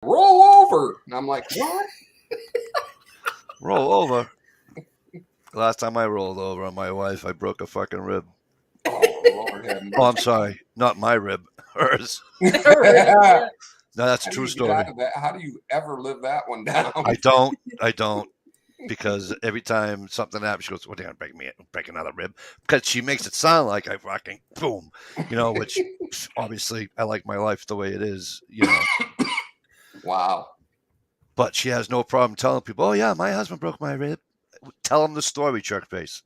roll over. And I'm like, what? Roll over. Last time I rolled over on my wife, I broke a fucking rib. Oh, Lord have mercy. Oh, I'm sorry. Not my rib. Hers. Yeah. No, that's a How do true you get story. out of that? How do you ever live that one down? I don't. Because every time something happens, she goes, "Well, they're gonna break another rib." Because she makes it sound like I fucking boom, which obviously I like my life the way it is, Wow. But she has no problem telling people, "Oh yeah, my husband broke my rib." Tell them the story, jerkface.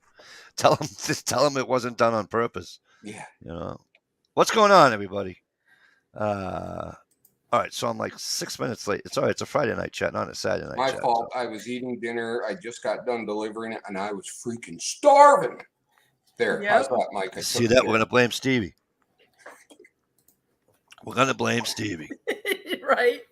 Tell them it wasn't done on purpose. Yeah. What's going on, everybody? All right, so I'm like 6 minutes late. It's all right. It's a Friday night chat, not a Saturday night My chat. fault. I was eating dinner. I just got done delivering it, and I was freaking starving. There. Yep. How's that, Mike? See that? We're going to blame Stevie. We're going to blame Stevie. Right.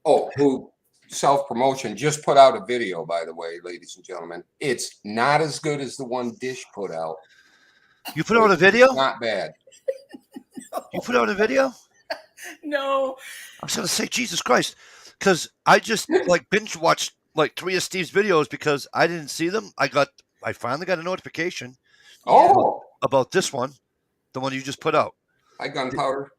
Oh, who self-promotion just put out a video, by the way, ladies and gentlemen. It's not as good as the one Dish put out. You put out a video? Not bad. You put out a video? No. I was going to say, Jesus Christ, because I just binge watched 3 of Steve's videos because I didn't see them. I finally got a notification. Oh, about this one, the one you just put out. Hi, Gunpowder.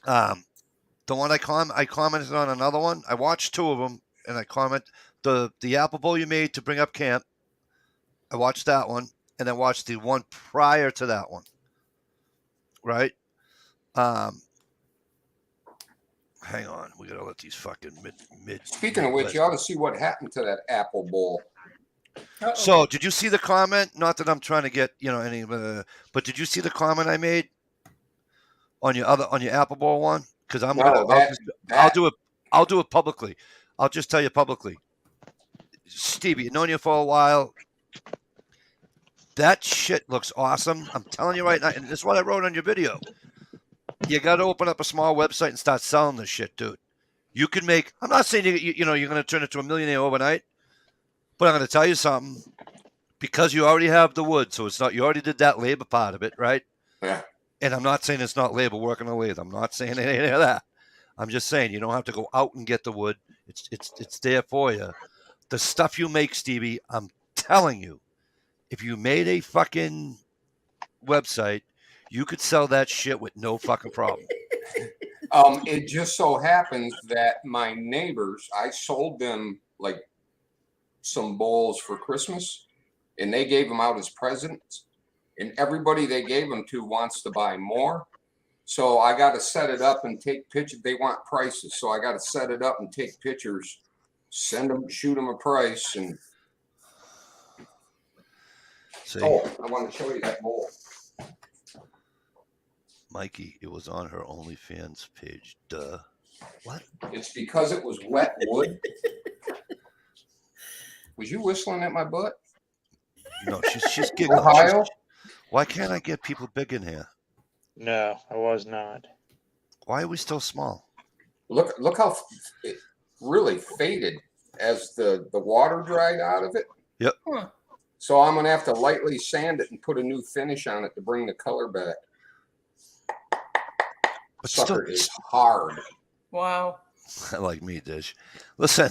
The one I commented on another one. I watched 2 of them, and I comment the apple bowl you made to bring up camp. I watched that one, and then watched the one prior to that one. Right? Hang on, we gotta let these fucking mid. Speaking of which, you ought to see what happened to that apple bowl. Uh-oh. So, did you see the comment? Not that I'm trying to get any, but did you see the comment I made on your apple bowl one? Because I'll do it publicly. I'll just tell you publicly, Stevie. I've known you for a while. That shit looks awesome. I'm telling you right now, and this is what I wrote on your video. You got to open up a small website and start selling this shit, dude. You can make. I'm not saying you're going to turn into a millionaire overnight, but I'm going to tell you something. Because you already have the wood, so it's not. You already did that labor part of it, right? Yeah. And I'm not saying it's not labor working a lathe. I'm not saying any of that. I'm just saying you don't have to go out and get the wood. It's there for you. The stuff you make, Stevie, I'm telling you, if you made a fucking website, you could sell that shit with no fucking problem. It just so happens that my neighbors, I sold them some bowls for Christmas, and they gave them out as presents. And everybody they gave them to wants to buy more. So I got to set it up and take pictures. They want prices. So I got to set it up and take pictures, shoot them a price. And See, I want to show you that bowl. Mikey, it was on her OnlyFans page. Duh. What? It's because it was wet wood. Was you whistling at my butt? No, she's giggling. Ohio? Why can't I get people big in here? No, I was not. Why are we still small? Look how it really faded as the water dried out of it. Yep. Huh. So I'm going to have to lightly sand it and put a new finish on it to bring the color back. But Sucker is hard. Wow. Like me, Dish. Listen.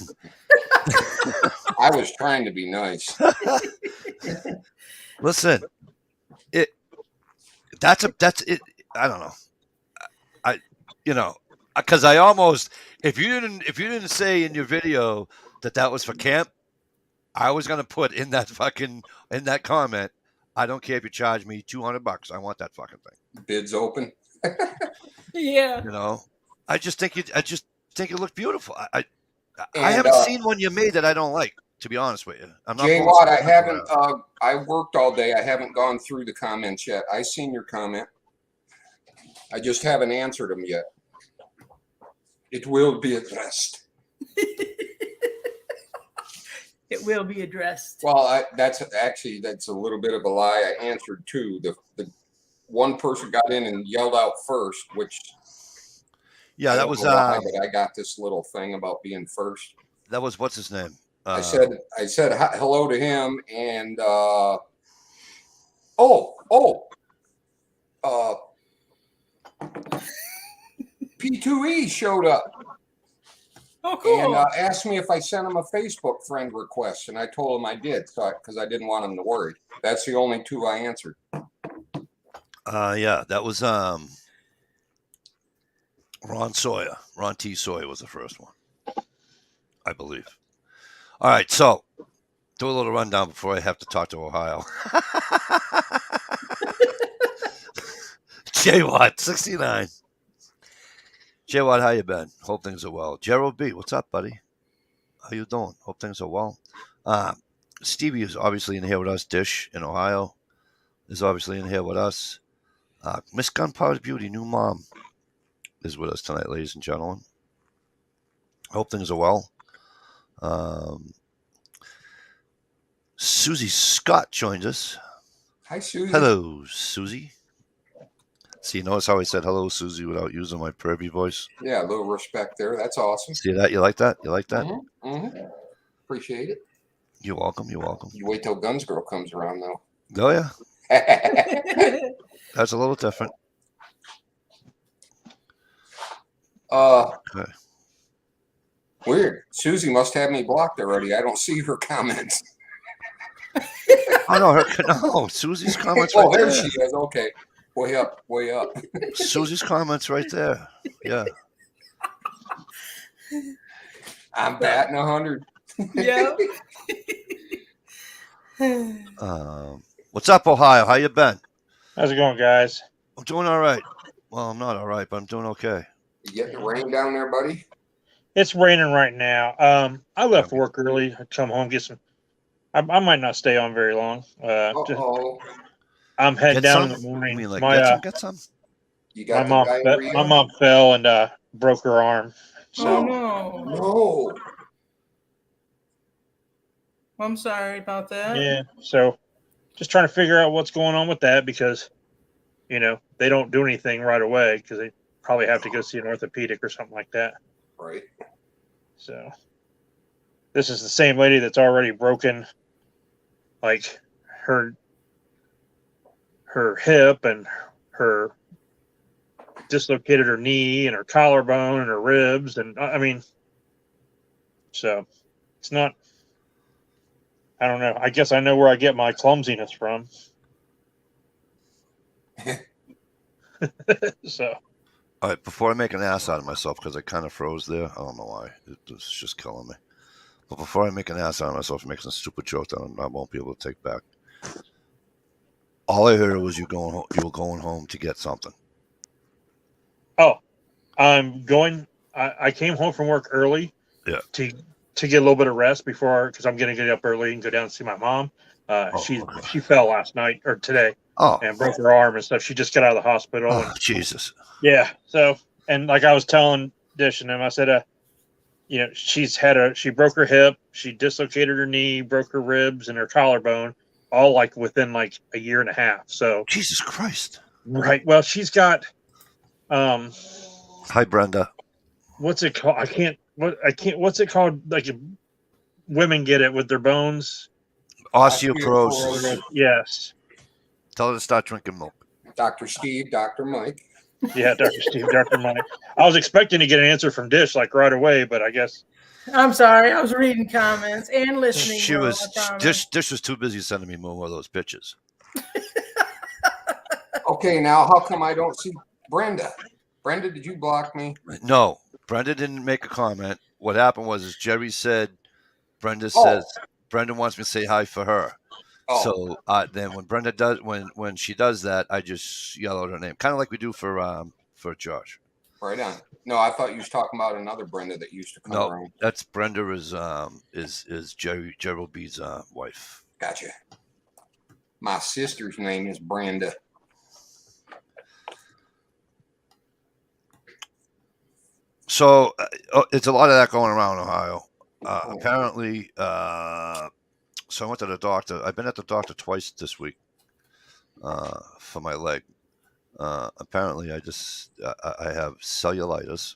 I was trying to be nice. Listen. That's it. I don't know. Because I almost, if you didn't say in your video that was for camp, I was gonna put in that comment. I don't care if you charge me $200. I want that fucking thing. Bids open. Yeah. I just think it looked beautiful. I haven't seen one you made that I don't like. To be honest with you, I'm not. Jay Watt, I haven't. I worked all day. I haven't gone through the comments yet. I seen your comment. I just haven't answered them yet. It will be addressed. It will be addressed. Well, that's a little bit of a lie. I answered 2. The one person got in and yelled out first, which. Yeah, that was. But I got this little thing about being first. That was what's his name. I said hello to him, and P2E showed up Oh, cool. and asked me if I sent him a Facebook friend request, and I told him I did, because I didn't want him to worry. That's the only two I answered. Yeah, that was Ron Sawyer. Ron T. Sawyer was the first one, I believe. All right, so do a little rundown before I have to talk to Ohio. J Watt 69. J Watt, how you been? Hope things are well. Gerald B, what's up, buddy? How you doing? Hope things are well. Stevie is obviously in here with us. Dish in Ohio is obviously in here with us. Miss Gunpowder Beauty, new mom, is with us tonight, ladies and gentlemen. Hope things are well. Susie Scott joined us. Hi, Susie. Hello, Susie. See, you notice how I said hello, Susie, without using my pervy voice? Yeah, a little respect there. That's awesome. See that? You like that? You like that? Appreciate it. You're welcome. You're welcome. You wait till Guns Girl comes around, though. Oh, yeah. That's a little different. Okay. Weird. Susie must have me blocked already. I don't see her comments. Oh, no, Susie's comments right Oh, there there. she is. Okay. Way up, way up. Susie's comments right there. Yeah. I'm batting 100. Yeah. What's up, Ohio? How you been? How's it going, guys? I'm doing all right. Well, I'm not all right, but I'm doing okay. You getting the rain down there, buddy? It's raining right now. I left work early. I come home, get some. I might not stay on very long. Uh-oh. I'm heading Get down some? in the morning. You mean like My get some? You my got mom the diarrhea? my mom fell and broke her arm. Oh, So no. No. I'm sorry about that. yeah, so just trying to figure out what's going on with that because they don't do anything right away because they probably have to go see an orthopedic or something like that. Right. So this is the same lady that's already broken like her hip and her dislocated her knee and her collarbone and her ribs. And I mean, so it's not, I don't know. I guess I know where I get my clumsiness from. So, All right, before I make an ass out of myself, because I kind of froze there. I don't know why. It's just killing me. But before I make an ass out of myself, making a stupid joke that I won't be able to take back. All I heard was you were going home to get something. oh, I'm going. I came home from work early. Yeah. To get a little bit of rest because I'm going to get up early and go down and see my mom. She fell last night or today and broke her arm and stuff. She just got out of the hospital. Oh, and, Jesus. yeah. So, and like I was telling Dish and him, I said, she broke her hip, she dislocated her knee, broke her ribs and her collarbone, all like within like a year and a half. So Jesus Christ. right. Well, she's got, Hi, Brenda. what's it called? What's it called? Like women get it with their bones. Osteoporosis. Yes. Tell her to start drinking milk. Dr. Steve, Dr. Mike. Yeah, Dr. Steve, Dr. Mike. I was expecting to get an answer from Dish like right away, but I guess. I'm sorry. I was reading comments and listening. She Will, was I promise. Dish was too busy sending me more of those pictures. Okay, now how come I don't see Brenda? Brenda, did you block me? No, Brenda didn't make a comment. What happened was Jerry said, Brenda Oh. says, Brenda wants me to say hi for her. Oh, So then when Brenda does, when she does that, I just yell out her name, kind of like we do for Josh. right on. No, I thought you was talking about another Brenda that used to come No, around. that's Brenda is Gerald B's wife. Gotcha. My sister's name is Brenda. So it's a lot of that going around Ohio. Apparently, so I went to the doctor. I've been at the doctor twice this week for my leg. Apparently, I have cellulitis.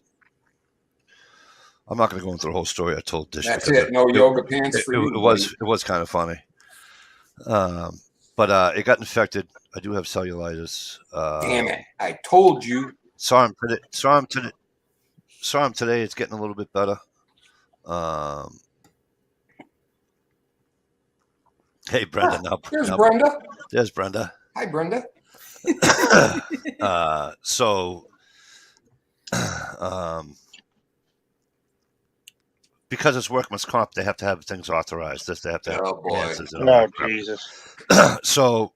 I'm not going to go into the whole story. I told Dish. That's it. No yoga pants for you. It was kind of funny. But it got infected. I do have cellulitis. Damn it. I told you Saw him today. Saw him today. It's getting a little bit better. Hey, Brenda. There's now, Brenda. there's Brenda. Hi, Brenda. Because it's workman's comp, they have to have things authorized. They have to have Oh, boy. answers and all Oh, that. Jesus. So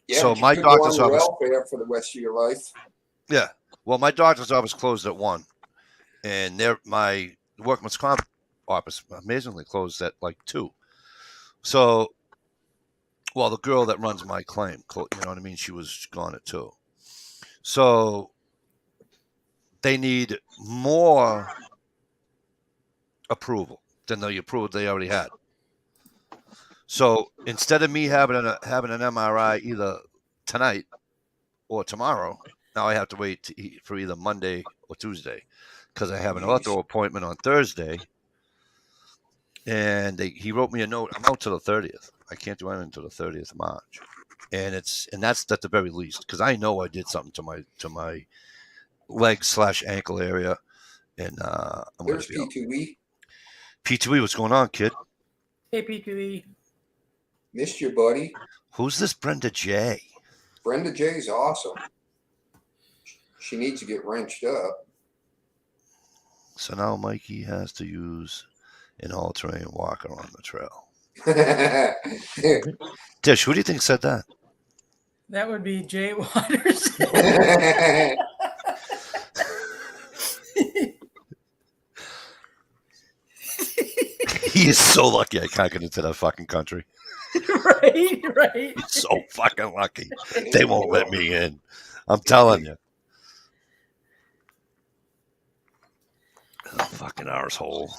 Yeah, So but you my could go doctor's on office- welfare for the rest of your life. yeah, well, my doctor's office closed at 1, and my workman's comp office amazingly closed at like 2. So, well, the girl that runs my claim, you know what I mean, she was gone at 2. So they need more approval than the approval they already had. So instead of me having an MRI either tonight or tomorrow, now I have to wait for either Monday or Tuesday because I have an ortho appointment on Thursday. And he wrote me a note. I'm out to the 30th. I can't do anything until the 30th of March, and that's at the very least because I know I did something to my leg/ankle area, and I'm going There's to be out. P2E. P2E, what's going on, kid? Hey, P2E. Missed you, buddy. Who's this Brenda J? Brenda J's awesome. She needs to get wrenched up. So now Mikey has to use an all-terrain walker on the trail. Tish, who do you think said that? That would be Jay Waters. He is so lucky I can't get into that fucking country. right. He's so fucking lucky. They won't let me in. I'm telling you. Oh, fucking arsehole.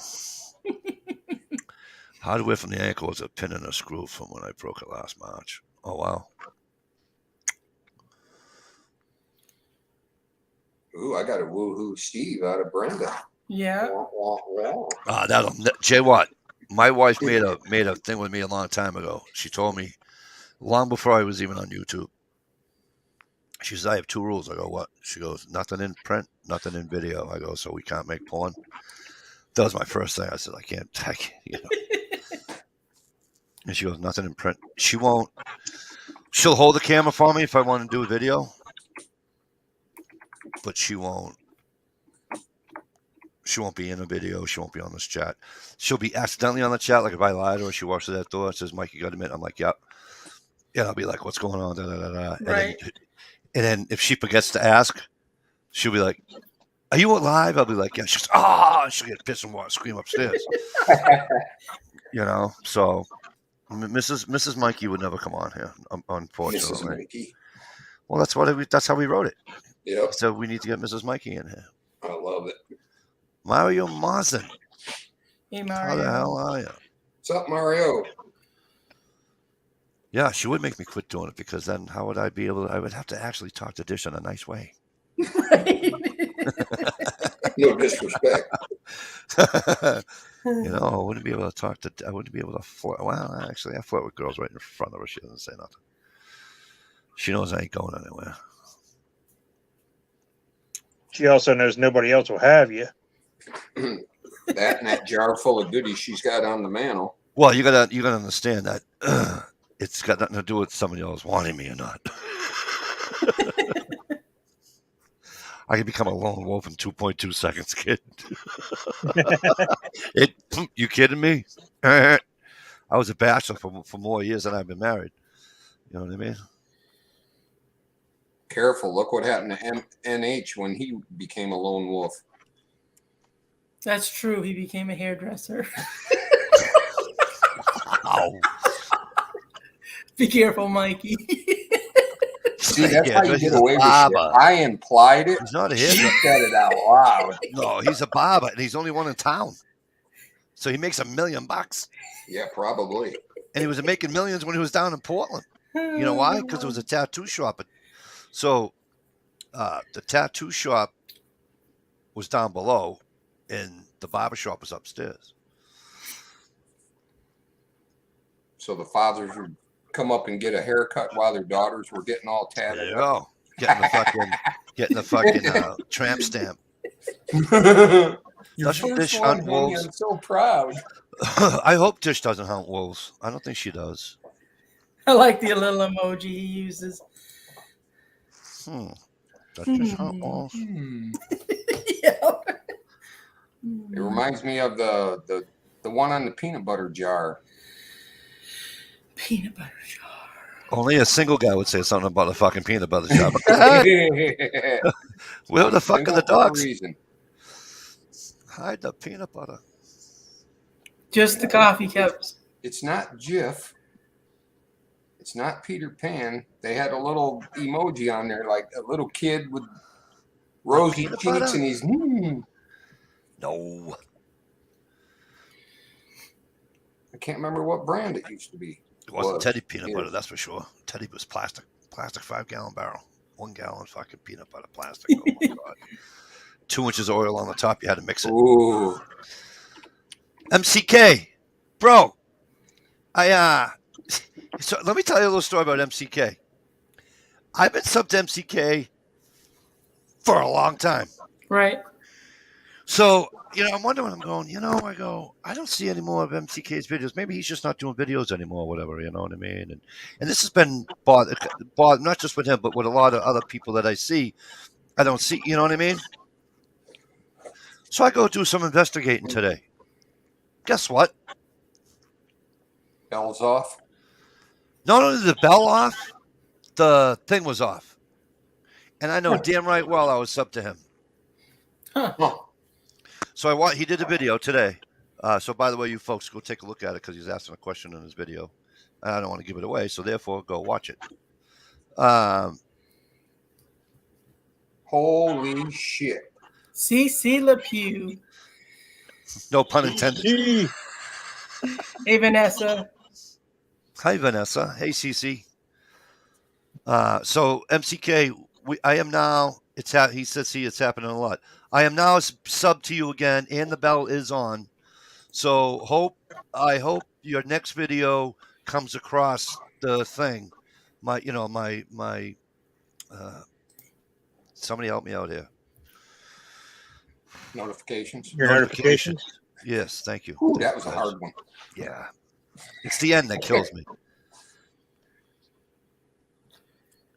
Hardware from the ankle is a pin and a screw from when I broke it last March. Oh, wow. Ooh, I got a woohoo Steve out of Brenda. Yeah. Wah, wah, wah. Jay Watt. My wife made a thing with me a long time ago. She told me long before I was even on YouTube. She says, I have 2 rules. I go, what? She goes, nothing in print, nothing in video. I go, so we can't make porn. That was my first thing. I said, I can't, you know. And she goes, nothing in print. She'll hold the camera for me if I want to do a video, but she won't be in a video. She won't be on this chat. She'll be accidentally on the chat. Like if I lied to her, she walks to that door and says, Mike, you got to admit. I'm like, yep. And I'll be like, what's going on? Da, da, da, da. Right. And then if she forgets to ask, she'll be like, are you alive? I'll be like, yeah. She's she'll get pissed and want to scream upstairs. You know, so Mrs. Mikey would never come on here, unfortunately. Mrs. Mikey. Well, that's how we wrote it. Yep. So we need to get Mrs. Mikey in here. I love it. Mario Mazin. Hey, How Mario. the hell are you? What's up, Mario? Yeah, she would make me quit doing it because then how would I be able to? I would have to actually talk to Dish in a nice way. Right. No disrespect. You know, I wouldn't be able to flirt. Well, actually, I flirt with girls right in front of her. She doesn't say nothing. She knows I ain't going anywhere. She also knows nobody else will have you. That and that jar full of goodies she's got on the mantle. Well, you gotta understand that it's got nothing to do with somebody else wanting me or not. I can become a lone wolf in 2.2 seconds, kid. You kidding me? I was a bachelor for more years than I've been married. You know what I mean? Careful. Look what happened to NH when he became a lone wolf. That's true. He became a hairdresser. Ow. Be careful, Mikey. See, that's how you He's get a away with shit. barber. I implied it. He's not a She hairdresser. said it out loud. No, he's a barber, and he's only one in town. So he makes $1 million. Yeah, probably. And he was making millions when he was down in Portland. You know why? Because it was a tattoo shop. So the tattoo shop was down below, and the barber shop was upstairs. So the fathers would come up and get a haircut while their daughters were getting all tatted There you up. go. getting the fucking tramp stamp. Your Doesn't first Dish one, hunt honey, wolves? I'm so proud. I hope Dish doesn't hunt wolves. I don't think she does. I like the little emoji he uses. Does Dish hunt wolves? Yeah. It reminds me of the one on the peanut butter jar. Peanut butter jar. Only a single guy would say something about a fucking peanut butter shop. Where the fuck are Single the for a dogs? reason. Hide the peanut butter. Just the coffee cups. It's not Jif. It's not Peter Pan. They had a little emoji on there, like a little kid with rosy peanut cheeks, butter? and he's No. I can't remember what brand it used to be. It wasn't Was. Teddy peanut Is. butter, that's for sure. Teddy was plastic 5-gallon barrel. 1 gallon fucking peanut butter plastic. Oh my God. 2 inches of oil on the top. You had to mix it. Ooh. MCK, bro. So let me tell you a little story about MCK. I've been subbed to MCK for a long time. Right. So, I'm wondering, I don't see any more of MCK's videos. Maybe he's just not doing videos anymore or whatever, you know what I mean? And this has been bothered not just with him, but with a lot of other people that I see. I don't see, you know what I mean? So I go do some investigating today. Guess what? Bells off. Not only did the bell off, the thing was off. And I know damn right well I was subbed to him. Huh. So he did a video today. So by the way, you folks go take a look at it because he's asking a question in his video. And I don't want to give it away, so therefore go watch it. Holy shit. CC LePew. No pun intended. Hey, Vanessa. Hi, Vanessa. Hey, Cece. So MCK, I am now. He says it's happening a lot. I am now sub to you again, and the bell is on. So I hope your next video comes across the thing. Somebody help me out here. Notifications. Your notifications. Yes, thank you. Ooh, that was a hard one. Yeah, it's the end that kills me.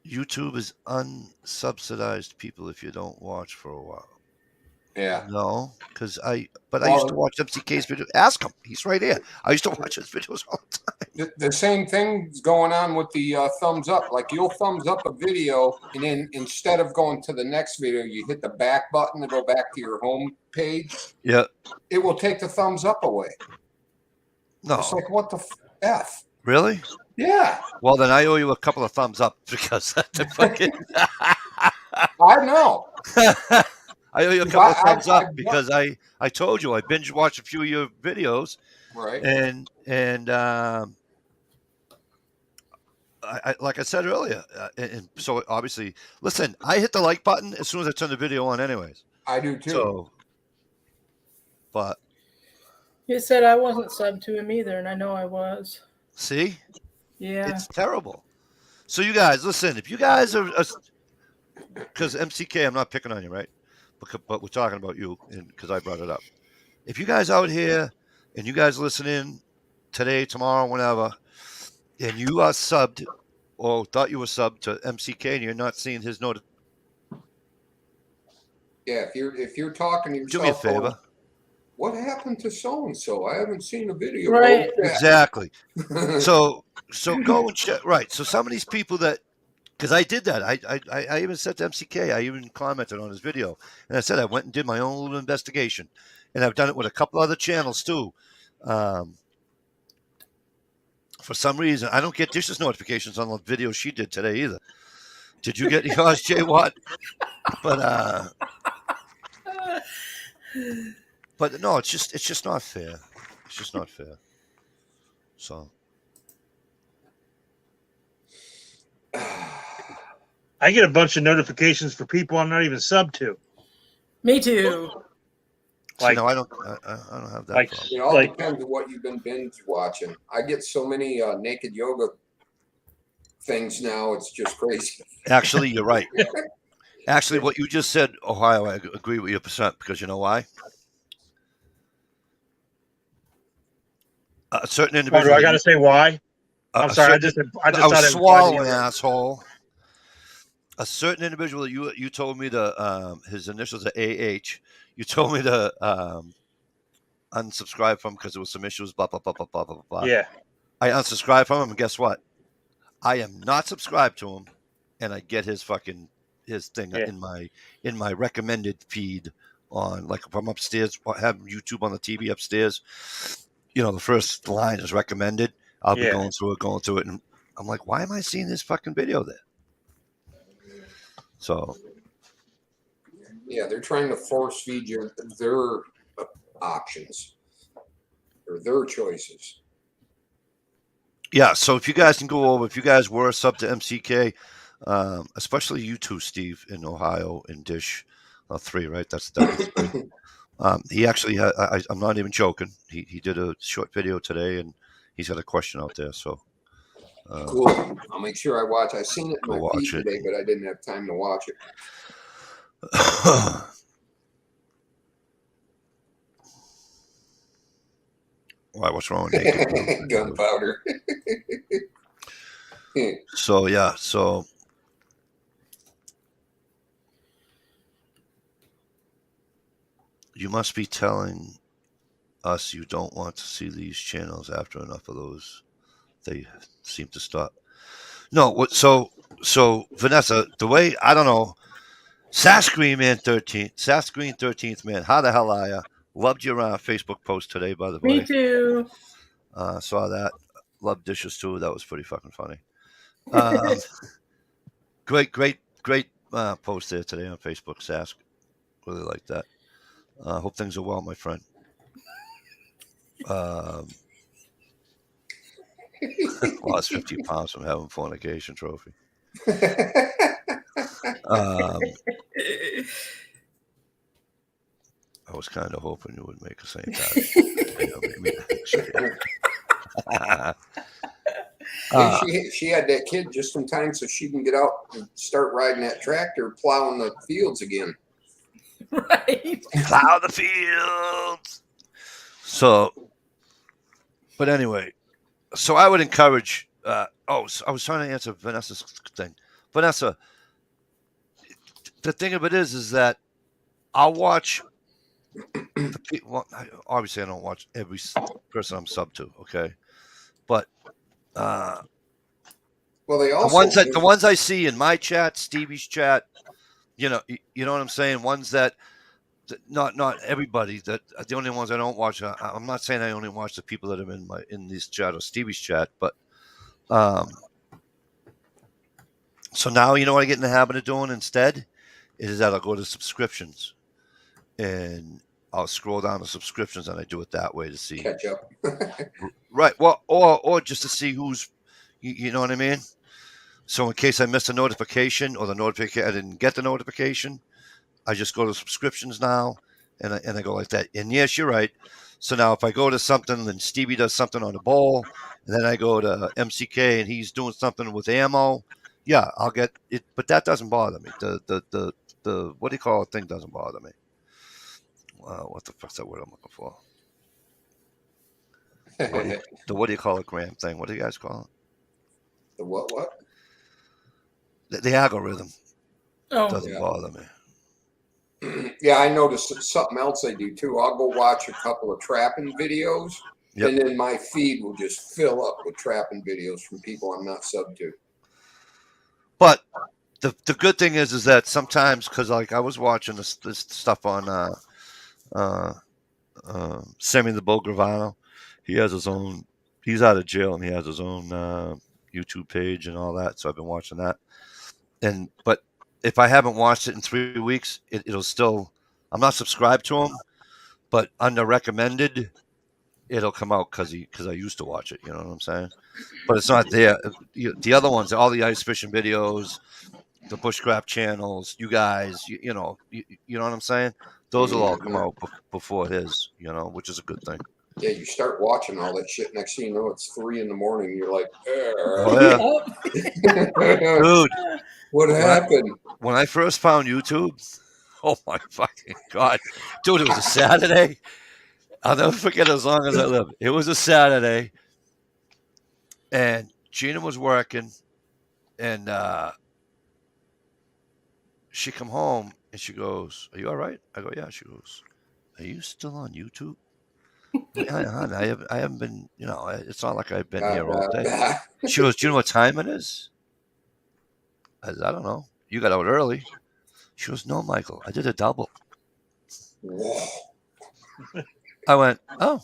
YouTube is unsubsidized people if you don't watch for a while. Yeah. No, because I used to watch MCK's video. Ask him. He's right here. I used to watch his videos all the time. The same thing's going on with the thumbs up. Like you'll thumbs up a video, and then instead of going to the next video, you hit the back button to go back to your home page. Yeah. It will take the thumbs up away. No. It's like, what the F? Really? Yeah. Well, then I owe you a couple of thumbs up because the fucking. I know. I owe you a couple of thumbs up because I told you I binge watched a few of your videos. Right. And I like I said earlier, and so obviously, listen, I hit the like button as soon as I turn the video on anyways. I do too. So, but. You said I wasn't subbed to him either, and I know I was. See? Yeah. It's terrible. So you guys, listen, if you guys are, because MCK, I'm not picking on you, right? But we're talking about you because I brought it up. If you guys out here and you guys listening today, tomorrow, whenever, and you are subbed or thought you were subbed to MCK and you're not seeing his notice, Yeah, if you're talking to yourself, do me a favor. What happened to so and so? I haven't seen a video. Right. Exactly. So go and check. Right. So some of these people that, because I did that. I even said to MCK, I even commented on his video, and I said I went and did my own little investigation, and I've done it with a couple other channels too. For some reason, I don't get Dish's notifications on the video she did today either. Did you get yours, Jay Watt? But no, it's just not fair. It's just not fair. So I get a bunch of notifications for people I'm not even subbed to. Me too. Like, no, I don't have that. like- problem. It all Like- depends on what you've been binge watching. I get so many naked yoga things now. It's just crazy. Actually, you're right. Actually, what you just said, Ohio, I agree with you percent because you know why? A certain Why individual. do I got to say why? I'm sorry. I just I thought was it implied that you swallowing, were- asshole. A certain individual that you told me to his initials are AH. You told me to unsubscribe from because there was some issues. Blah blah blah blah blah blah blah. Yeah. I unsubscribed from him, and guess what? I am not subscribed to him, and I get his thing Yeah. in my recommended feed on, like, if I'm upstairs, have YouTube on the TV upstairs. You know, the first line is recommended. I'll be Yeah. going through it, and I'm like, why am I seeing this fucking video there? So Yeah, they're trying to force feed you their options or their choices. yeah, so if you guys can go over, if you guys were sub to MCK, especially you two, Steve, in Ohio, in Dish 3, right? That's three. He actually had, I'm not even joking. He did a short video today, and he's got a question out there. So Cool. I'll make sure I watch. I seen it in Go my watch feed it. today, but I didn't have time to watch it. Why? What's wrong with naked? Gunpowder. So yeah, so you must be telling us you don't want to see these channels after enough of those. They seem to stop. No, what? So Vanessa, the way, I don't know. Sascreen 13th man. How the hell are you? Loved your Facebook post today, by the Me way. too. Saw that. Loved dishes too. That was pretty fucking funny. Great post there today on Facebook, Sask. Really like that. Hope things are well, my friend. Lost 50 pounds from having fornication trophy. I was kind of hoping you would make the same time. She had that kid just in time so she can get out and start riding that tractor, plowing the fields again. Right. Plow the fields. So, but anyway, so I would encourage. So I was trying to answer Vanessa's thing. Vanessa, the thing of it is that I'll watch. Obviously, I don't watch every person I'm sub to. Okay, but well, they also the ones I see in my chat, Stevie's chat, you know what I'm saying. Ones that not everybody. That the only ones I don't watch. I'm not saying I only watch the people that are in this chat or Stevie's chat, but so now you know what I get in the habit of doing instead is that I'll go to subscriptions and I'll scroll down to subscriptions and I do it that way to see catch up. right. Well, or just to see who's, you know what I mean. So in case I missed a notification or I didn't get the notification, I just go to subscriptions now, and I go like that. And yes, you're right. So now if I go to something, then Stevie does something on the bowl, and then I go to MCK and he's doing something with ammo. Yeah, I'll get it, but that doesn't bother me. The what do you call it thing doesn't bother me. What the fuck's that word I'm looking for? What do you call it, Graham thing? What do you guys call it? The what? The algorithm doesn't Yeah. bother me. Yeah, I noticed something else I do too. I'll go watch a couple of trapping videos, Yep. and then my feed will just fill up with trapping videos from people I'm not sub to. But the good thing is that sometimes, because like I was watching this stuff on Sammy the Bull Gravano. He has his own. He's out of jail and he has his own YouTube page and all that. So I've been watching that. But if I haven't watched it in 3 weeks, it'll still. I'm not subscribed to him, but under recommended, it'll come out because I used to watch it. You know what I'm saying? But it's not there. The other ones, all the ice fishing videos, the bushcraft channels, you guys, you know what I'm saying? Those will all come out before his, which is a good thing. Yeah, you start watching all that shit. Next thing you know, it's 3 in the morning. You're like, Oh, yeah. Dude, what happened? when I first found YouTube, oh my fucking God. Dude, it was a Saturday. I'll never forget it as long as I live. It was a Saturday, and Gina was working, and she come home, and she goes, "Are you all right?" I go, "Yeah." She goes, "Are you still on YouTube?" Yeah, hon, I haven't been, it's not like I've been here all day. She goes, "Do you know what time it is?" I said, "I don't know. You got out early." She goes, "No, Michael, I did a double." Whoa. I went, "Oh."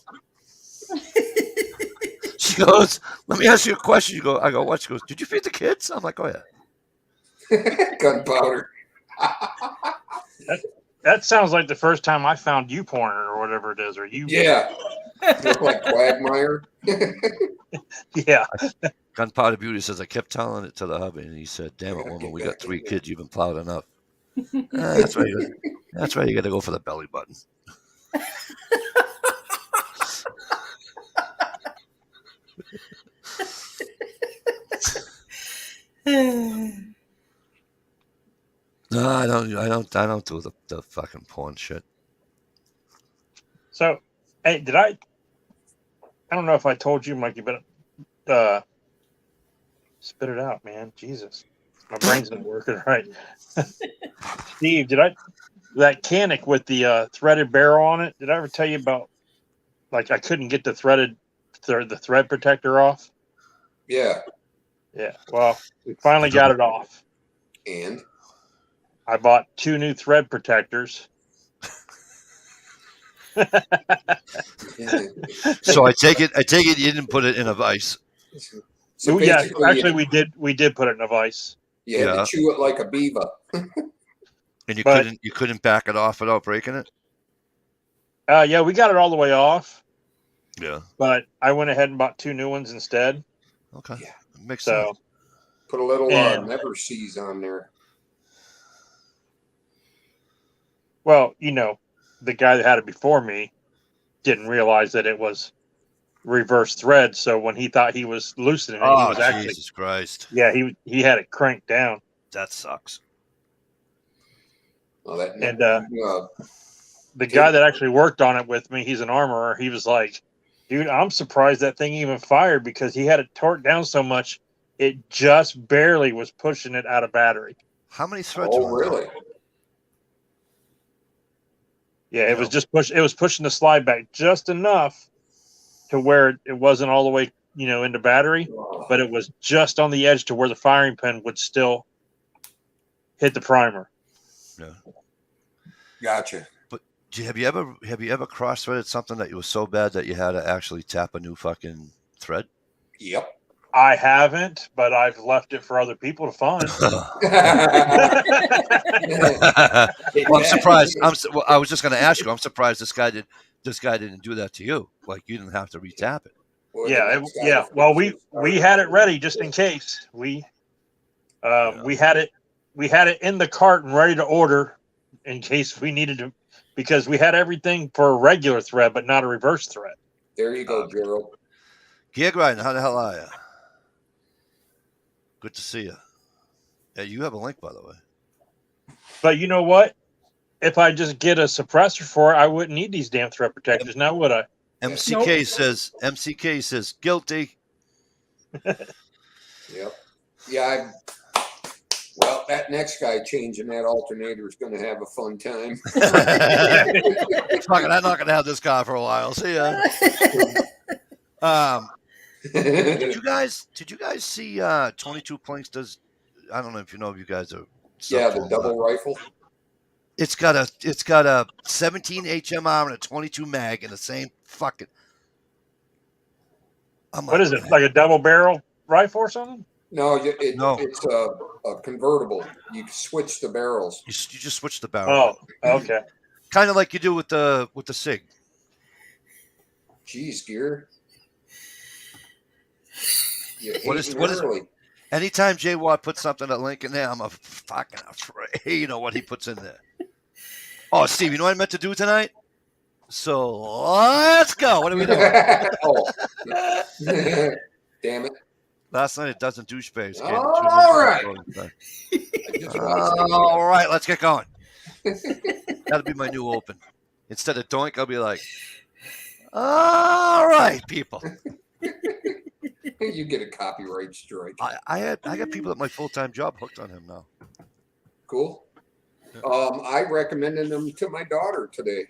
She goes, "Let me ask you a question." I go, "What?" She goes, "Did you feed the kids?" I'm like, "Oh, yeah." Gunpowder. That sounds like the first time I found you porn or whatever it is, or you. Yeah. Look like Quagmire. Yeah. Gunpowder Beauty says, "I kept telling it to the hubby, and he said, 'Damn it, woman, we got 3 kids. You've been plowed enough.'" That's right. That's right. You got to go for the belly button. No, I don't do the fucking porn shit. So, hey, I don't know if I told you, Mikey, but spit it out, man. Jesus. My brain's not working right. Steve, that canic with the threaded barrel on it, did I ever tell you about, like, I couldn't get the thread protector off? Yeah. Yeah. Well, we finally got it off. And I bought 2 new thread protectors. So I take it you didn't put it in a vice. so Yeah, basically, actually we did put it in a vice. you had to chew it like a beaver. And you But- couldn't back it off without breaking it? Yeah, we got it all the way off, Yeah. but I went ahead and bought 2 new ones instead. Okay. Yeah. Makes So sense. Put a little And- never sees on there. well, the guy that had it before me didn't realize that it was reverse thread. So when he thought he was loosening it, he Oh, was actually, Jesus Christ. yeah, he had it cranked down. That sucks. Well, that And the Dude. guy that actually worked on it with me, he's an armorer. He was like, "Dude, I'm surprised that thing even fired because he had it torqued down so much, it just barely was pushing it out of battery." How many threads are oh, on there? really? Yeah, it was just it was pushing the slide back just enough to where it wasn't all the way, into battery, but it was just on the edge to where the firing pin would still hit the primer. Yeah. Gotcha. Have you ever cross-threaded something that you was so bad that you had to actually tap a new fucking thread? Yep. I haven't, but I've left it for other people to find. Well, I'm surprised. I was just going to ask you. I'm surprised this guy didn't do that to you. Like you didn't have to retap it. Well, Yeah, the next guy Well, was we had it ready just in case. We had it in the cart and ready to order in case we needed to, because we had everything for a regular thread, but not a reverse thread. There you go, Gerald. Gig riding. How the hell are you? Good to see you. Yeah, you have a link, by the way. But you know what? If I just get a suppressor for it, I wouldn't need these damn thread protectors now, would I? MCK says guilty. Yep. Yeah. Well, that next guy changing that alternator is going to have a fun time. I'm not gonna have this car for a while. See ya. Did you guys see 22 Planks does? I don't know if you guys are. Yeah, the double rifle. It's got a 17 HMR and a 22 mag in the same fucking. What is it? Like a double barrel rifle or something? No, No. It's a convertible. You switch the barrels. You just switch the barrel. Oh, okay. Kind of like you do with the SIG. Jeez, Gear. What is anytime J Watt puts something at link in there, I'm a fucking afraid. You know what he puts in there. Oh, Steve, you know what I meant to do tonight? So let's go. What are we doing? Oh. Damn it. Last night, a dozen douchebags came. All right. All I just watched that. right, let's get going. That'll be my new open. Instead of doink, I'll be like, all right, people. You get a copyright strike. I got people at my full-time job hooked on him now. Cool. I recommended them to my daughter today.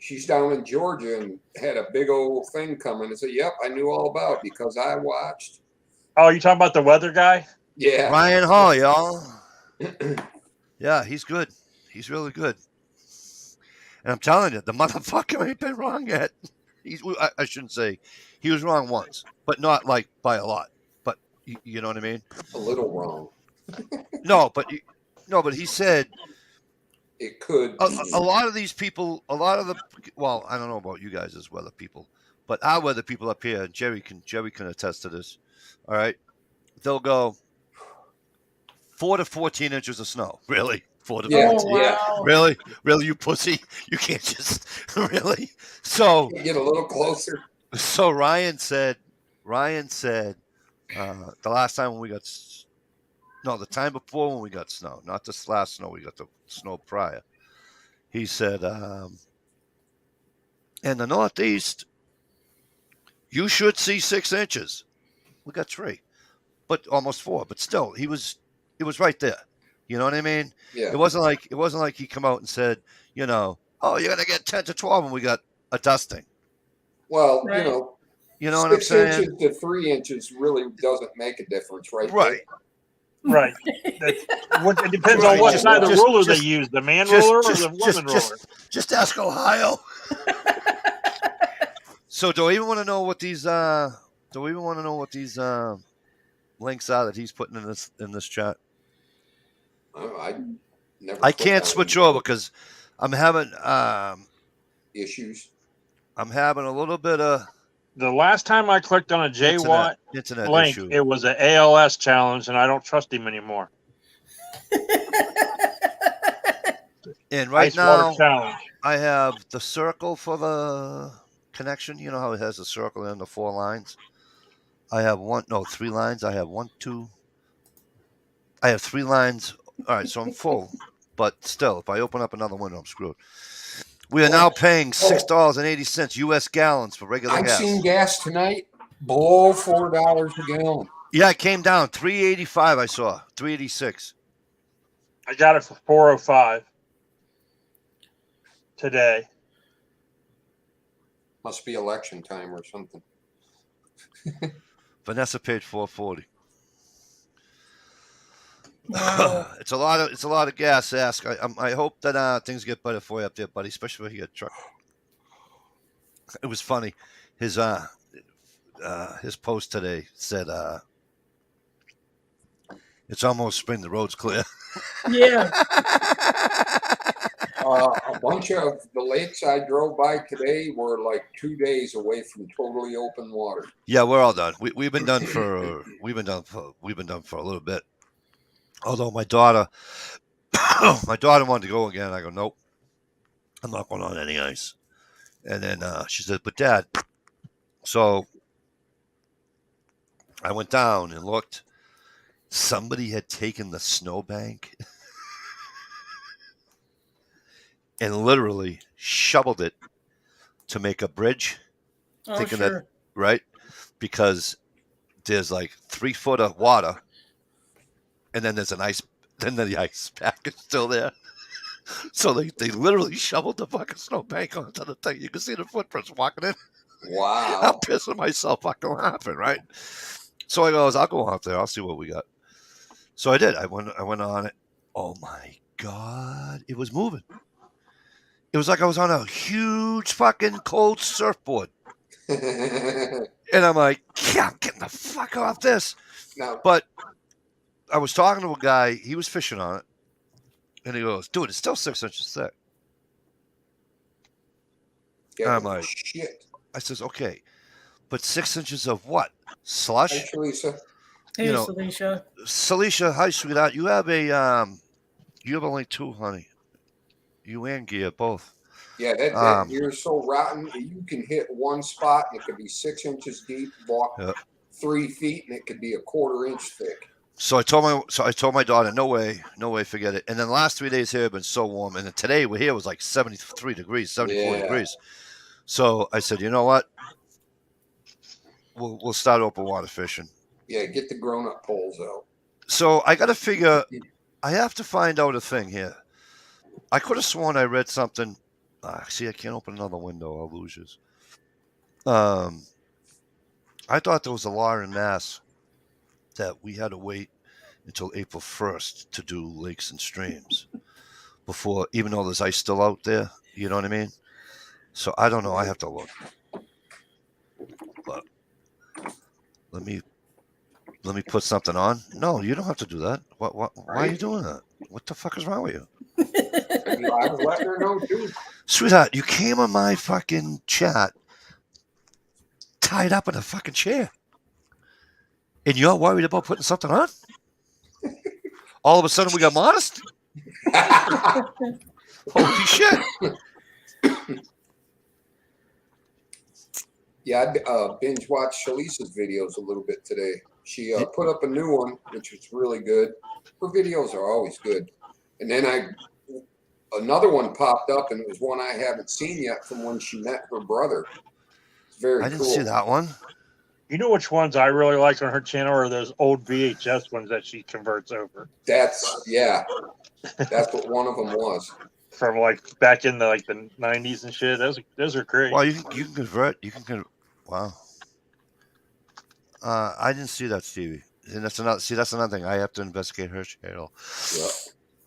She's down in Georgia and had a big old thing coming. I said, "Yep, I knew all about it because I watched." Oh, you talking about the weather guy? Yeah. Ryan Hall, y'all. Yeah, he's good. He's really good. And I'm telling you, the motherfucker ain't been wrong yet. I shouldn't say he was wrong once, but not like by a lot. But you know what I mean? A little wrong. No, but he said It could. a lot of these people, I don't know about you guys as weather people, but our weather people up here, and Jerry can attest to this. All right, they'll go 4 to 14 inches of snow. Really? 4 to Yeah. 14? wow. Really, you pussy? You can't just really. So Get a little closer. Ryan said, the last time when we got, the time before when we got snow, not this last snow, we got the snow prior. He said, in the Northeast, you should see 6 inches. We got 3, but almost 4. But still, it was right there. You know what I mean? Yeah. It wasn't like he come out and said, oh, you're gonna get 10 to 12, and we got a dusting. Well, Right. You know what I'm 6 saying? inches to 3 inches really doesn't make a difference, right? Right. Right. It depends Right. on what Just- side of the just- ruler just- they use, the man just- ruler just- or the woman just- ruler. Just ask Ohio. So do I even want to know what these links are that he's putting in this chat? I never. I click can't on switch them. over because I'm having Issues. a little bit of The last time I clicked on a J Watt internet link, issue. it was an ALS challenge, and I don't trust him anymore. And right Ice water now, challenge. I have the circle for the connection. You know how it has a circle and the 4 lines? I have 3 lines. I have 3 lines. All right, so I'm full. But still, if I open up another window, I'm screwed. We are now paying $6.80 U.S. gallons for regular I've gas. seen gas tonight below $4 a gallon. Yeah, it came down. $3.85 I saw. $3.86. I got it for $4.05 today. Must be election time or something. Vanessa paid $4.40. Wow. It's a lot of gas. Ask. I hope that things get better for you up there, buddy. Especially when you get a truck. It was funny. His post today said, "It's almost spring. The road's clear." Yeah. A bunch of the lakes I drove by today were like 2 days away from totally open water. Yeah, we're all done. We've been done for a little bit. Although my daughter wanted to go again. I go, nope, I'm not going on any ice. And then she said, but Dad. So I went down and looked. Somebody had taken the snowbank and literally shoveled it to make a bridge. Oh, Thinking sure. that, right? Because there's like 3 foot of water, and then there's then the ice pack is still there. So they literally shoveled the fucking snowbank onto the thing. You can see the footprints walking in. I'm Wow. pissing myself fucking laughing, right? So I goes, I'll go out there. I'll see what we got. So I did. I went on it. Oh my God. It was moving. It was like I was on a huge fucking cold surfboard. And I'm like, yeah, I'm getting the fuck off this. Now, But I was talking to a guy. He was fishing on it. And he goes, dude, it's still 6 inches thick. yeah, I'm like, shit. I says, okay. But 6 inches of what? Slush? Thanks, Lisa. Hey, you know, Salisha. Salisha, hi, sweetheart. You have a link too, honey. You and Gia both. Yeah, that deer's so rotten. You can hit one spot and it could be 6 inches deep, walk Yeah. 3 feet, and it could be a 1/4 inch thick. So I told my daughter, no way, forget it. And then the last 3 days here have been so warm, and then today we're here was like 73 degrees, 74 Yeah. degrees. So I said, you know what? We'll start open water fishing. Yeah, get the grown-up poles out. So I got to figure. I have to find out a thing here. I could have sworn I read something. See, I can't open another window. I'll lose you. I thought there was a law in Mass that we had to wait until April 1st to do lakes and streams before, even though there's ice still out there. You know what I mean? So I don't know. I have to look. But let me put something on. No, you don't have to do that. What? Why are you doing that? What the fuck is wrong with you? I was letting her know too. Sweetheart, you came on my fucking chat tied up in a fucking chair. And you're worried about putting something on? All of a sudden we got modest? Holy shit. Yeah, I binge watched Shalisa's videos a little bit today. She put up a new one, which was really good. Her videos are always good. And then another one popped up, and it was one I haven't seen yet from when she met her brother. It's very cool. I didn't see that one. You know which ones I really liked on her channel are those old VHS ones that she converts over. That's what one of them was. From like back in the 90s and shit. Those are great. Well, you can convert. Wow. I didn't see that, Stevie. And that's another thing. I have to investigate her channel. Yeah.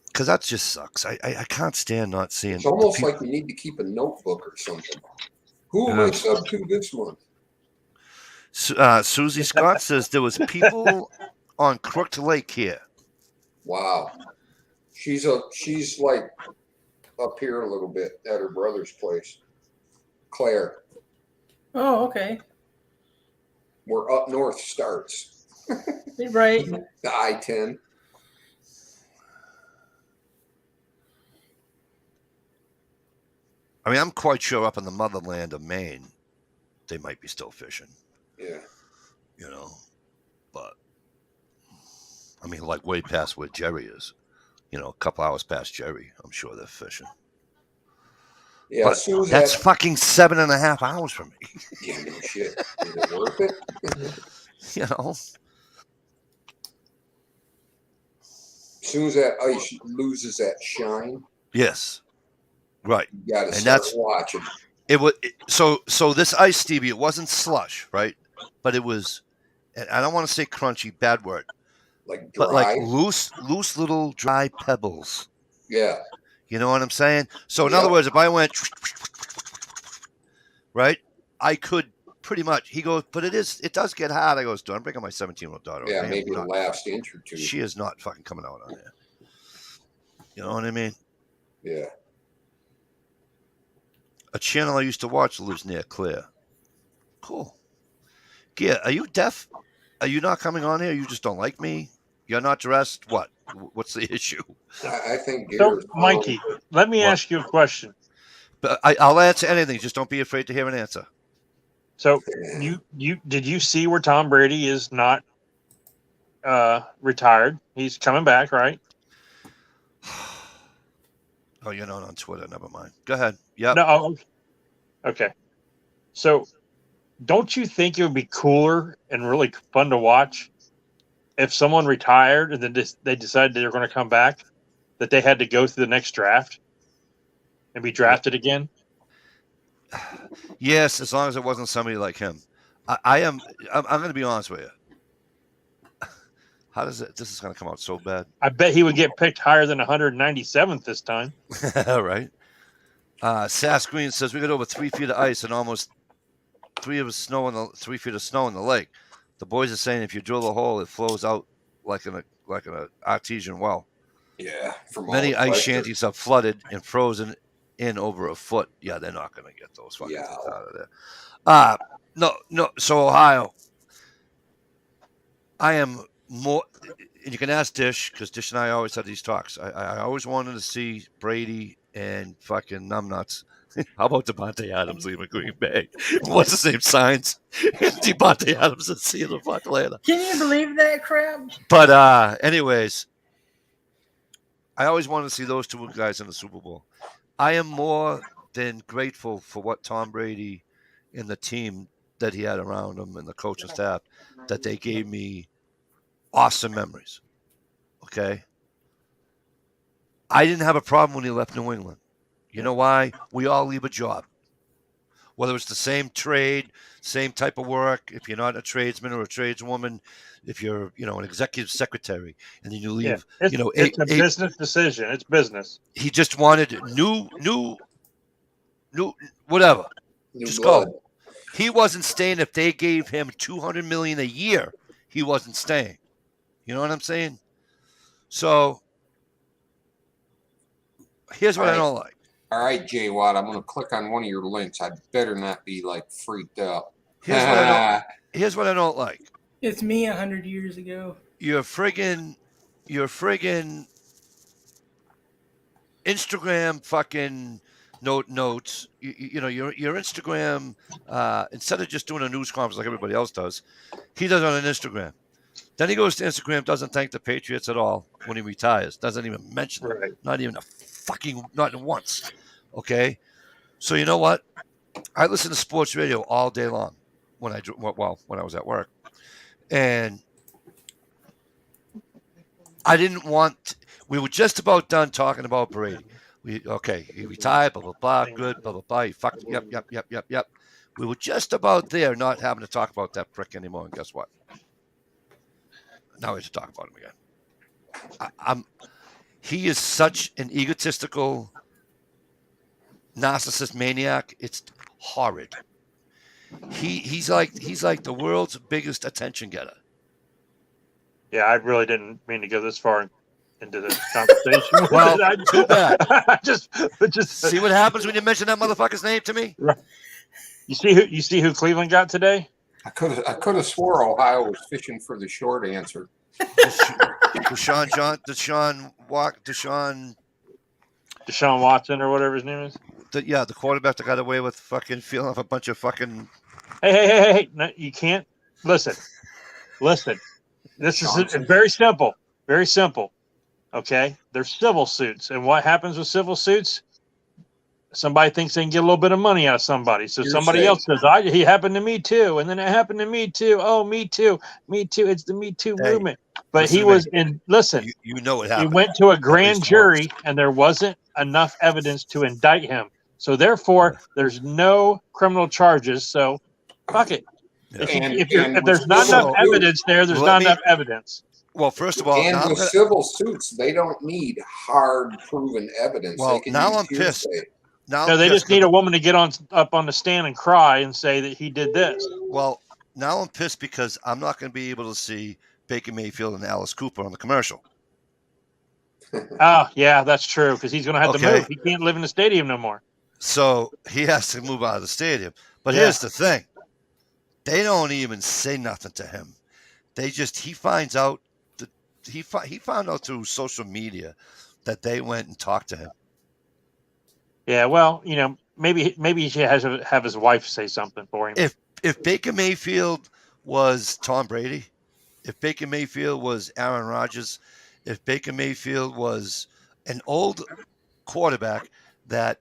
Because that just sucks. I can't stand not seeing. It's almost like you need to keep a notebook or something. Who am I sub to this month? Susie Scott says there was people on Crooked Lake here. Wow. She's like up here a little bit at her brother's place. Claire. Oh, okay. Where up north starts. Right. The I-10. I mean, I'm quite sure up in the motherland of Maine, they might be still fishing. Yeah. You know, but I mean, like way past where Jerry is. You know, a couple hours past Jerry, I'm sure they're fishing. Yeah, but that's fucking 7.5 hours from me. Yeah, no shit. Is it worth it? You know? As soon as that ice loses that shine. Yes. Right. You gotta start watching. It was so this ice, Stevie, it wasn't slush, right? But it was, and I don't want to say crunchy, bad word. Like dry? But like loose little dry pebbles. Yeah. You know what I'm saying? So in other words, if I went right, I could pretty much. He goes, but it does get hot. I goes, I'm bringing my 17-year-old daughter. Yeah, maybe the last inch or two. She is not fucking coming out on there. You know what I mean? Yeah. A channel I used to watch lives near Claire. Cool. Yeah, are you deaf? Are you not coming on here? You just don't like me? You're not dressed? What? What's the issue? I think. So, Mikey, let me ask you a question. But I'll answer anything. Just don't be afraid to hear an answer. So, did you see where Tom Brady is not retired? He's coming back, right? Oh, you're not on Twitter. Never mind. Go ahead. Yeah. No. Okay. So, don't you think it would be cooler and really fun to watch if someone retired and then they decided they're going to come back, that they had to go through the next draft and be drafted again? Yes, as long as it wasn't somebody like him. I'm going to be honest with you. How does it? This is going to come out so bad. I bet he would get picked higher than 197th this time. Right. Sass Green says we got over 3 feet of ice and almost 3 feet of snow in the lake. The boys are saying if you drill a hole, it flows out like an artesian well. Yeah. Many ice shanties are flooded and frozen in over a foot. Yeah, they're not going to get those fucking things out of there. No. So Ohio, I am more. And you can ask Dish because Dish and I always had these talks. I always wanted to see Brady and fucking numbnuts How about Devontae Adams leaving Green Bay? What's his name? Signs. Devontae Adams and see you the fuck later. Can you believe that crap? But anyways, I always wanted to see those two guys in the Super Bowl. I am more than grateful for what Tom Brady and the team that he had around him and the coaching staff that they gave me awesome memories. Okay? I didn't have a problem when he left New England. You know why? We all leave a job. Whether it's the same trade, same type of work, if you're not a tradesman or a tradeswoman, if you're, an executive secretary, and then you leave, it's a business decision. It's business. He just wanted new, whatever. New Just blood. go. He wasn't staying if they gave him $200 million a year. He wasn't staying. You know what I'm saying? So here's what I don't like. All right, J Watt, I'm going to click on one of your links. I better not be like freaked out. Here's what I don't like. It's me 100 years ago. Your friggin' Instagram fucking notes. Your Instagram, instead of just doing a news conference like everybody else does, he does it on an Instagram. Then he goes to Instagram, doesn't thank the Patriots at all when he retires. Doesn't even mention it. Not even not once. Okay? So you know what? I listen to sports radio all day long when I was at work. And I didn't want we were just about done talking about Brady. He retired, blah, blah, blah, good, blah, blah, blah. He fucked, yep. We were just about there not having to talk about that prick anymore, and guess what? Now we have to talk about him again. He is such an egotistical, narcissist maniac. It's horrid. He's like the world's biggest attention getter. Yeah, I really didn't mean to go this far into this conversation. Well, too bad. just see what happens when you mention that motherfucker's name to me. Right. You see who Cleveland got today? I could have swore Ohio was fishing for the short answer. Deshaun Watson or whatever his name is. The quarterback that got away with fucking feeling off a bunch of fucking. Hey! No, you can't listen. This is very simple. Very simple. Okay, they're civil suits, and what happens with civil suits? Somebody thinks they can get a little bit of money out of somebody, so somebody else says, "He happened to me too," and then it happened to me too. Oh, me too. It's the Me Too movement. But he was in. Listen, you know what happened. He went to a grand jury, and there wasn't enough evidence to indict him. So therefore, there's no criminal charges. So, fuck it. Yeah. If there's not enough evidence there's not enough evidence. Well, first of all, and with civil suits, they don't need hard proven evidence. Well, now I'm pissed. No, they just need a woman to get up on the stand and cry and say that he did this. Well, now I'm pissed because I'm not going to be able to see Baker Mayfield and Alice Cooper on the commercial. Oh, yeah, that's true, because he's going to have to move. He can't live in the stadium no more. So he has to move out of the stadium. But here's the thing. They don't even say nothing to him. He finds out that he found out through social media that they went and talked to him. Yeah, well, maybe he should have his wife say something for him. If Baker Mayfield was Tom Brady, if Baker Mayfield was Aaron Rodgers, if Baker Mayfield was an old quarterback that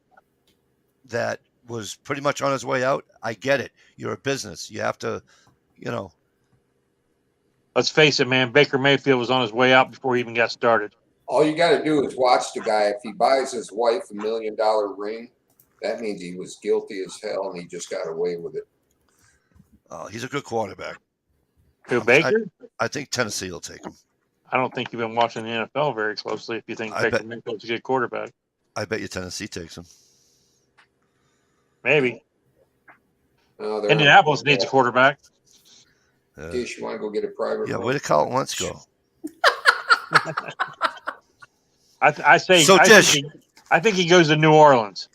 was pretty much on his way out, I get it. You're a business. You have to, Let's face it, man. Baker Mayfield was on his way out before he even got started. All you got to do is watch the guy. If he buys his wife $1 million ring, that means he was guilty as hell and he just got away with it. Oh, he's a good quarterback. Who, Baker? I think Tennessee will take him. I don't think you've been watching the NFL very closely if you think Baker Mayfield's a good quarterback. I bet you Tennessee takes him. Maybe. Indianapolis needs a quarterback. Dish, you want to go get a private? Yeah, where did Carlton Wentz go? I think he goes to New Orleans.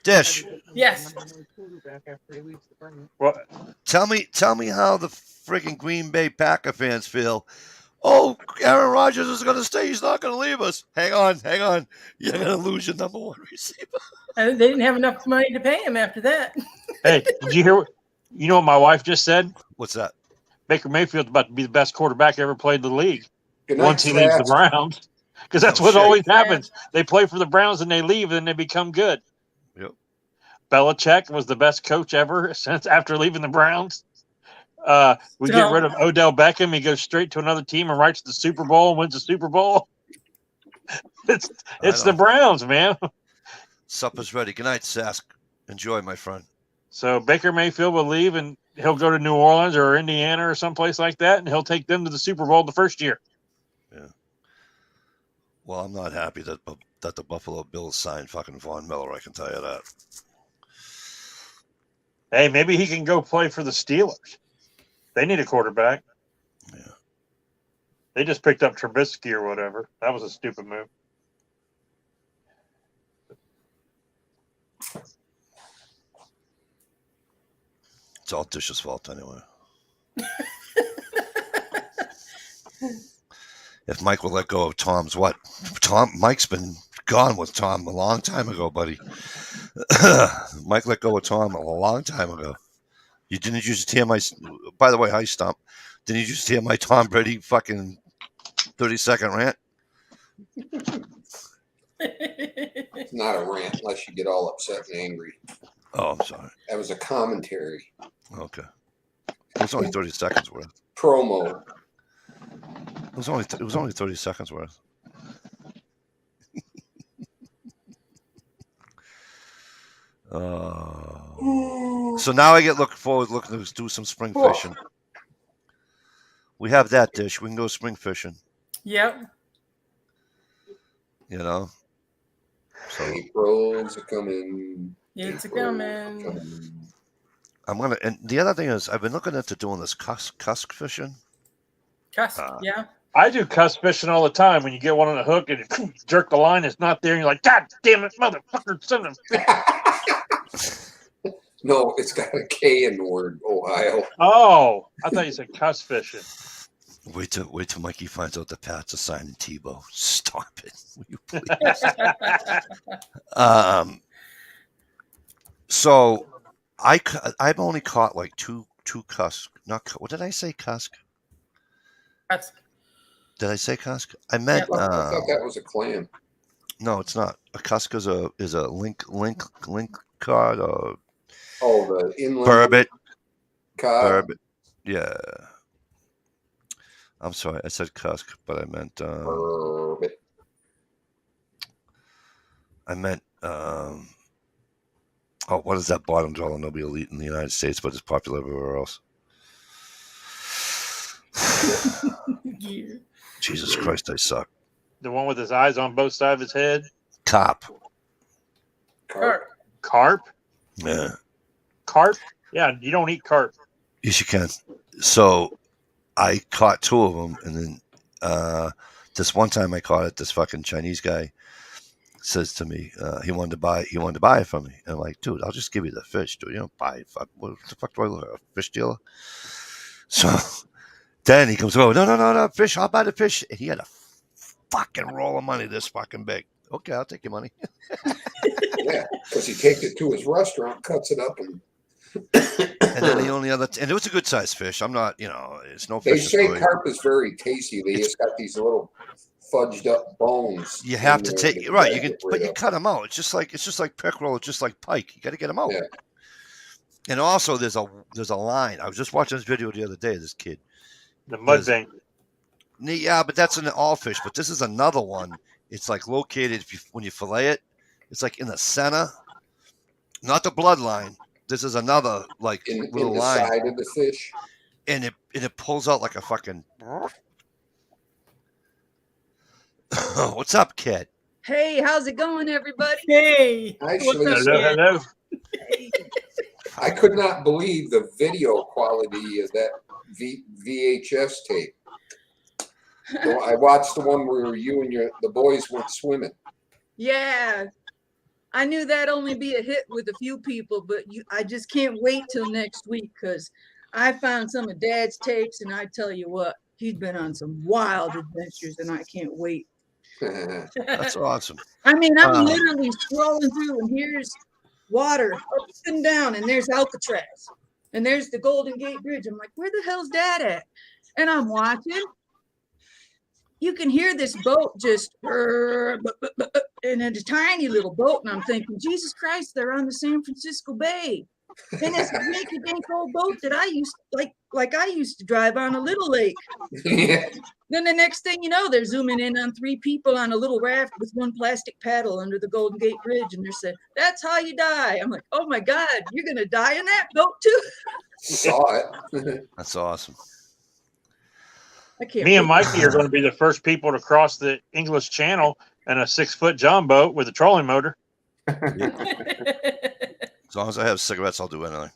Dish. Yes. Well, tell me how the freaking Green Bay Packer fans feel Oh, Aaron Rodgers is going to stay. He's not going to leave us. Hang on. You're going to lose your number one receiver. And they didn't have enough money to pay him after that. Hey, did you hear? You know what my wife just said? What's that? Baker Mayfield's about to be the best quarterback ever played in the league Good night, once he leaves the Stats. Browns. Because that's Oh, what shit. always happens. They play for the Browns and they leave and they become good. Yep. Belichick was the best coach ever since after leaving the Browns. We get rid of Odell Beckham. He goes straight to another team and writes the Super Bowl and wins the Super Bowl. It's the Browns, man. Supper's ready. Good night, Sask. Enjoy, my friend. So Baker Mayfield will leave and he'll go to New Orleans or Indiana or someplace like that, and he'll take them to the Super Bowl the first year. Yeah. Well, I'm not happy that the Buffalo Bills signed fucking Von Miller. I can tell you that. Hey, maybe he can go play for the Steelers. They need a quarterback. Yeah. They just picked up Trubisky or whatever. That was a stupid move. It's all Dish's fault anyway. If Mike will let go of Tom's what? Mike's been gone with Tom a long time ago, buddy. Mike let go of Tom a long time ago. You didn't just hear my. By the way, hi Stump. Didn't you just hear my Tom Brady fucking 30-second rant? It's not a rant unless you get all upset and angry. Oh, I'm sorry. That was a commentary. Okay. It was only 30 seconds worth. Promo. It was only 30 seconds worth. So now I get looking to do some spring fishing. We have that dish. We can go spring fishing. Yep. You know. So April's coming. It's coming. I'm gonna. And the other thing is, I've been looking into doing this cusk fishing. Cusk, yeah. I do cuss fishing all the time. When you get one on the hook and you jerk the line, it's not there, and you're like, God damn it, motherfucker, son of No, it's got a K in the word, Ohio. Oh, I thought you said cuss fishing. Wait till Mikey finds out the Pats are signing Tebow. Stop it, will you please? So I've only caught like two cusk. What did I say? Cusk? Cusk. Did I say cusk? I meant. I thought that was a clam. No, it's not. A cusk is a link cod or. Oh, the inland Burbot. cod. Burbot. Yeah. I'm sorry, I said cusk, but I meant. Burbot. I meant. Oh, what is that bottom dweller? Nobody elite in the United States, but it's popular everywhere else. Yeah. Jesus Christ, I suck. The one with his eyes on both sides of his head. Carp. Carp? Yeah. Carp? Yeah, you don't eat carp. Yes, you can. So I caught two of them, and then this one time I caught it. This fucking Chinese guy says to me, he wanted to buy it from me. And I'm like, dude, I'll just give you the fish, dude. You don't buy it. What the fuck do I look like, a fish dealer? So then he comes over, no, fish, I'll buy the fish. And he had a fucking roll of money this fucking big. Okay, I'll take your money. Yeah, because he takes it to his restaurant, cuts it up, and then the only other, and it was a good sized fish. I'm not, it's no they fish. say carp is very tasty. They just got these little fudged up bones. You have to take right. You can, but you cut them out. It's just like pickerel. It's just like pike. You got to get them out. Yeah. And also, there's a line. I was just watching this video the other day. This kid, The mud bank. yeah, but that's an all fish. But this is another one. It's like located when you fillet it. It's like in the center, not the bloodline. This is another like little in the line, side of the fish, and it pulls out like a fucking. What's up, kid? Hey, how's it going, everybody? Hey. Actually, What's up, kid? Hello. I could not believe the video quality of that VHS tape. So I watched the one where you and the boys went swimming. Yeah, I knew that'd only be a hit with a few people, but I just can't wait till next week because I found some of Dad's tapes, and I tell you what, he's been on some wild adventures, and I can't wait. That's awesome. I mean, I'm Wow. literally scrolling through, and here's water up and down, and there's Alcatraz, and there's the Golden Gate Bridge. I'm like, where the hell's that at? And I'm watching. You can hear this boat just, and it's a tiny little boat, and I'm thinking, Jesus Christ, they're on the San Francisco Bay. And it's a rinky-dink old boat that I used like I used to drive on a little lake. Yeah. Then the next thing you know, they're zooming in on 3 people on a little raft with 1 plastic paddle under the Golden Gate Bridge, and they're saying, "That's how you die." I'm like, "Oh my God, you're gonna die in that boat too?" Saw it. That's awesome. I can't. Me and wait. Mikey are going to be the first people to cross the English Channel in a 6-foot John boat with a trolling motor. As long as I have cigarettes, I'll do anything.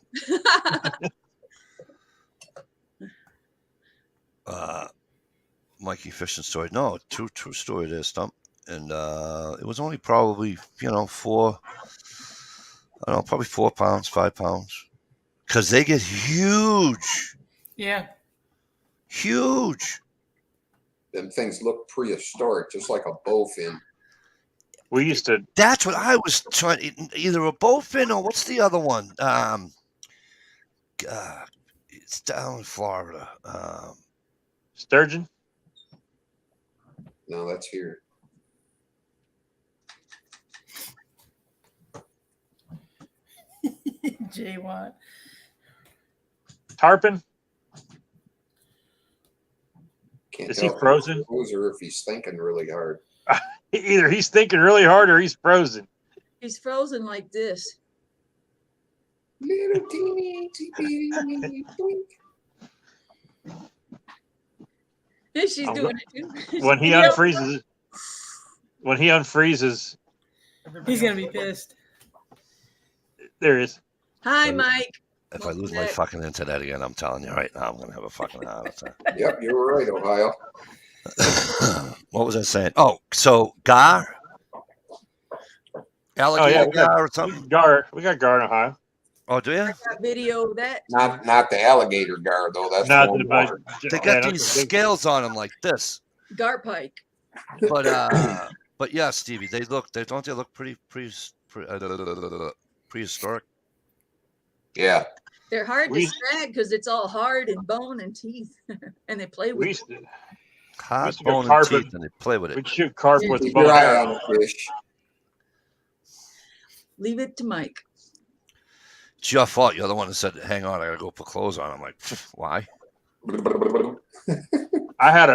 Mikey fishing story. No, true story there, Stump. And it was only probably, 4, I don't know, probably 4 pounds, 5 pounds. Because they get huge. Yeah. Huge. Them things look prehistoric, just like a bowfin. We used to. That's what I was trying. Either a bowfin or what's the other one? It's down in Florida. Sturgeon? No, that's here. Jay Watt. Tarpon? Can't Is tell he if frozen? he's frozen or if he's thinking really hard. Either he's thinking really hard or he's frozen. He's frozen like this. Little teeny, teeny, blink. And she's doing it too. When he unfreezes, He's gonna be pissed. there is. Hi, Mike. If I lose my fucking internet again, I'm telling you right now, I'm going to have a fucking heart attack. Yep, you're right, Ohio. What was I saying? Oh, so Gar? Alligator we Gar or something? we got Gar in Ohio. Oh, do you? Got video of that. Not the alligator gar though. That's Not warm the water. They got these scales on them like this. Garpike. But yeah, Stevie, don't they look pretty prehistoric? Yeah. They're hard to snag because it's all hard and bone and teeth, and they play with it. Hard used to go bone and carpet. teeth, and they play with it. We'd shoot carp with Keep bow your and eye arrow. on the fish. Leave it to Mike. It's your fault. You're the one that said, "Hang on, I gotta go put clothes on." I'm like, why? I had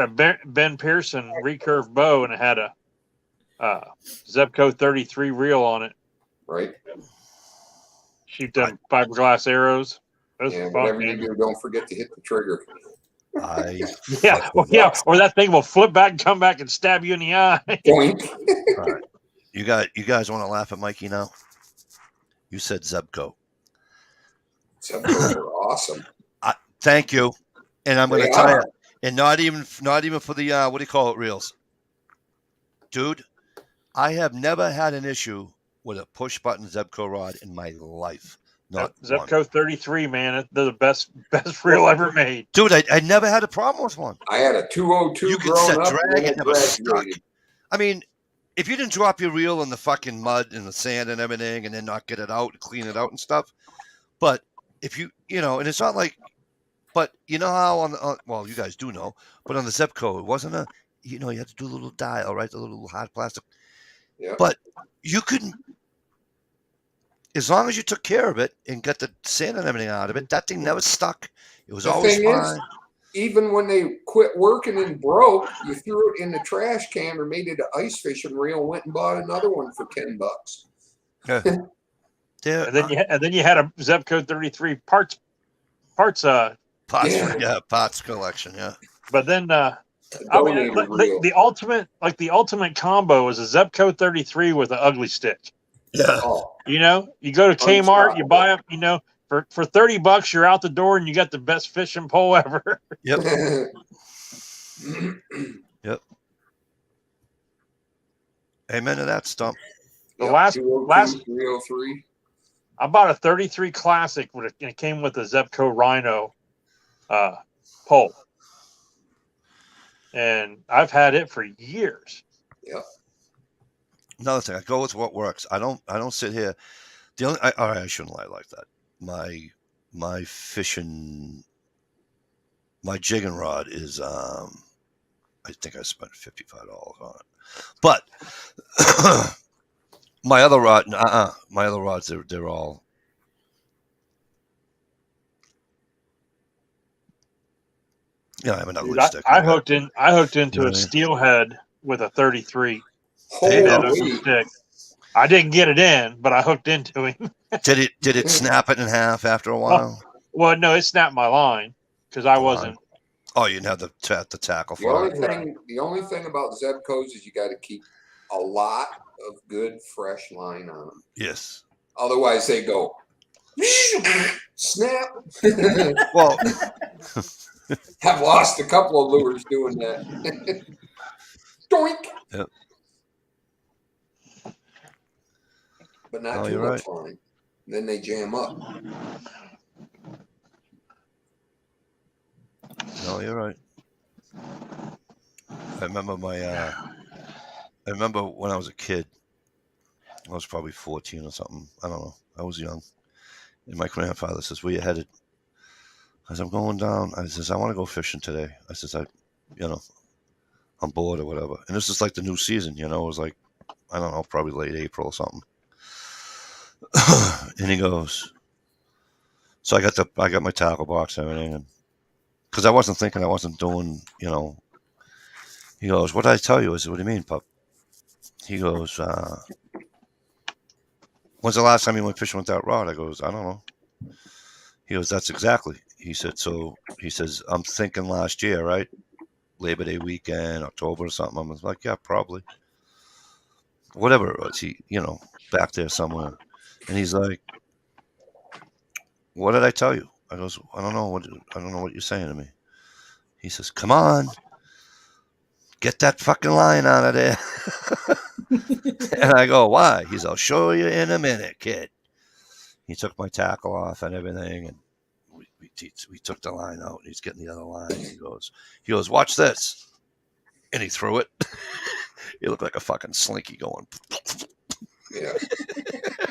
a Ben Pearson recurve bow, and it had a Zebco 33 reel on it. Right. Shoot them fiberglass arrows. Those Yeah, are fun, whatever you man. do, don't forget to hit the trigger. Yeah, or that thing will flip back and come back and stab you in the eye. Doink. All right. You guys want to laugh at Mikey now? You said Zebco. Zebcos are awesome. Thank you. And I'm going to They tell you, are. and not even for the what do you call it, reels, dude. I have never had an issue with a push button Zebco rod in my life. Not one. Zebco 33, man. They're the best reel ever made. Dude, I never had a problem with one. I had a 202 You could growing set up. drag, and it never stuck. graduated. I mean, if you didn't drop your reel in the fucking mud and the sand and everything, and then not get it out, clean it out and stuff, but if you and it's not like, but you know how well, you guys do know, but on the Zebco, it wasn't you had to do a little dial, right? The little hard plastic. Yeah. But you couldn't, as long as you took care of it and got the sand and everything out of it, that thing never stuck. It was The always thing is, fine. even when they quit working and broke, you threw it in the trash can or made it an ice fishing reel and went and bought another one for $10. Yeah. And then you had a Zebco 33 parts Pots, Yeah. pots collection, yeah. but then A donated reel. the ultimate combo is a Zebco 33 with an ugly stick. Yeah. Oh, You go to Kmart, you buy them, for $30 you're out the door and you got the best fishing pole ever. Yep. Yep. Amen to that, Stump. The Yep, last 202, 303. I bought a 33 Classic and it came with a Zebco Rhino pole. and I've had it for years. Yep. Another thing, I go with what works. I don't sit here. The only, all right, I shouldn't lie like that. My fishing, my jigging rod is I think I spent $55 on it, but my other rod, my other rods, they're all. Yeah, I'm an ugly Dude, stick. I hooked into You know a what I mean? steelhead with a 33. There you That go. ugly stick. I didn't get it in, but I hooked into him. Did it snap it in half after a while? Well, no, it snapped my line because I wasn't. Oh, you didn't have the tackle The for only it. thing about Zebcos is you got to keep a lot of good fresh line on them. Yes. Otherwise, they go snap. Well, I've lost a couple of lures doing that. Doink. Yep. But not Oh, too you're much line. Then they jam up. no, you're right. I remember I remember when I was a kid. I was probably 14 or something. I don't know. I was young. And my grandfather says, "Where you headed?" I said, "I'm going down." I says, "I want to go fishing today." I says, I'm bored or whatever. And this is like the new season, It was like, I don't know, probably late April or something. And he goes, so I got my tackle box and everything, and because I wasn't thinking, I wasn't doing, He goes, "What did I tell you?" I said, "What do you mean, pup?" He goes, "When's the last time you went fishing with that rod?" I goes, "I don't know." He goes, "That's exactly." He said, he says, "I'm thinking last year, right? Labor Day weekend, October or something." I was like, "Yeah, probably." Whatever it was, he, back there somewhere. And he's like, "What did I tell you?" I goes, I don't know what you're saying to me." He says, "Come on, get that fucking line out of there." And I go, "Why?" He's, "I'll show you in a minute, kid." He took my tackle off and everything, and we took the line out, and he's getting the other line. He goes, "Watch this." And he threw it. He looked like a fucking slinky going. Yeah.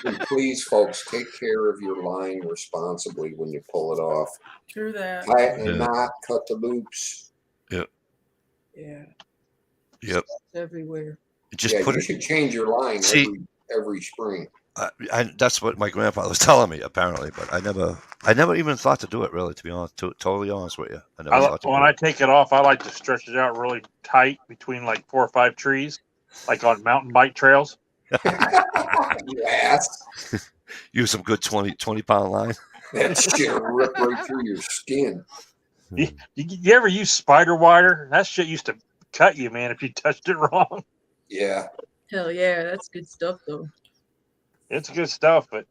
And please, folks, take care of your line responsibly when you pull it off. True that. Tighten the knot, cut the loops. Yeah. Yep. Everywhere. Just put you it. should change your line every spring. That's what my grandfather was telling me, apparently, but I never even thought to do it, really, to be honest, totally honest with you. I never thought to When I take it off, I like to stretch it out really tight between like 4 or 5 trees, like on mountain bike trails. Yes. Use some good 20-pound line. That shit will rip right through your skin. You ever use spider wire? That shit used to cut you, man, if you touched it wrong. Yeah. Hell yeah, that's good stuff though. It's good stuff, but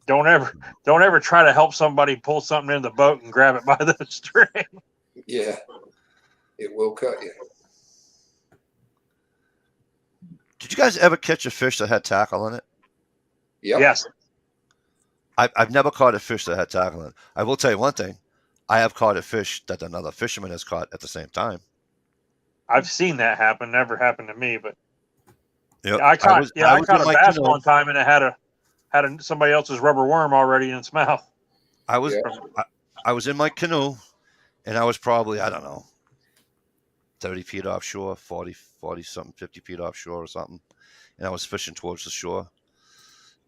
don't ever try to help somebody pull something in the boat and grab it by the string. Yeah. It will cut you. Did you guys ever catch a fish that had tackle in it? Yep. Yes. I've never caught a fish that had tackle in it. I will tell you one thing. I have caught a fish that another fisherman has caught at the same time. I've seen that happen. Never happened to me, but Yep. I caught a bass canoe. one time, and it had somebody else's rubber worm already in its mouth. I was in my canoe, and I was probably, I don't know, 30 feet offshore, 40 something, 50 feet offshore or something. And I was fishing towards the shore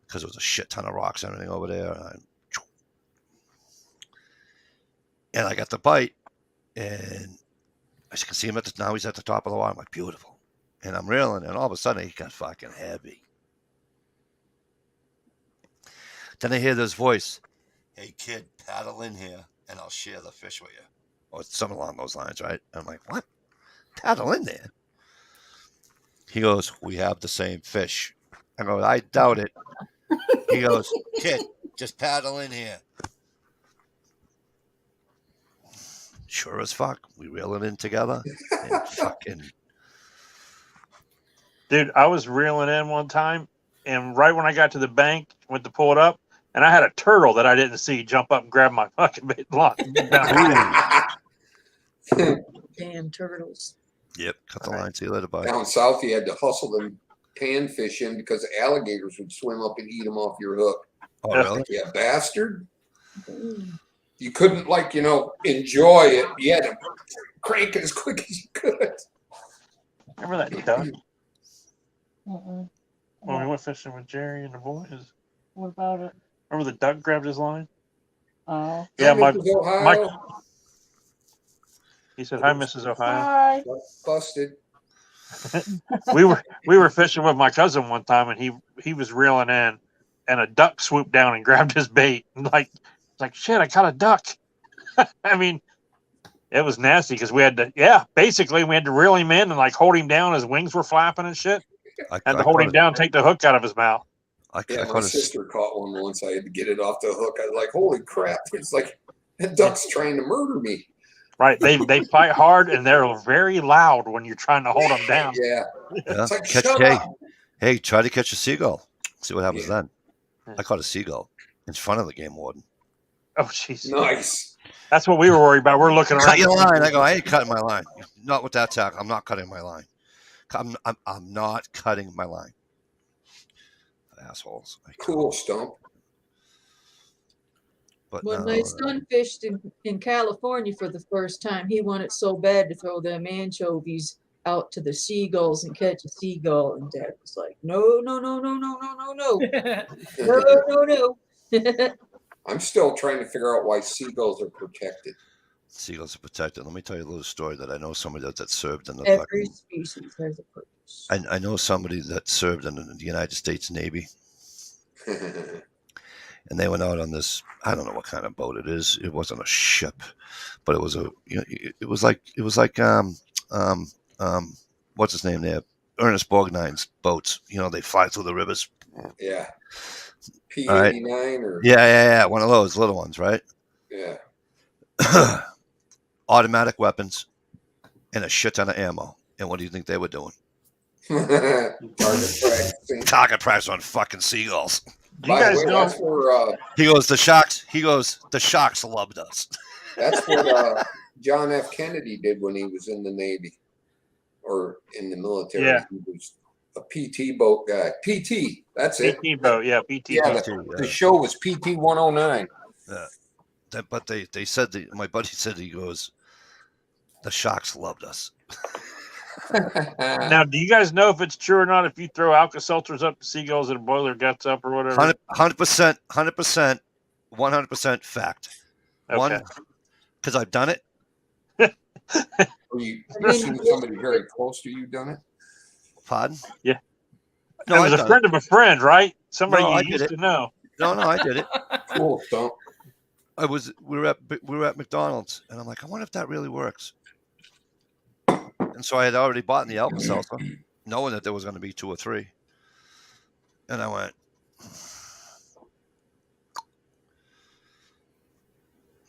because there was a shit ton of rocks and everything over there. And I got the bite, and I can see him now he's at the top of the water. I'm like, beautiful. And I'm reeling, and all of a sudden he got fucking heavy. Then I hear this voice, "Hey kid, paddle in here and I'll share the fish with you." Or something along those lines, right? And I'm like, "What? Paddle in there?" He goes, "We have the same fish." I go, "I doubt it." He goes, "Kid, just paddle in here." Sure as fuck, we reel it in together and fucking. Dude, I was reeling in one time, and right when I got to the bank, went to pull it up, and I had a turtle that I didn't see jump up and grab my fucking bait line. damn turtles. Yep. Cut the line. See you later. Bye. Down south, you had to hustle them panfish in because alligators would swim up and eat them off your hook. Oh, really? Yeah, bastard. Mm. You couldn't, like, enjoy it. You had to crank it as quick as you could. Remember that duck Mm-mm. when we went fishing with Jerry and the boys? What about it? Remember the duck grabbed his line? Oh. Yeah, Hi, Mrs. Ohio. He said, "Hi, Mrs. Ohio." Hi. Busted. we were fishing with my cousin one time, and he was reeling in, and a duck swooped down and grabbed his bait. And like shit, I caught a duck. I mean, it was nasty because we had to basically we had to reel him in and like hold him down. His wings were flapping and shit. Had to hold him down, take the hook out of his mouth. My sister caught one once. I had to get it off the hook. I was like, holy crap. It's like, that duck's trying to murder me. Right. They fight hard, and they're very loud when you're trying to hold them down. Yeah. It's like, shut up. Hey, try to catch a seagull. See what happens then. I caught a seagull in front of the game warden. Oh, jeez. Nice. That's what we were worried about. We're looking around. Cut your line. I go, I ain't cutting my line. Not with that tackle. I'm not cutting my line. I'm not cutting my line. Assholes. Cool, Stump. But When no, my son fished in California for the first time, he wanted so bad to throw them anchovies out to the seagulls and catch a seagull. And Dad was like, no, no, no, no, no, no, no, no. No, no, no. I'm still trying to figure out why seagulls are protected. seagulls are protected. Let me tell you a little story that I know somebody that served in the Every species has a purpose. I know somebody that served in the United States Navy, and they went out on this. I don't know what kind of boat it is. It wasn't a ship, but it was it was like what's his name there? Ernest Borgnine's boats. They fly through the rivers. Yeah. P-89 or yeah, one of those little ones, right? Yeah. Automatic weapons and a shit ton of ammo. And what do you think they were doing? Target practice on fucking seagulls. Do you guys know? That's where, He goes, the Sharks loved us. that's what John F. Kennedy did when he was in the Navy or in the military. Yeah. He was a PT boat guy. PT, that's it. PT boat, yeah, PT Yeah, boat. the show was PT 109. But they said, my buddy said, he goes, the Sharks loved us. Now, do you guys know if it's true or not? If you throw Alka-Seltzers up to seagulls, it'll boil their guts up or whatever. 100%, 100% fact. Okay. One, because I've done it. You seen somebody very close to you done it? Pardon? Yeah. No, it was a friend of a friend, right? Somebody No, I you did used to know. No, I did it. Cool, Stump. We were at McDonald's, and I'm like, I wonder if that really works. And so I had already bought the Alka-Seltzer, knowing that there was going to be 2 or 3. And I went,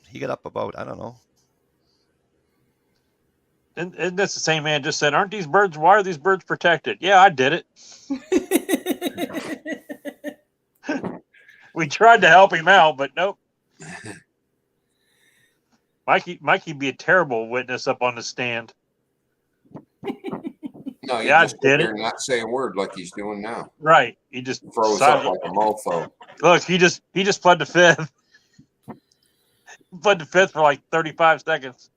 he got up about, I don't know. And that's the same man just said, why are these birds protected? Yeah, I did it. We tried to help him out, but nope. Mikey'd be a terrible witness up on the stand. No, you Yeah, I just did sit it. there and not say a word like he's doing now. Right. He just Froze up like a mofo. Look, he just pled the fifth. Pled the fifth for like 35 seconds.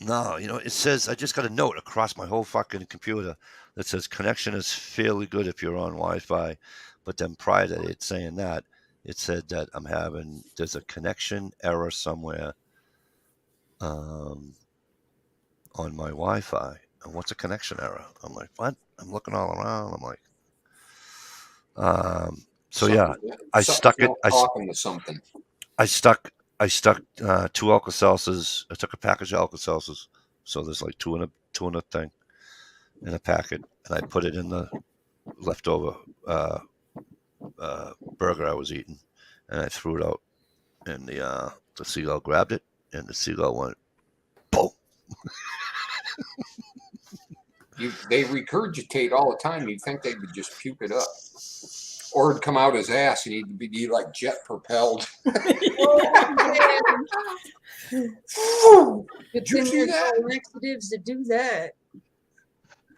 No, it says, I just got a note across my whole fucking computer that says connection is fairly good if you're on Wi-Fi. But then prior to it saying that, it said that there's a connection error somewhere on my Wi-Fi. And what's a connection error? I'm like, what? I'm looking all around. I'm like, I stuck it. Talking to something. I stuck 2 Alka-Seltzers. I took a package of Alka-Seltzers. So there's like two in a thing, in a packet. And I put it in the leftover burger I was eating. And I threw it out. And the seagull grabbed it. And the seagull went, boom. They regurgitate all the time. You'd think they would just puke it up. or it'd come out his ass and he'd be like jet propelled. Oh, good Did you thing see there's that? no laxatives to do that.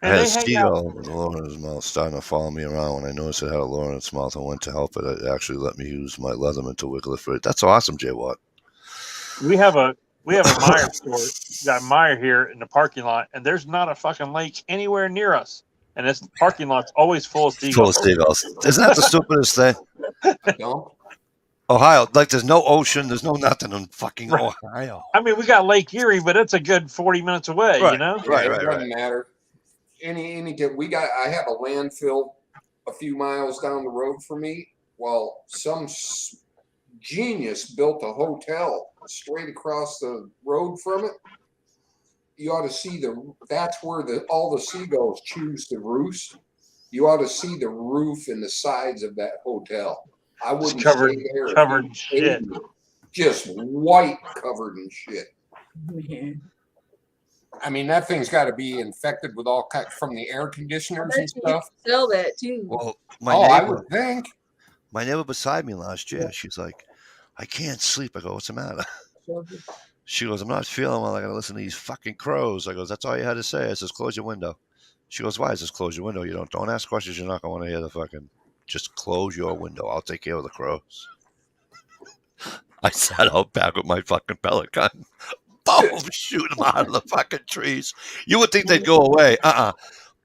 I And had a they hang out. seagull with a lure in his mouth starting to follow me around. When I noticed it had a lure in its mouth, I went to help it. It actually let me use my Leatherman to wiggle it for it. That's awesome, Jay Watt. We have a Meyer store. We got a Meyer here in the parking lot, and there's not a fucking lake anywhere near us. And this parking lot's always full of Full of seagulls. seagulls. Isn't that the stupidest thing? No. Ohio, like there's no ocean, there's no nothing in fucking Right. Ohio. I mean, we got Lake Erie, but it's a good 40 minutes away, Right. you know? Yeah, Right, it right, doesn't matter. Any I have a landfill a few miles down the road from me. Well, some genius built a hotel straight across the road from it. You ought to see that's where all the seagulls choose to roost. You ought to see the roof and the sides of that hotel. I It's wouldn't covered stay there. covered in shit. Just white covered in shit. Man. I mean, that thing's got to be infected with all kinds from the air conditioners and stuff. Sell that too. Well, I would think. my neighbor beside me last year, she's like, I can't sleep. I go, what's the matter? She goes, I'm not feeling well. I got to listen to these fucking crows. I goes, that's all you had to say. I says, close your window. She goes, why is this close your window? You don't ask questions. You're not going to want to hear the fucking, just close your window. I'll take care of the crows. I sat out back with my fucking pellet gun. Boom, shoot them out of the fucking trees. You would think they'd go away.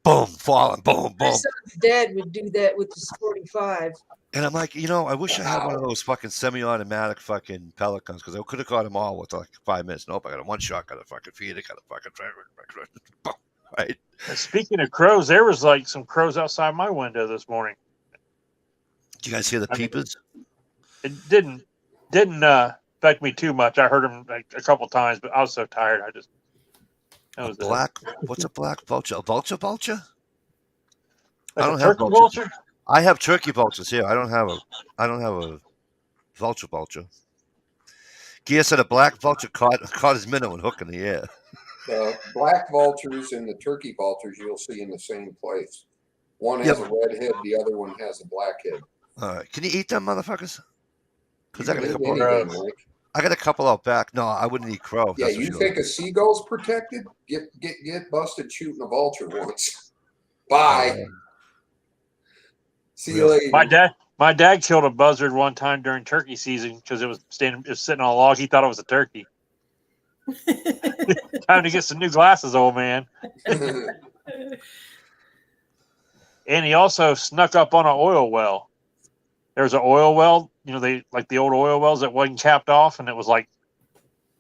Boom, falling, boom, My boom. son's dad would do that with his 45. And I'm like, I wish I had one of those fucking semi-automatic fucking pellet guns because I could have caught them all with like 5 minutes. Nope, I got a one shot, got a fucking feed it, got a fucking boom, right. And speaking of crows, there was like some crows outside my window this morning. Did you guys hear the peepers? It didn't affect me too much. I heard them like a couple times, but I was so tired. That was What's a black vulture? A vulture? like I don't a have turkey vultures. vulture. I have turkey vultures here. I don't have a vulture. Gia said a black vulture caught his minnow and hook in the air. The black vultures and the turkey vultures you'll see in the same place. One has a red head, the other one has a black head. All right, can you eat them motherfuckers? Because I got a You couple. can eat anything, Mike. I got a couple out back. No, I wouldn't eat crow. Yeah, that's for you sure. think a seagull's protected? Get busted shooting a vulture once. Bye. See you later. My dad killed a buzzard one time during turkey season because it was sitting on a log. He thought it was a turkey. Time to get some new glasses, old man. And he also snuck up on an oil well. There was an oil well, they like the old oil wells that wasn't capped off, and it was like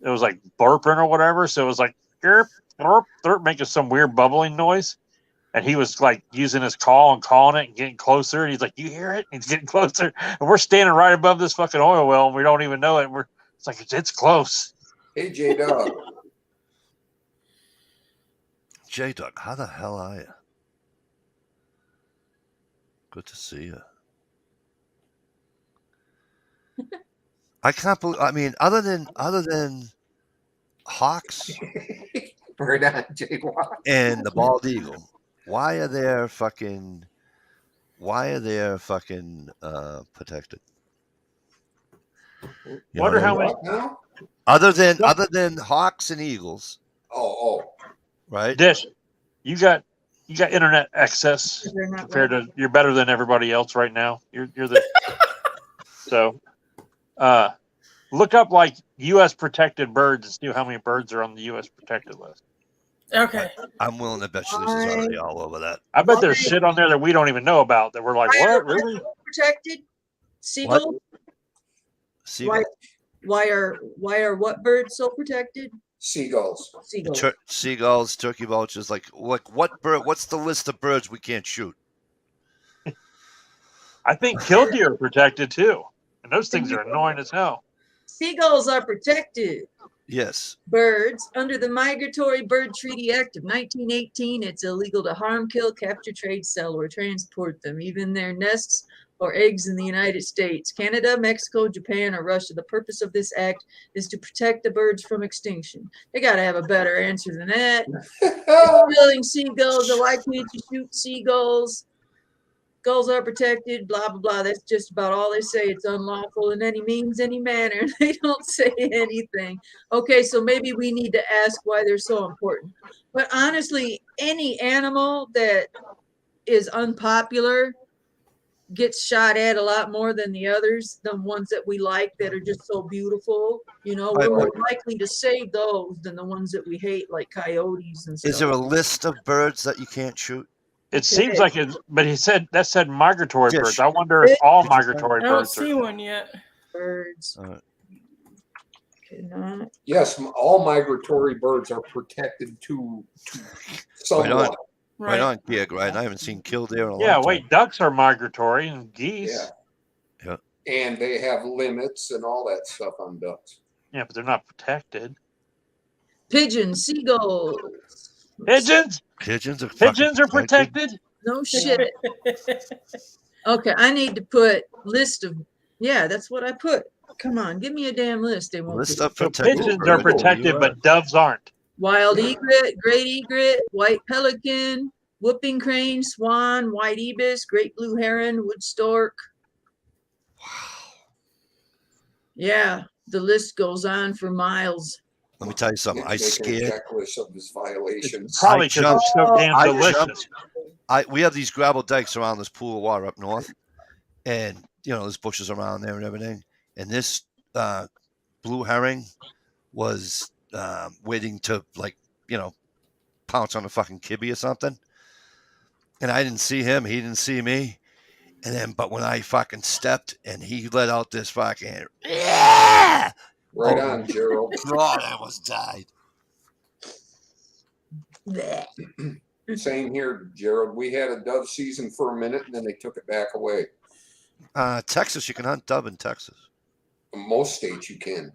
burping or whatever. So it was like burp, burp, burp, making some weird bubbling noise. And he was like using his call and calling it and getting closer. And he's like, "You hear it?" And he's getting closer. And we're standing right above this fucking oil well, and we don't even know it. And it's like it's close. Hey, J-Dog. J-Dog, how the hell are you? Good to see you. I can't believe. I mean, other than hawks Right on, J-Dog. and the bald eagle, why are they fucking protected? Wonder how many. What now? Other than hawks and eagles, Oh. right? Dish, you got internet access They're not compared to you're better than everybody else right now. You're the so look up like U.S. protected birds and see how many birds are on the U.S. protected list. Okay. I'm willing to bet you this is already all over that. I bet there's shit on there that we don't even know about that we're like, what? Really? Protected? Seagull? Seagull. Why are what birds so protected? Seagulls. Seagulls. Seagulls, turkey vultures, like what bird? What's the list of birds we can't shoot? I think killdeer are protected too, and those things are annoying as hell. Seagulls are protected Yes. birds under the Migratory Bird Treaty Act of 1918. It's illegal to harm, kill, capture, trade, sell, or transport them, even their nests or eggs in the United States, Canada, Mexico, Japan, or Russia. The purpose of this act is to protect the birds from extinction. They got to have a better answer than that. Killing seagulls, or why can't you shoot seagulls? Gulls are protected, blah, blah, blah. That's just about all they say. It's unlawful in any means, any manner. They don't say anything. Okay, so maybe we need to ask why they're so important. But honestly, any animal that is unpopular gets shot at a lot more than the others, the ones that we like that are just so beautiful. You know, we're more likely to save those than the ones that we hate, like coyotes and stuff. Is there a list of birds that you can't shoot? It seems like it, but he said migratory Fish. birds. I wonder if all Did you migratory I don't birds see are. one yet. Birds. All right. Cannot. Yes, all migratory birds are protected to somewhat. Right on, gig, right? I haven't seen killdeer in a Yeah, long time. wait, ducks are migratory and geese. Yeah. And they have limits and all that stuff on ducks. Yeah, but they're not protected. Pigeons, seagulls. Pigeons? Pigeons are protected? No shit. Okay, I need to put list of, yeah, that's what I put. Come on, give me a damn list. They won't List do it. of So protected pigeons birds are in the protected, US. but doves aren't. Wild egret, great egret, white pelican, whooping crane, swan, white ibis, great blue heron, wood stork. Yeah, the list goes on for miles. Let me tell you something. I Making a scared. checklist of his violations. Probably because they're so damn I delicious. We have these gravel dikes around this pool of water up north, and there's bushes around there and everything. And this blue herring was waiting to pounce on a fucking kibby or something. And I didn't see him. He didn't see me. And then, but when I fucking stepped and he let out this fucking, Right on, Gerald. God, I almost died. Same here, Gerald. We had a dove season for a minute and then they took it back away. Texas, you can hunt dove in Texas. In most states you can.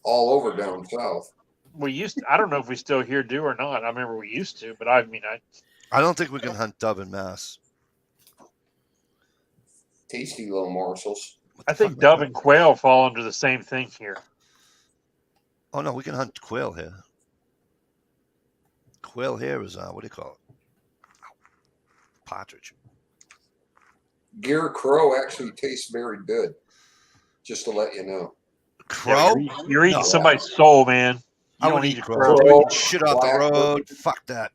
All over down south. We used to, I don't know if we still here do or not. I remember we used to, but I don't think we can hunt dove in Mass. Tasty little morsels. I think dove and quail fall under the same thing here. Oh no, we can hunt quail here. Quail here is what do you call it? Partridge. Gear crow actually tastes very good. Just to let you know. Crow? Yeah, you're eating somebody's soul, man. I You don't don't eat eat crow. crow. Eat shit off the road. Fuck that.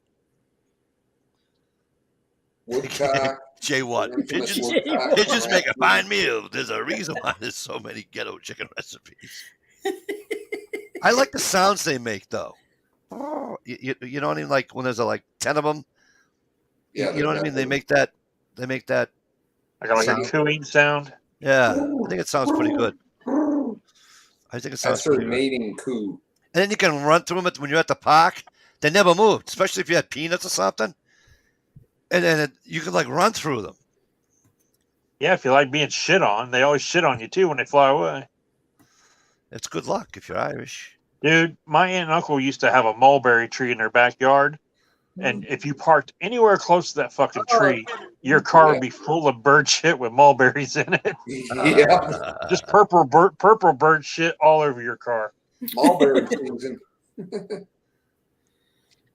Woodcock. Jay, what? infamous Pigeons, woodcock. pigeons make a fine meal. There's a reason why there's so many ghetto chicken recipes. I like the sounds they make, though. Oh, you know what I mean? Like when there's like 10 of them. Yeah, you know what I mean? They make that. They make that. I got like sound. a cooing sound. Yeah, I think it sounds pretty good. I think it sounds That's their pretty good. mating coo. And then you can run through them when you're at the park. They never moved, especially if you had peanuts or something. And then you can like run through them. Yeah, if you like being shit on, they always shit on you too when they fly away. It's good luck if you're Irish. Dude, my aunt and uncle used to have a mulberry tree in their backyard. And if you parked anywhere close to that fucking tree, your car would be full of bird shit with mulberries in it. Yeah. Just purple bird shit all over your car. Mulberry season.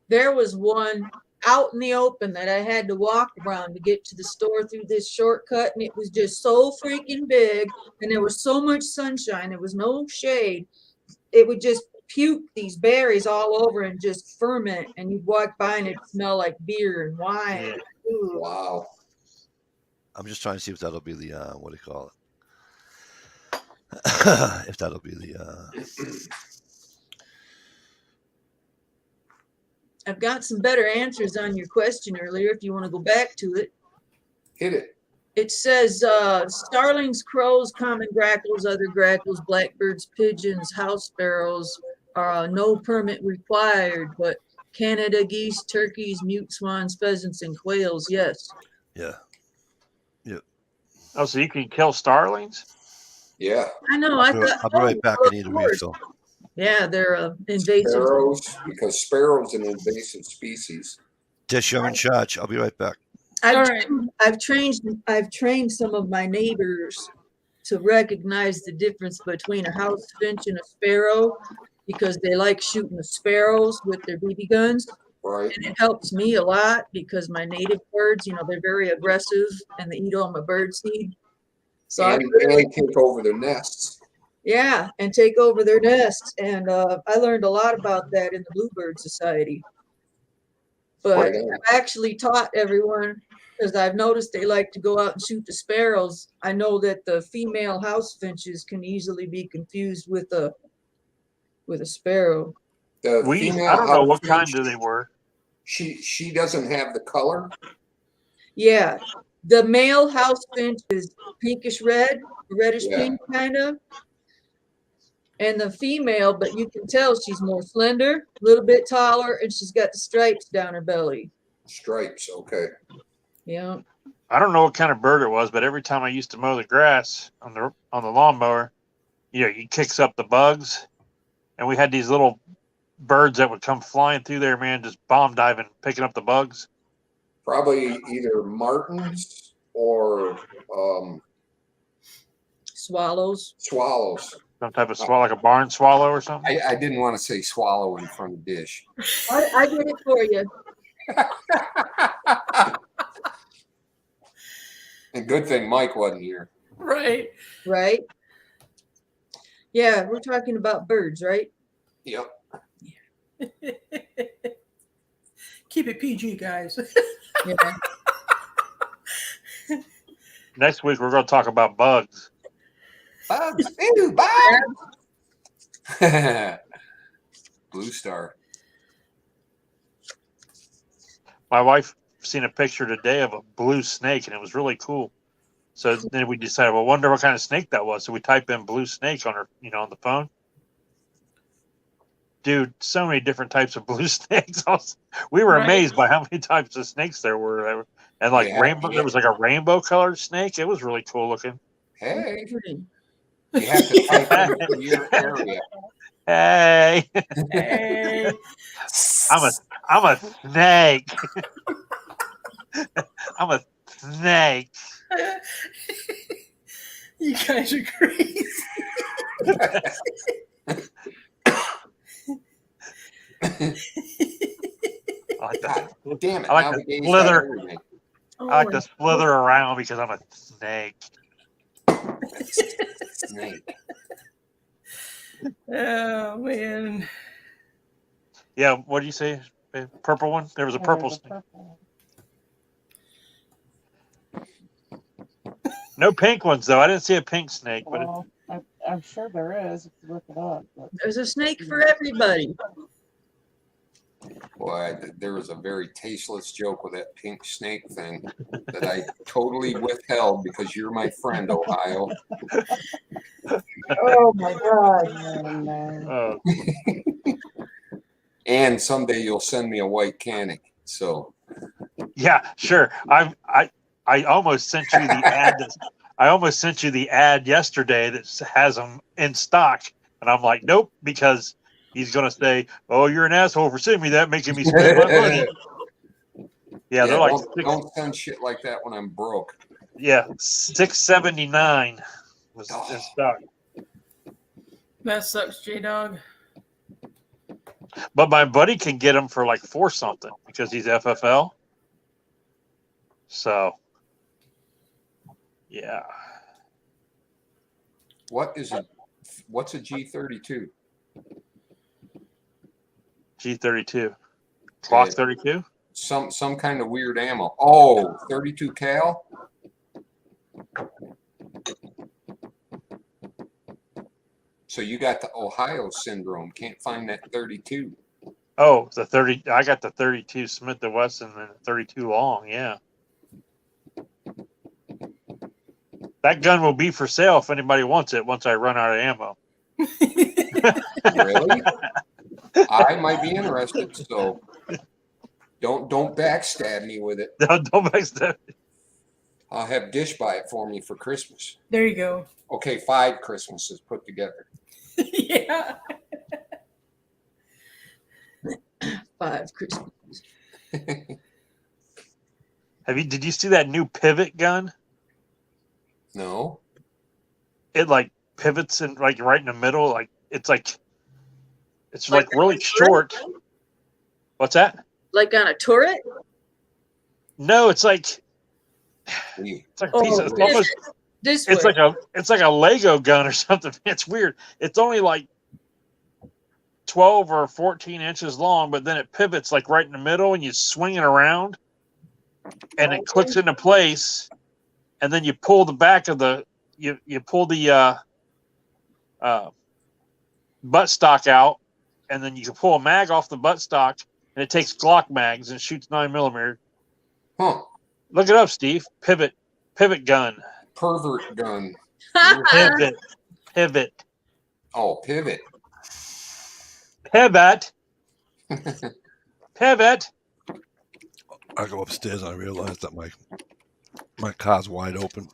There was one out in the open that I had to walk around to get to the store through this shortcut, and it was just so freaking big, and there was so much sunshine, there was no shade. It would just puke these berries all over and just ferment, and you'd walk by and it'd smell like beer and wine. Ooh. Wow. I'm just trying to see if that'll be the what do you call it? If that'll be the I've got some better answers on your question earlier if you want to go back to it. Hit it. It says starlings, crows, common grackles, other grackles, blackbirds, pigeons, house sparrows are no permit required, but Canada geese, turkeys, mute swans, pheasants, and quails, yes. Yeah. Oh, so you can kill starlings? Yeah. I know. I'll be right back. I need a of course. refill. Yeah, they're invasive. Sparrows, because sparrow's an invasive species. Tish, you're in charge. I'll be right back. I've trained some of my neighbors to recognize the difference between a house finch and a sparrow because they like shooting the sparrows with their BB guns. Right. And it helps me a lot because my native birds, they're very aggressive and they eat all my bird seed. So I And take over their nests. yeah, and take over their nests. And I learned a lot about that in the Bluebird Society. But Right on. I've actually taught everyone, because I've noticed they like to go out and shoot the sparrows. I know that the female house finches can easily be confused with a sparrow. The I female don't know what house kind finch, they were. she doesn't have the color. Yeah, the male house finch is pinkish red, reddish Yeah. pink kind of. And the female, but you can tell she's more slender, a little bit taller, and she's got the stripes down her belly. Stripes. Okay. Yeah. I don't know what kind of bird it was, but every time I used to mow the grass on the lawnmower, he kicks up the bugs, and we had these little birds that would come flying through there, man, just bomb diving, picking up the bugs. Probably either martins or Swallows. swallows. Some type of swallow, like a barn swallow or something. I didn't want to say swallow in front of dish. I did it for you. And good thing Mike wasn't here. Right. Right? Yeah, we're talking about birds, right? Yep. Keep it PG, guys. Yeah. Next week we're going to talk about bugs. Bugs. Ew, bugs. Blue Star. My wife seen a picture today of a blue snake, and it was really cool. So then we decided, well, wonder what kind of snake that was. So we type in blue snake on her, on the phone. Dude, so many different types of blue snakes. We were Right. amazed by how many types of snakes there were. And like Yeah, rainbow, yeah. there was like a rainbow colored snake. It was really cool looking. Hey, you have to type in your area. Hey, Hey. I'm a snake. I'm a snake. You guys are crazy. I like God to, damn it. I like now to the game's slither. got everything. I like to slither around because I'm a snake. Snake. Oh man. Yeah, what do you say? Purple one? There was a purple snake. No pink ones though. I didn't see a pink snake, but Well, I'm sure there is if you look it up. But There's a snake for everybody. Boy, there was a very tasteless joke with that pink snake thing that I totally withheld because you're my friend, Ohio. Oh my God. no. And someday you'll send me a white canic. So yeah, sure. I almost sent you the ad. I almost sent you the ad yesterday that has them in stock, and I'm like, nope, because he's gonna say, "Oh, you're an asshole for sending me that, making me spend my money." Yeah, they're like don't send shit like that when I'm broke. $6.79 was in stock. That sucks, J-Dog. But my buddy can get them for like $4 something because he's FFL. So, yeah. What's a G32? G32. Clock 32? Some kind of weird ammo. Oh, 32 cal? So you got the Ohio syndrome. Can't find that 32. Oh, the 30. I got the 32 Smith & Wesson and the 32 long. Yeah. That gun will be for sale if anybody wants it once I run out of ammo. Really? I might be interested, so don't backstab me with it. Don't backstab. I'll have Dish buy it for me for Christmas. There you go. Okay, 5 Christmases put together. Yeah. 5 Christmas. Did you see that new pivot gun? No. It like pivots in like right in the middle. It's Like like really short. What's that? Like on a turret? No, it's like You- a piece of, it's almost, This it's way. like a Lego gun or something. It's weird. It's only like 12 or 14 inches long, but then it pivots like right in the middle, and you swing it around, and it clicks into place, and then you pull the back of the you pull the buttstock out, and then you can pull a mag off the buttstock, and it takes Glock mags and shoots 9mm. Huh. Look it up, Steve. Pivot gun. Pervert gun. Pivot. Oh, pivot. Pivot. I go upstairs and I realize that my car's wide open.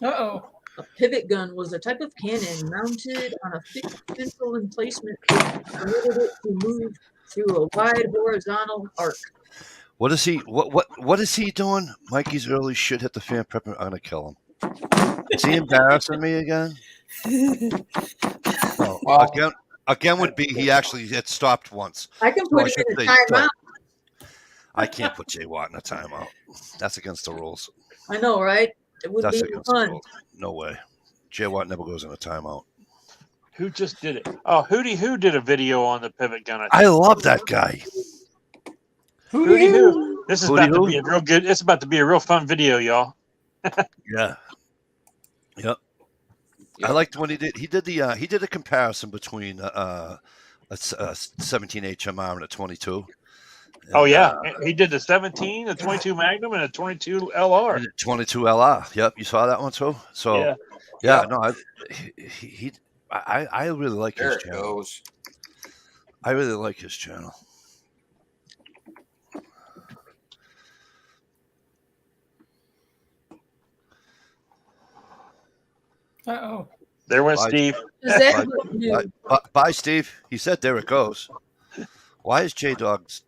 Uh-oh. A pivot gun was a type of cannon mounted on a fixed central emplacement that permitted it to move through a wide horizontal arc. What is he? What is he doing? Mikey's early shit hit the fan. Prepping. I'm gonna kill him. Is he embarrassing me again? No. Well- Again would be he actually had stopped once. I can So I put should it in say a timeout. I can't put Jay Watt in a timeout. That's against the rules. I know, right? It would That's be against the fun. rules. No way. Jay Watt never goes in a timeout. Who just did it? Oh, who did a video on the pivot gun? I love that guy. Hootie Who. This is Hootie about to Who? be a real good. It's about to be a real fun video, y'all. Yeah. Yep. I liked when he did a comparison between a 17 HMR and a 22. Oh yeah, he did the 17, a 22 Magnum, and a 22 LR. And a 22 LR. Yep, you saw that one too. So yeah, no, I really like There his it channel. goes. I really like his channel. Uh-oh. There went Bye. Steve. Is that what you- Bye, Steve. He said, "There it goes." Why is J Dog's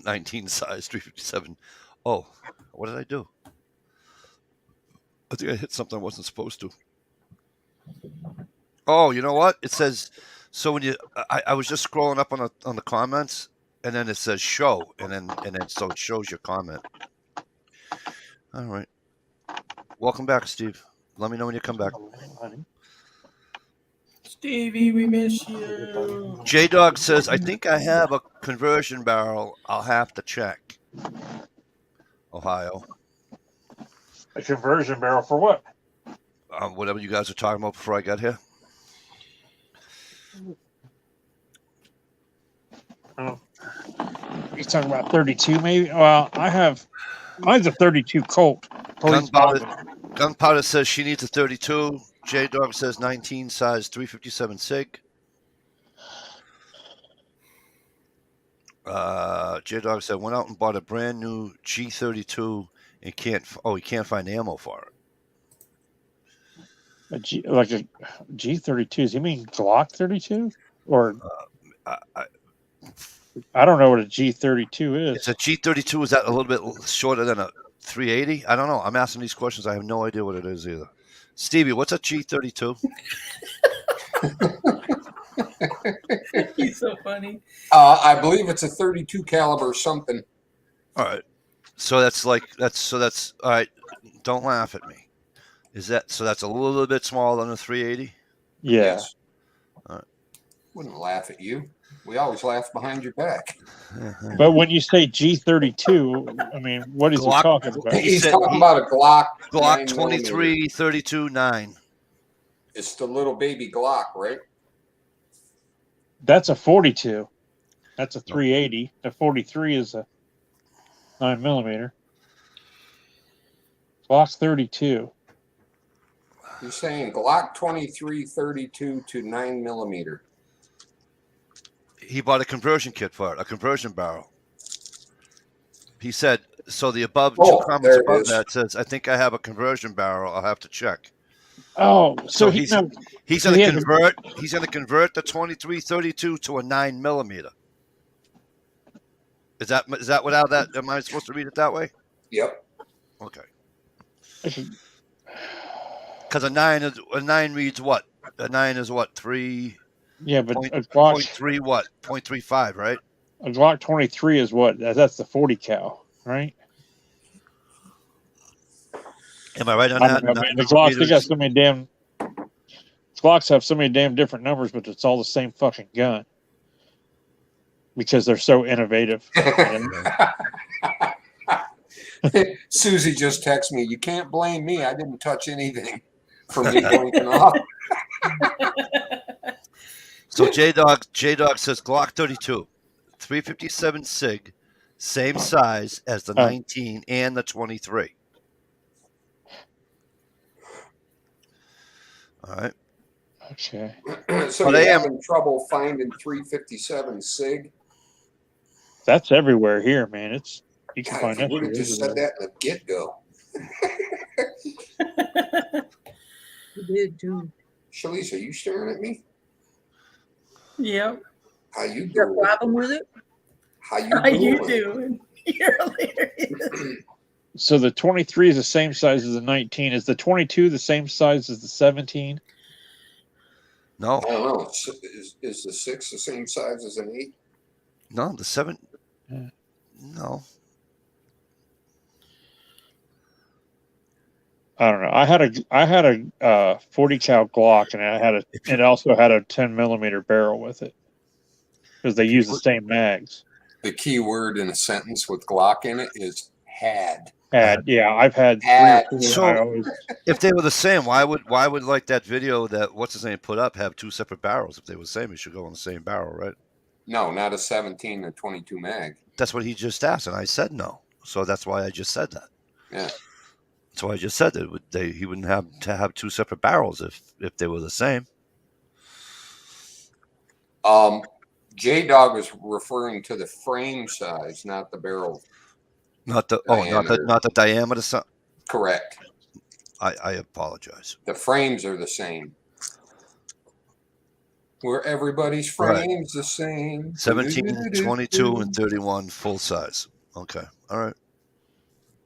19 size 357? Oh, what did I do? I think I hit something I wasn't supposed to. Oh, you know what? It says so when you. I was just scrolling up on the comments, and then it says show, and then so it shows your comment. All right. Welcome back, Steve. Let me know when you come back. Stevie, we miss you. J Dog says, I think I have a conversion barrel. I'll have to check. Ohio. A conversion barrel for what? Whatever you guys were talking about before I got here. He's talking about 32, maybe. Well, I have mine's a 32 Colt. Gunpowder says she needs a 32. J Dog says 19 size 357 SIG. J Dog said went out and bought a brand new G32 and he can't find ammo for it. Like a G32s. You mean Glock 32? Or I don't know what a G32 is. It's a G32. Is that a little bit shorter than a 380? I don't know. I'm asking these questions. I have no idea what it is either. Stevie, what's a G32? He's so funny. I believe it's a 32 caliber something. All right. So that's all right. Don't laugh at me. Is that so? That's a little bit smaller than a 380. Yeah. Yes. All right. Wouldn't laugh at you. We always laugh behind your back. But when you say G32, I mean, what is Glock. he talking about? He's said talking about a Glock. Glock 9mm. 23, 32, 9. It's the little baby Glock, right? That's a 42. That's a 380. A 43 is a 9mm. Glock 32. You're saying Glock 23, 32 to 9mm. He bought a conversion kit for it, a conversion barrel. He said, so the above Oh, two comments there it above is. that says, I think I have a conversion barrel. I'll have to check. Oh, So he's he's so going he to has a- convert. He's going to convert the 2332 to a 9mm. Is that without that? Am I supposed to read it that way? Yep. Okay. Because a nine reads what? A 9 is what? 3. Yeah, but Point- a Glock, 0.3 what? 0.35, right? a Glock 23 is what? That's the 40 cal, right? Am I right on I that? don't know, man. The Glocks, they got so many damn. Glocks have so many damn different numbers, but it's all the same fucking gun because they're so innovative. You know? Susie just texted me. You can't blame me. I didn't touch anything for me blinking off. So J-Dog says Glock 32, 357 SIG, same size as the 19 and the 23. All right. Okay. So But you're I am- having trouble finding 357 SIG? That's everywhere here, man. It's you can God, find if you that. would have shit just said everywhere. that in the get-go. You did too. Shalise, are you staring at me? Yep. How you You got a doing? problem with it? How you How you doing? doing? You're hilarious. So the 23 is the same size as the 19. Is the 22 the same size as the 17? No, I don't know. Is the 6 the same size as an 8? no, the 7. Yeah. No. I don't know. I had a 40 cal Glock, and it also had a 10 millimeter barrel with it because they use the same mags. The key word in a sentence with Glock in it is had. I've had Had. 3 or 4. So- I always, If they were the same, why would like that video that what's his name put up have two separate barrels? If they were the same, it should go on the same barrel, right? No, not a 17 or 22 mag. That's what he just asked, and I said no. So that's why I just said that. Yeah. So I just said that he wouldn't have to have two separate barrels if they were the same. J-Dog was referring to the frame size, not the barrel. Not the Diameter. not the diameter. Correct. I apologize. The frames are the same. Where everybody's Right. frames the same. 17, 22, and 31 full size. Okay. All right.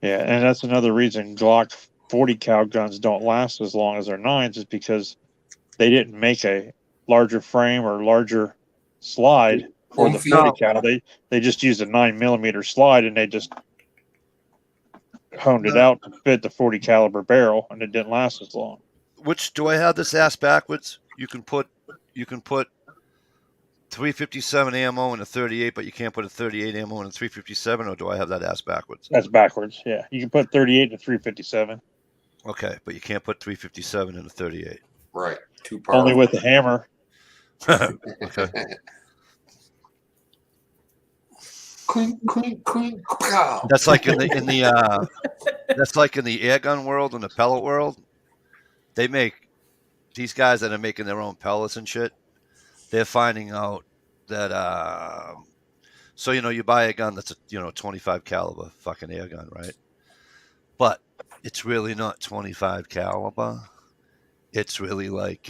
yeah, and that's another reason Glock 40 cal guns don't last as long as their 9s is because they didn't make a larger frame or larger slide for the 40 cal. They just used a 9 millimeter slide, and they just honed it out to fit the 40 caliber barrel, and it didn't last as long. Which do I have this ass backwards? You can put 357 ammo in a 38, but you can't put a 38 ammo in a 357, or do I have that ass backwards? That's backwards. Yeah, you can put 38 to 357. Okay, but you can't put 357 in a 38. Right. Too powerful. Only with the hammer. Okay. Clink, clink, clink. Pow. That's like in the that's like in the air gun world and the pellet world. They make these guys that are making their own pellets and shit. They're finding out that so you buy a gun that's a 25 caliber fucking air gun, right? But it's really not 25 caliber. It's really like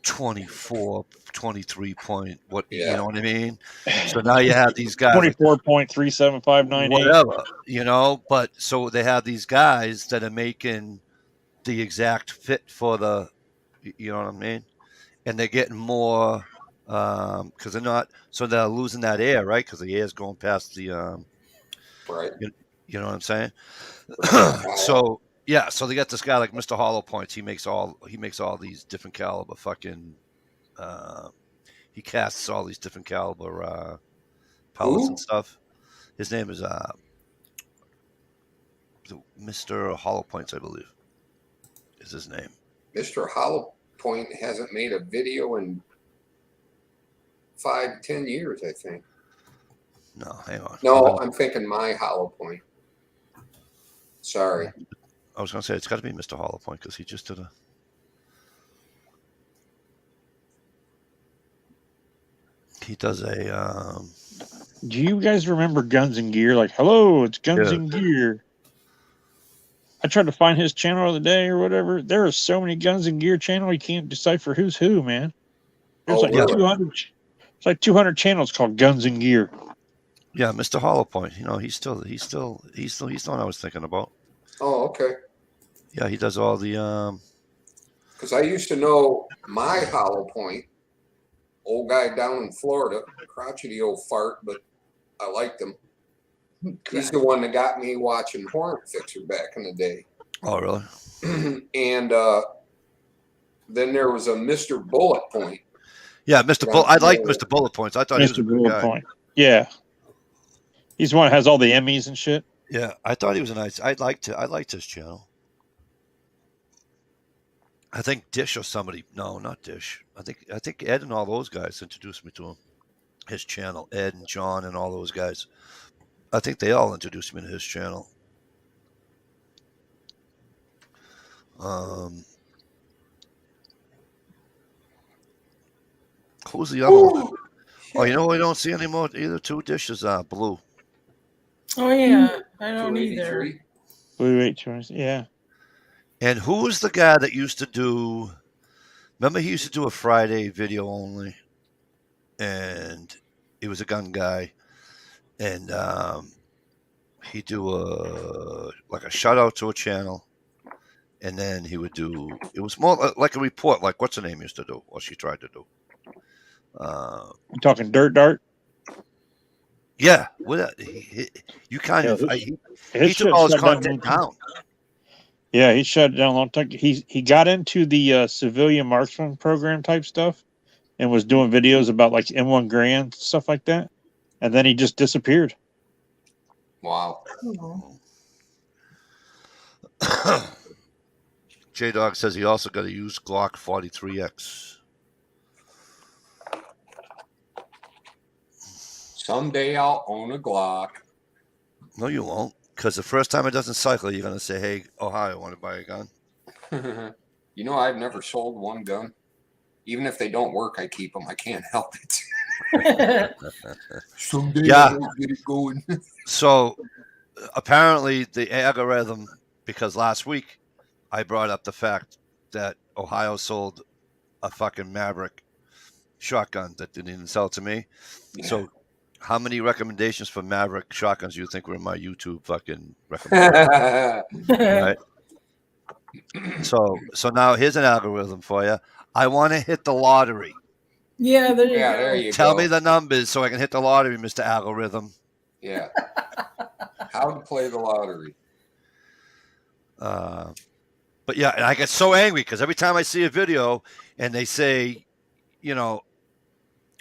24, 23 point. What you know what I mean? So now you have these guys 24.37598. whatever, but so they have these guys that are making the exact fit for the, you know what I mean? And they're getting more because they're not, so they're losing that air, right? Because the air is going past the Right. you know what I'm saying? So yeah, so they got this guy like Mr. Hollow Points. He makes all these different caliber fucking he casts all these different caliber pellets and stuff. His name is Mr. Hollow Points, I believe, is his name. Mr. Hollow Point hasn't made a video in 5-10 years, I think. No, hang on. No, I'm thinking my Hollow Point. Sorry. I was gonna say it's got to be Mr. Hollow Point because he just did a. He does a. Do you guys remember Guns and Gear? Like, hello, it's Guns Yeah. and Gear. I tried to find his channel the other day or whatever. There are so many Guns and Gear channel you can't decipher who's who, man. There's like really? 200. It's like 200 channels called Guns and Gear. Yeah, Mr. Hollow Point. He's still the one I was thinking about. Oh, okay. Yeah, he does all the. Because I used to know my Hollow Point old guy down in Florida, crotchety old fart, but I liked him. He's the one that got me watching Hornet Fixer back in the day. Oh, really? And then there was a Mr. Bullet Point. Yeah, Mr. Bull. I like Mr. Bullet Points. I thought he was a Mr. good Bullet guy. Point. Yeah. He's the one that has all the Emmys and shit. Yeah, I thought he was a nice. I liked his channel. I think Dish or somebody. No, not Dish. I think Ed and all those guys introduced me to him. His channel, Ed and John and all those guys. I think they all introduced me to his channel. Who's the other one? Oh, you know what we don't see anymore? Either two dishes are blue. Oh yeah, I don't either. 283. Blue 8 choice. Yeah. And who was the guy that used to do? Remember, he used to do a Friday video only, and he was a gun guy, and he'd do a shout out to a channel, and then he would do. It was more like a report, like what's her name used to do, or she tried to do. You talking Dirt Dart? Yeah, you kind of. He took all his content down. Yeah, he shut it down a long time. He got into the civilian marksman program type stuff, and was doing videos about like M1 Grand stuff like that, and then he just disappeared. Wow. J Dog says he also got a used Glock 43X. Someday I'll own a Glock. No, you won't, because the first time it doesn't cycle, you're gonna say, "Hey, Ohio, want to buy a gun?" You know, I've never sold one gun. Even if they don't work, I keep them. I can't help it. Someday I'll get it going. So apparently the algorithm, because last week I brought up the fact that Ohio sold a fucking Maverick shotgun that didn't even sell to me. Yeah. So how many recommendations for Maverick shotguns do you think were in my YouTube fucking recommendations? Right? So now here's an algorithm for you. I want to hit the lottery. Yeah, there you go. Tell me the numbers so I can hit the lottery, Mr. Algorithm. Yeah. How to play the lottery. But yeah, and I get so angry because every time I see a video and they say, you know,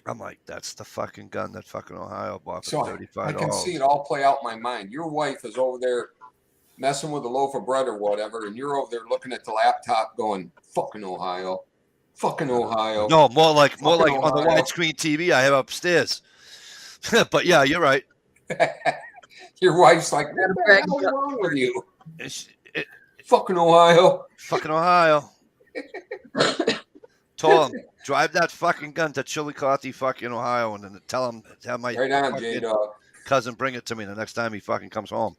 I'm like, that's the fucking gun that fucking Ohio bought for $35. I can see it all play out in my mind. Your wife is over there messing with a loaf of bread or whatever, and you're over there looking at the laptop going, fucking Ohio. Fucking Ohio. No, more like Ohio. On the widescreen TV I have upstairs. But yeah, you're right. Your wife's like, what the hell is wrong with you? Fucking Ohio. Fucking Ohio. Told him, drive that fucking gun to Chillicothe, fucking Ohio, and then tell my right on, J-Dog. Cousin bring it to me the next time he fucking comes home.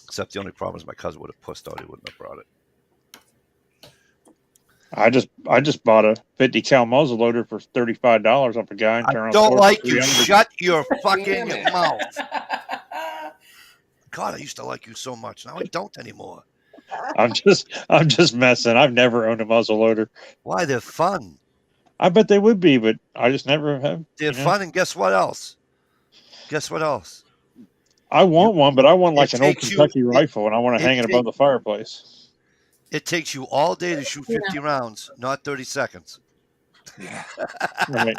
Except the only problem is my cousin would have pussed out. He wouldn't have brought it. I just bought a 50 cal muzzle loader for $35 off a guy. I don't like you. Shut your fucking mouth. God, I used to like you so much. Now I don't anymore. I'm just messing. I've never owned a muzzle loader. Why? They're fun. I bet they would be, but I just never have. They're fun, and guess what else? Guess what else? I want one, but I want like an old Kentucky rifle, and I want to hang it above the fireplace. It takes you all day to shoot 50 rounds, not 30 seconds. Yeah. Right.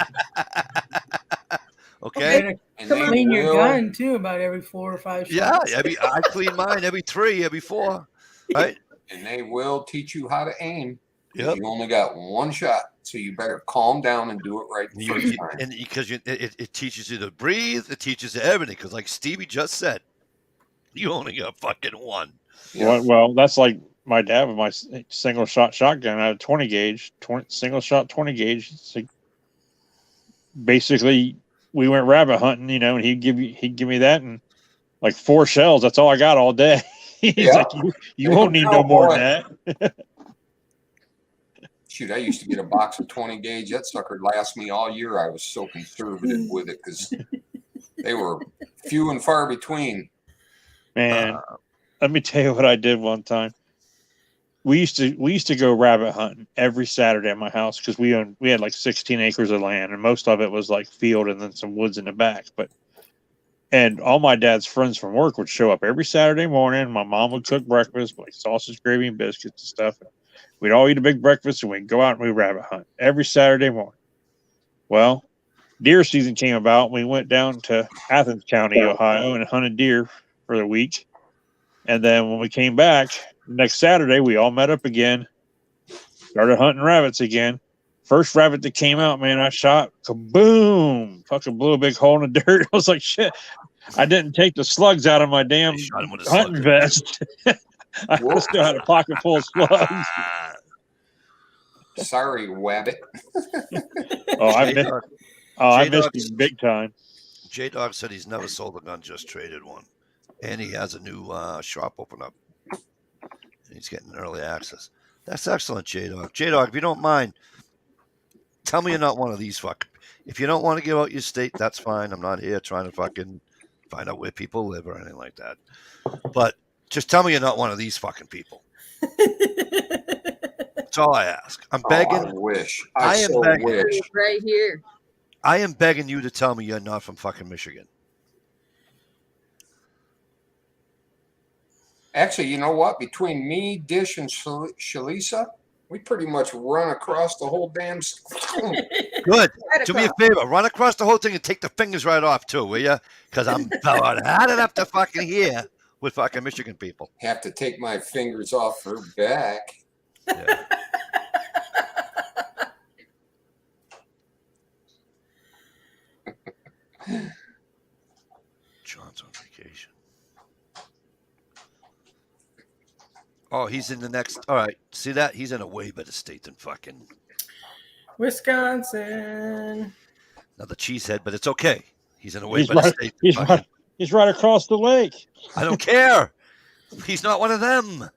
Okay. And clean your gun too about every 4 or 5 shots. Yeah, I clean mine every 3, every 4. Right. And they will teach you how to aim. Yep. You only got one shot, so you better calm down and do it right the first time. And because it teaches you to breathe, it teaches you everything. Because like Stevie just said, you only got fucking one. Yeah. Well, that's like my dad with my single shot shotgun. I had a 20 gauge, single shot 20 gauge. It's like basically we went rabbit hunting, and he'd give me that and like 4 shells. That's all I got all day. He's like, you won't need no more than that. Shoot, I used to get a box of 20 gauge. That sucker last me all year. I was so conservative with it because they were few and far between. Man, let me tell you what I did one time. we used to go rabbit hunting every Saturday at my house because we had like 16 acres of land, and most of it was like field and then some woods in the back. And all my dad's friends from work would show up every Saturday morning. My mom would cook breakfast, like sausage, gravy, and biscuits and stuff. We'd all eat a big breakfast, and we'd go out and we'd rabbit hunt every Saturday morning. Well, deer season came about. We went down to Athens County, Ohio, and hunted deer for the week. And then when we came back next Saturday, we all met up again, started hunting rabbits again. First rabbit that came out, man, I shot, kaboom, fucking blew a big hole in the dirt. I was like, shit, I didn't take the slugs out of my damn Shot him with a hunting slug. vest. I still had a pocket full of slugs. Sorry, Wabbit. Oh, I missed, I missed J-Dog's- him big time. J-Dog said he's never sold a gun, just traded one. And he has a new shop open up. And he's getting early access. That's excellent, J-Dog. J-Dog, if you don't mind, tell me you're not one of these fucking... If you don't want to give out your state, that's fine. I'm not here trying to fucking find out where people live or anything like that. But just tell me you're not one of these fucking people. That's all I ask. I'm begging. I wish. I am so begging. wish. Right here. I am begging you to tell me you're not from fucking Michigan. Actually, you know what? Between me, Dish, and Shalisa, we pretty much run across the whole damn. Good. Right Do me a across. favor. Run across the whole thing and take the fingers right off, too, will you? Because I'm about had enough to fucking hear with fucking Michigan people. Have to take my fingers off her back. Yeah. John's on vacation. Oh, he's in the next. All right. See that? He's in a way better state than fucking Wisconsin. another cheesehead, but it's okay. He's in a way He's better right, state. Than he's fucking, right, he's right across the lake. I don't care. He's not one of them.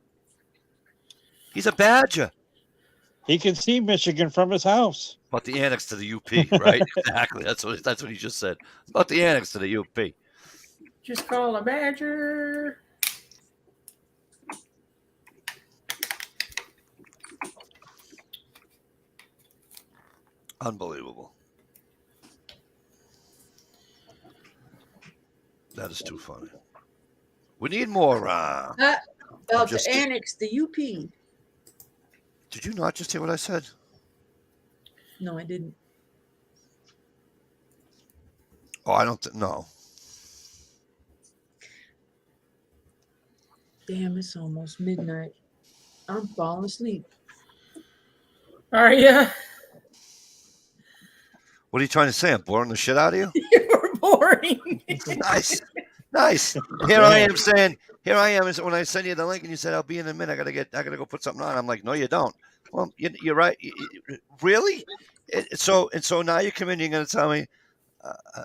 He's a Badger. He can see Michigan from his house. About the annex to the UP, right? Exactly. That's what he just said. About the annex to the UP. Just call a badger. Unbelievable. That is too funny. We need more. About just- to annex the UP. Did you not just hear what I said? No, I didn't. Oh, I don't. No. Damn, it's almost midnight. I'm falling asleep. Are you? What are you trying to say? I'm boring the shit out of you? You're boring. Nice. Nice. Here I am saying, here I am. When I send you the link and you said, I'll be in a minute. I gotta go put something on. I'm like, no, you don't. Well, you're right. Really? So now you come in, you're going to tell me,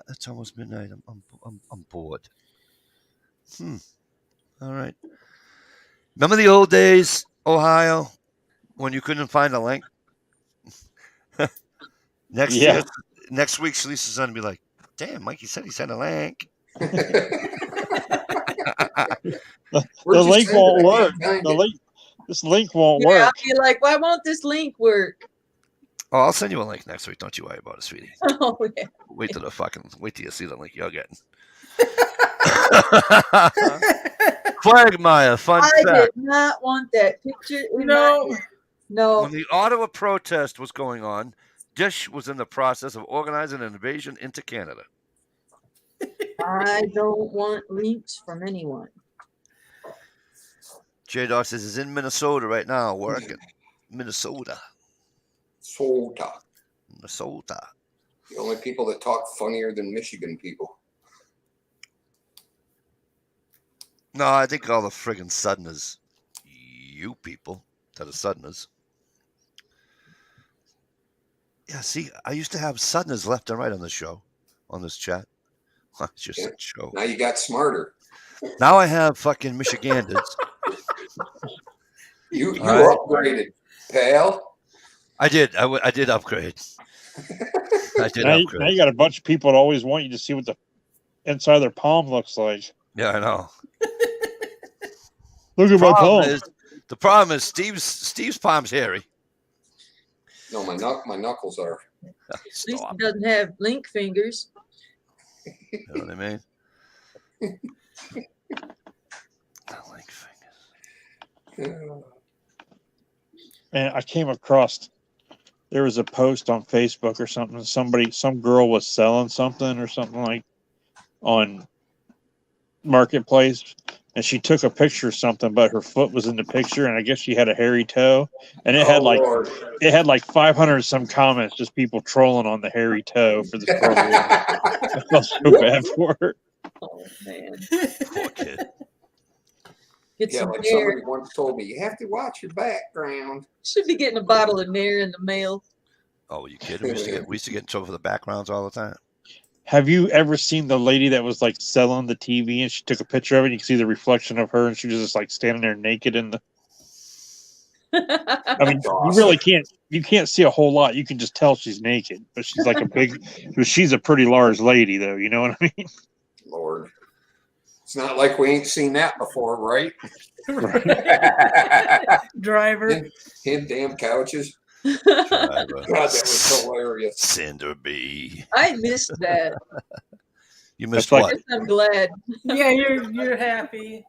it's almost midnight. I'm bored. All right. Remember the old days, Ohio, when you couldn't find a link? Next week, Shalisa's going to be like, damn, Mikey said he sent a link. The link won't work. This link won't Yeah, work. I'll be like, why won't this link work? Oh, I'll send you a link next week. Don't you worry about it, sweetie. Oh, yeah. Wait till you see the link you're getting. Quagmire, fun I fact. did not want that picture in No. my head. No. When the Ottawa protest was going on, Dish was in the process of organizing an invasion into Canada. I don't want links from anyone. J-Dog says he's in Minnesota right now working. Minnesota. Sota. The only people that talk funnier than Michigan people. No, I think all the friggin' Southerners, you people that are Southerners. Yeah, see, I used to have Southerners left and right on the show, on this chat. It's just a show. Now you got smarter. Now I have fucking Michiganders. You All right. upgraded, pal. I did. I did upgrade. I did Now upgrade. you got a bunch of people that always want you to see what the inside of their palm looks like. Yeah, I know. Look at my palm. The problem is Steve's palm's hairy. No, my knuckles are. At least Stop. he doesn't have link fingers. You know what I mean? Link fingers. And I came across, there was a post on Facebook or something. Some girl was selling something or something like on Marketplace, and she took a picture of something, but her foot was in the picture, and I guess she had a hairy toe, and it had Lord. 500 some comments, just people trolling on the hairy toe for this girl. I felt so bad for her. Oh man. Poor kid. Get Yeah, some like Nair. somebody once told me, you have to watch your background. Should be getting a bottle of Nair in the mail. Oh, you kidding? We used to get in trouble for the backgrounds all the time. Have you ever seen the lady that was like selling the TV, and she took a picture of it, and you can see the reflection of her, and she was just like standing there naked in the. I mean, Awesome. you really can't see a whole lot. You can just tell she's naked, but she's like she's a pretty large lady, though. You know what I mean? Lord. It's not like we ain't seen that before, right? Driver. Him damn couches. Driver. God, that was hilarious. Cinder bee. I missed that. You missed That's like- what? Yes, I'm glad. Yeah, you're happy.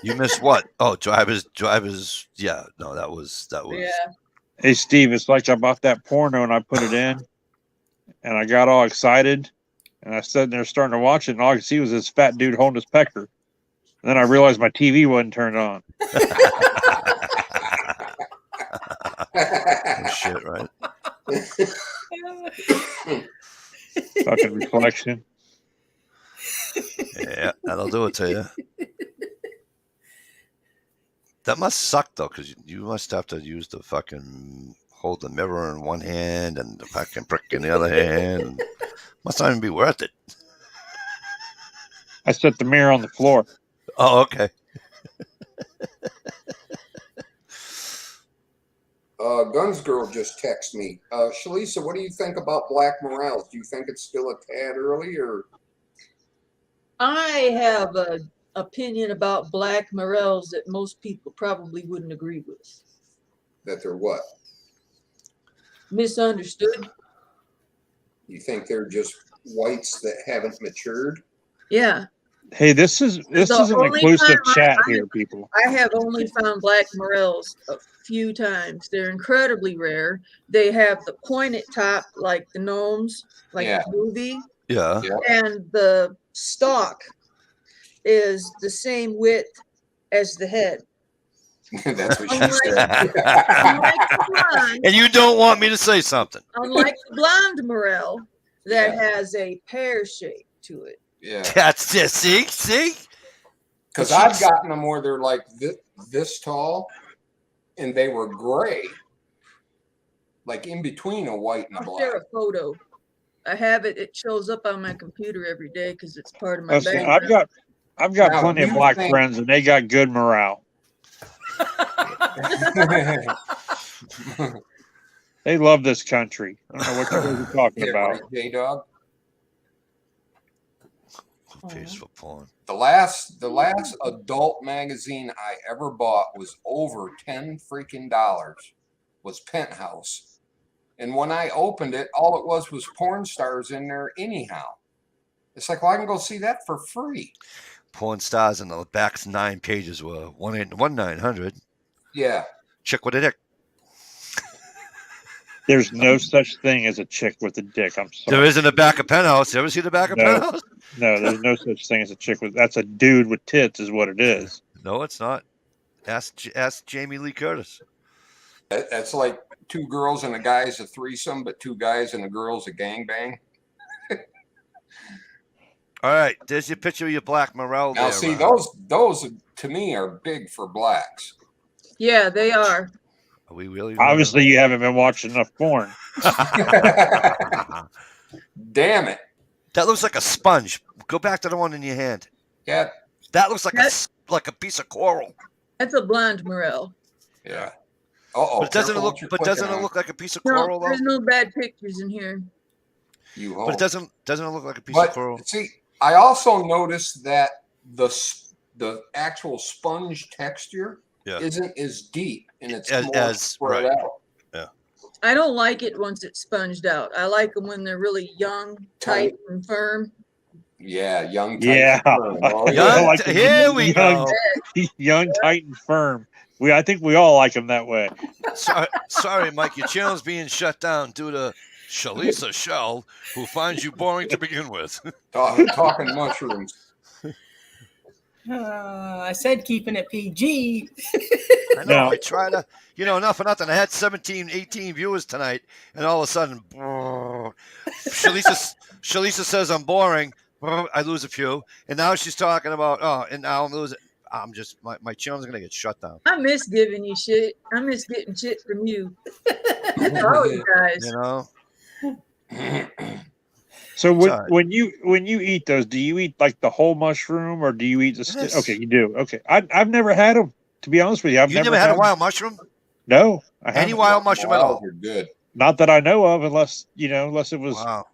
You missed what? Oh, drivers. Yeah, no, that was. Yeah. Hey, Steve, it's like I bought that porno and I put it in, and I got all excited, and I sat there starting to watch it, and all I could see was this fat dude holding his pecker. And then I realized my TV wasn't turned on. Oh, shit, right? Fucking reflection. Yeah, that'll do it to you. That must suck though, because you must have to use the fucking hold the mirror in one hand and the fucking brick in the other hand. Must not even be worth it. I set the mirror on the floor. Oh, okay. Guns Girl just texted me. Shalisa, what do you think about Black Morels? Do you think it's still a tad early, or? I have an opinion about Black Morels that most people probably wouldn't agree with. That they're what? Misunderstood. You think they're just whites that haven't matured? Yeah. Hey, this is an only inclusive time chat I- here, people. I have only found Black Morels a few times. They're incredibly rare. They have the pointed top like the gnomes, like Yeah. the movie, Yeah. and the stalk is the same width as the head. That's what she Unlike- said. Unlike the blonde, And you don't want me to say something. unlike the blonde morel that Yeah. has a pear shape to it. Yeah. That's just see. Because I've gotten them where they're like this tall, and they were gray, like in between a white and a I'll black. share a photo. I have it. It shows up on my computer every day because it's part of my Listen, background. I've got Now, plenty of you black think- friends, and they got good morale. They love this country. I don't know what you guys are talking Yeah, about. right, J-Dog. Who pays for porn? The last adult magazine I ever bought was over $10 freaking dollars. Was Penthouse, and when I opened it, all it was porn stars in there. Anyhow, it's like, well, I can go see that for free. Porn stars in the back's 9 pages were 1-900. Yeah, Chick with a dick. There's no such thing as a chick with a dick. I'm sorry. There isn't a back of Penthouse. You ever see the back of No. Penthouse? No, there's no such thing as a chick with. That's a dude with tits, is what it is. No, it's not. Ask Jamie Lee Curtis. that's like 2 girls and a guy's a threesome, but 2 guys and a girl's a gangbang. All right, there's your picture of your black morel. Now, there, see, Ron. those to me are big for blacks. Yeah, they are. Are we really? Obviously, you haven't been watching enough porn. Damn it! That looks like a sponge. Go back to the one in your hand. Yeah, That looks like That- like a piece of coral. That's a blonde morel. yeah. Oh, But doesn't it look? But doesn't it look like a piece of coral No, though? there's no bad pictures in here. You But hope. it doesn't it look like a piece of But coral? see, I also noticed that the actual sponge texture Yeah. isn't as deep and it's As- more as- spread right. out. I don't like it once it's sponged out. I like them when they're really young, tight, and firm. Yeah, young. Yeah. Tight, and firm. Oh, I Young, yeah. like them here we young, go. young, tight, and firm. I think we all like them that way. Sorry, Mike, your channel's being shut down due to Shalisa Shell, who finds you boring to begin with. Talking mushrooms. I said keeping it PG. I know. No. I try to, not for nothing. I had 17, 18 viewers tonight, and all of a sudden, Shalisa says I'm boring. I lose a few, and now she's talking about and now I'm losing. I'm just my channel's gonna get shut down. I miss giving you shit. I miss getting shit from you. All you guys. You know. So Sorry. when you eat those, do you eat like the whole mushroom or do you eat the Yes. Okay, you do. Okay, I've never had them. To be honest with you, I've You never had a them. wild mushroom? No, I Any haven't. wild mushroom at all? Morels are good. Not that I know of, unless it was Wow.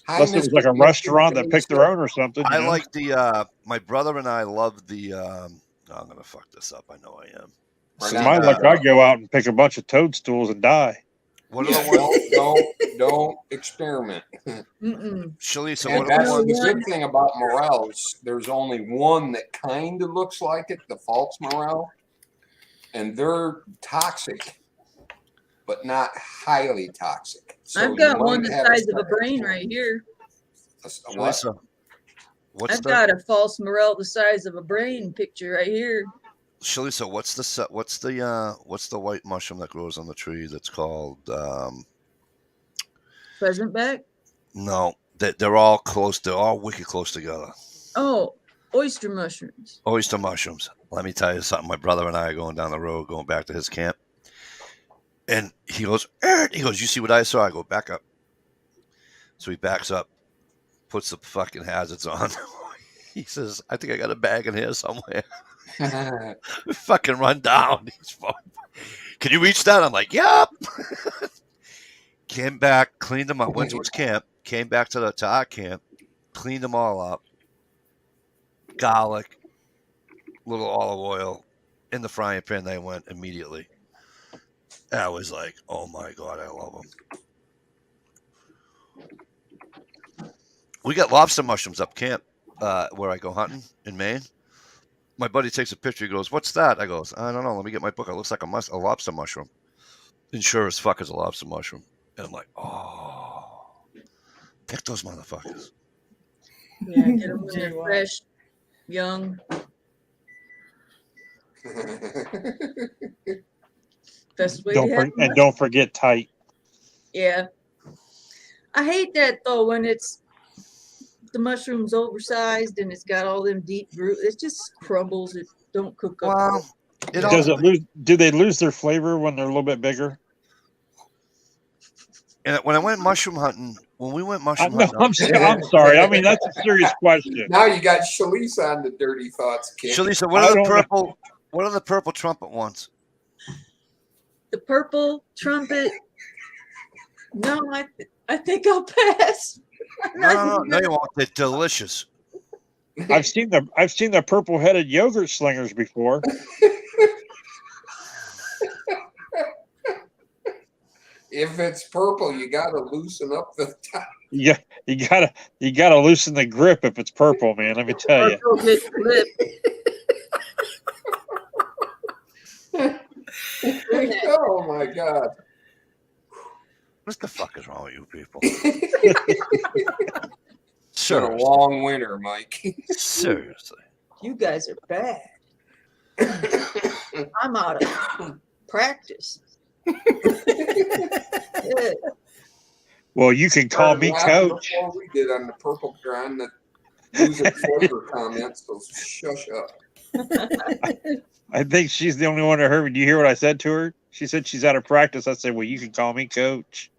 unless it was like a restaurant that picked their own or something. I like the my brother and I love the I'm gonna fuck this up. I know I am. Right In now, my luck, I go out and pick a bunch of toadstools and die. What are Yeah, the ones? don't experiment. Mm-mm. Shalisa, And what are that's the the ones? good thing about morels. There's only one that kind of looks like it, the false morel, and they're toxic, but not highly toxic. So I've got you one might the have size of a brain right here. What? Shalisa, what's I've the got a false morel the size of a brain picture right here. Shalisa? What's the white mushroom that grows on the tree that's called? Pheasant back. No, they're all close. They're all wicked close together. Oh, oyster mushrooms. Oyster mushrooms. Let me tell you something. My brother and I are going down the road, going back to his camp, and he goes, "You see what I saw?" I go, "Back up." So he backs up, puts the fucking hazards on. He says, "I think I got a bag in here somewhere." Fucking run down. Can you reach that? I'm like, "Yep." Came back, cleaned them up, went to his camp, came back to our camp, cleaned them all up. Garlic, little olive oil in the frying pan. They went immediately. I was like, "Oh my God, I love them." We got lobster mushrooms up camp where I go hunting in Maine. My buddy takes a picture. He goes, "What's that?" I goes, "I don't know. Let me get my book. It looks like a lobster mushroom." And sure as fuck is a lobster mushroom. And I'm like, "Oh, pick those motherfuckers." Yeah, get them when they're fresh, young. Best way to have them. Don't forget tight. Yeah. I hate that though when it's the mushroom's oversized and it's got all them deep roots. It just crumbles. It don't cook up. Well, it all, Does it lose? Do they lose their flavor when they're a little bit bigger? and when I went mushroom hunting, when we went mushroom No, hunting, I'm sorry. I mean, that's a serious question. Now you got Shalisa on the dirty thoughts kick. Shalisa, what I are the don't know. purple? What are the purple trumpet ones? The purple trumpet. No, I think I'll pass. No, you won't. They're delicious. I've seen the purple headed yogurt slingers before. If it's purple, you got to loosen up the top. Yeah, you gotta loosen the grip if it's purple, man. Let me tell you. Purple gets lip. Oh my God. What the fuck is wrong with you people? It's been a Seriously. long winter, Mike. Seriously. You guys are bad. I'm out of practice. Yeah. Well, you can call me coach. Before we did on the purple on the music flavor comments, so shush up. I think she's the only one that heard. Do you hear what I said to her? She said she's out of practice. I said, well, you can call me coach.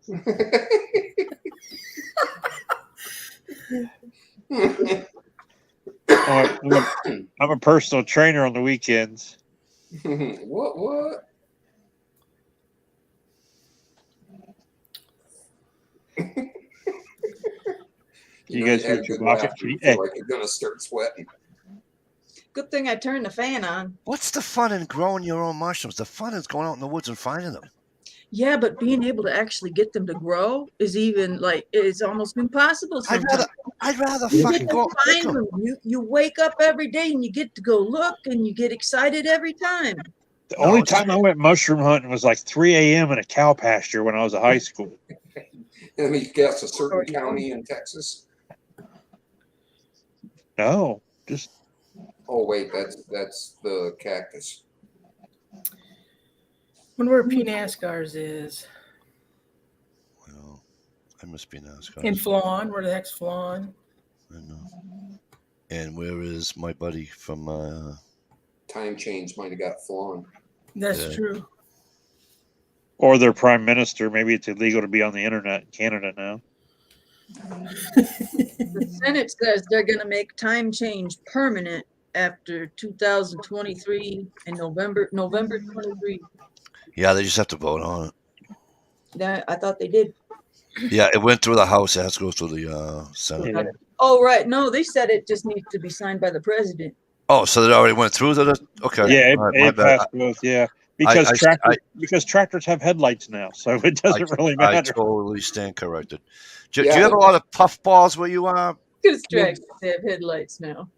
Look, I'm a personal trainer on the weekends. What? You guys had hear a good Chewbacca? laugh. You Hey. feel like you're gonna start sweating. Good thing I turned the fan on. What's the fun in growing your own mushrooms? The fun is going out in the woods and finding them. Yeah, but being able to actually get them to grow is even like it's almost impossible sometimes. I'd rather You fucking get go to out and pick find them. them. You wake up every day and you get to go look and you get excited every time. The No, only it's- time I went mushroom hunting was like 3 a.m. in a cow pasture when I was in high school. Let me guess, a certain county in Texas. No, just Oh wait, that's the cactus. Wonder where P. NASCAR's is. Well, I must be NASCAR. In Flawn. Where the heck's Flawn? I know. And where is my buddy from? Time change might have got flown. That's Yeah. true. or their prime minister. Maybe it's illegal to be on the internet in Canada now. The Senate says they're going to make time change permanent after 2023 and November 23. Yeah, they just have to vote on it. That I thought they did. Yeah, it went through the House. It has to go through the Senate. Yeah. Oh, right. No, they said it just needs to be signed by the president. Oh, so it already went through the. Okay. Yeah, All right, my it bad. passed both. Yeah, because I- tractors have headlights now, so it doesn't really I matter. totally stand corrected. Do Yeah, you have a lot of puff balls where you are? Because tractors have headlights now.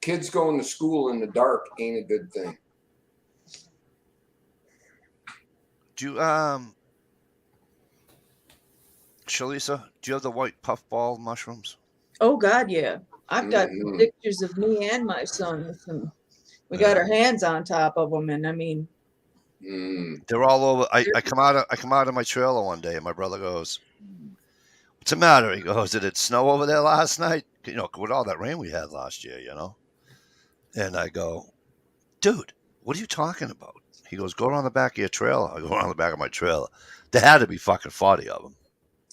Kids going to school in the dark ain't a good thing. Do you Shalisa, do you have the white puffball mushrooms? Oh God, yeah. I've got Mhm. pictures of me and my son with them. We got our hands on top of them, and I mean, Mm. They're all over. I come out of my trailer one day, and my brother goes, "What's the matter?" He goes, "Did it snow over there last night? You know, with all that rain we had last year, you know." And I go, "Dude, what are you talking about?" He goes, "Go around the back of your trailer." I go around the back of my trailer. There had to be fucking 40 of them.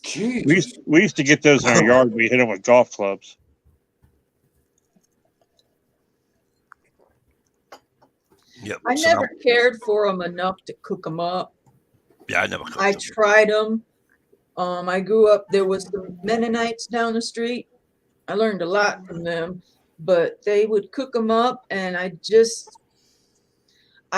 Jesus. We used to get those in our yard. We hit them with golf clubs. Yep. I so never cared for them enough to cook them up. Yeah, I never cooked I them. tried them. I grew up. There was some Mennonites down the street. I learned a lot from them, but they would cook them up, and I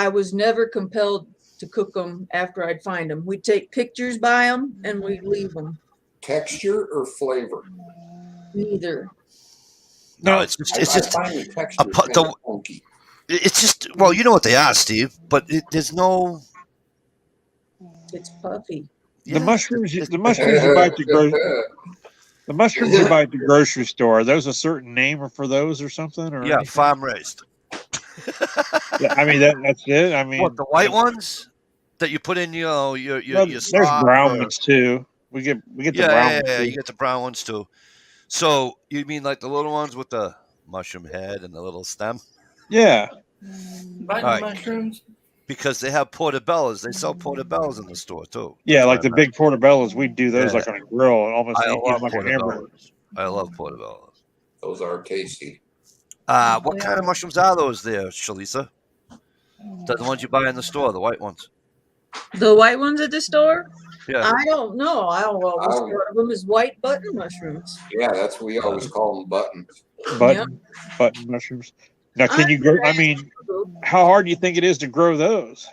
was never compelled to cook them after I'd find them. We'd take pictures by them, and we'd leave them. Texture or flavor? Neither. No, it's just I find the texture pu- kind the- of funky. it's just well, you know what they are, Steve, but there's no. It's puffy. The Yeah, mushrooms, it's- the mushrooms you buy at the the mushrooms you buy at the grocery store. Are those a certain name for those or something? Or Yeah, anything? farm raised. Yeah, I mean that's it. I mean, What, the white ones that you put in your well, there's slop brown or- ones too. We get the Yeah, brown yeah, ones yeah, too. you get the brown ones too. So you mean like the little ones with the mushroom head and the little stem? Yeah, Button Alright. mushrooms. Because they have portobellos. They sell portobellos in the store too. yeah, That's like what the I big portobellos. We do those Yeah. like on a grill, and almost meant. I eat love them like a hamburger. portobellos. I love portobellos. Those are tasty. What kind of mushrooms are those there, Shalisa? The ones you buy in the store, the white ones. The white ones at the store? Yeah. I don't know. I always Oh. thought of them as white button mushrooms. Yeah, that's what we always call them buttons. Button mushrooms. Now, can you grow? I mean, how hard do you think it is to grow those?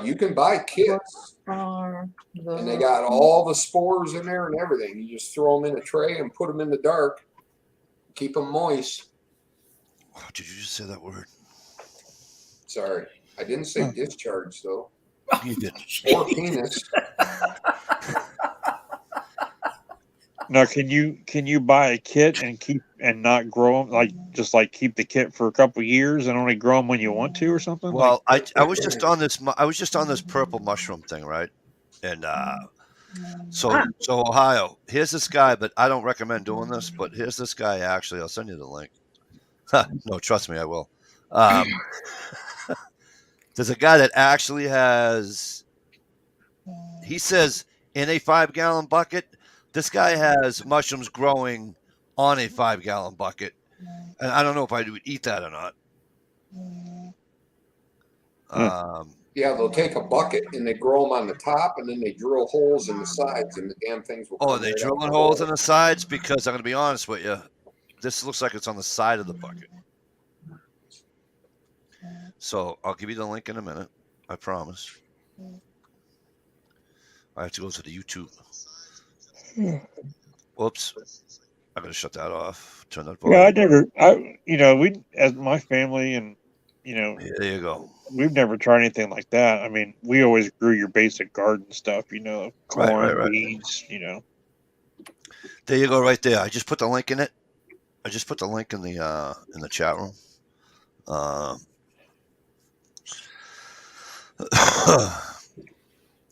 You can buy kits, and they got all the spores in there and everything. You just throw them in a tray and put them in the dark. Keep them moist. Oh, did you just say that word? Sorry, I didn't say discharge though. You did. Or penis. Now, can you buy a kit and keep and not grow them, like keep the kit for a couple of years and only grow them when you want to or something? Well, I was just on this. I was just on this purple mushroom thing, right? And so Ohio. Here's this guy, but I don't recommend doing this. But here's this guy. Actually, I'll send you the link. No, trust me, I will. There's a guy that actually has. He says in a 5-gallon bucket. This guy has mushrooms growing on a 5-gallon bucket, and I don't know if I would eat that or not. Yeah, they'll take a bucket and they grow them on the top, and then they drill holes in the sides, and the damn things will. Oh, come are they right out drilling the holes hole. in the sides? Because I'm going to be honest with you, this looks like it's on the side of the bucket. So I'll give you the link in a minute. I promise. I have to go to the YouTube. Whoops. I gotta shut that off. Turn that volume. We, as my family and, Yeah, there you go. we've never tried anything like that. I mean, we always grew your basic garden stuff, corn, Right. beans, There you go, right there. I just put the link in it. I just put the link in the chat room.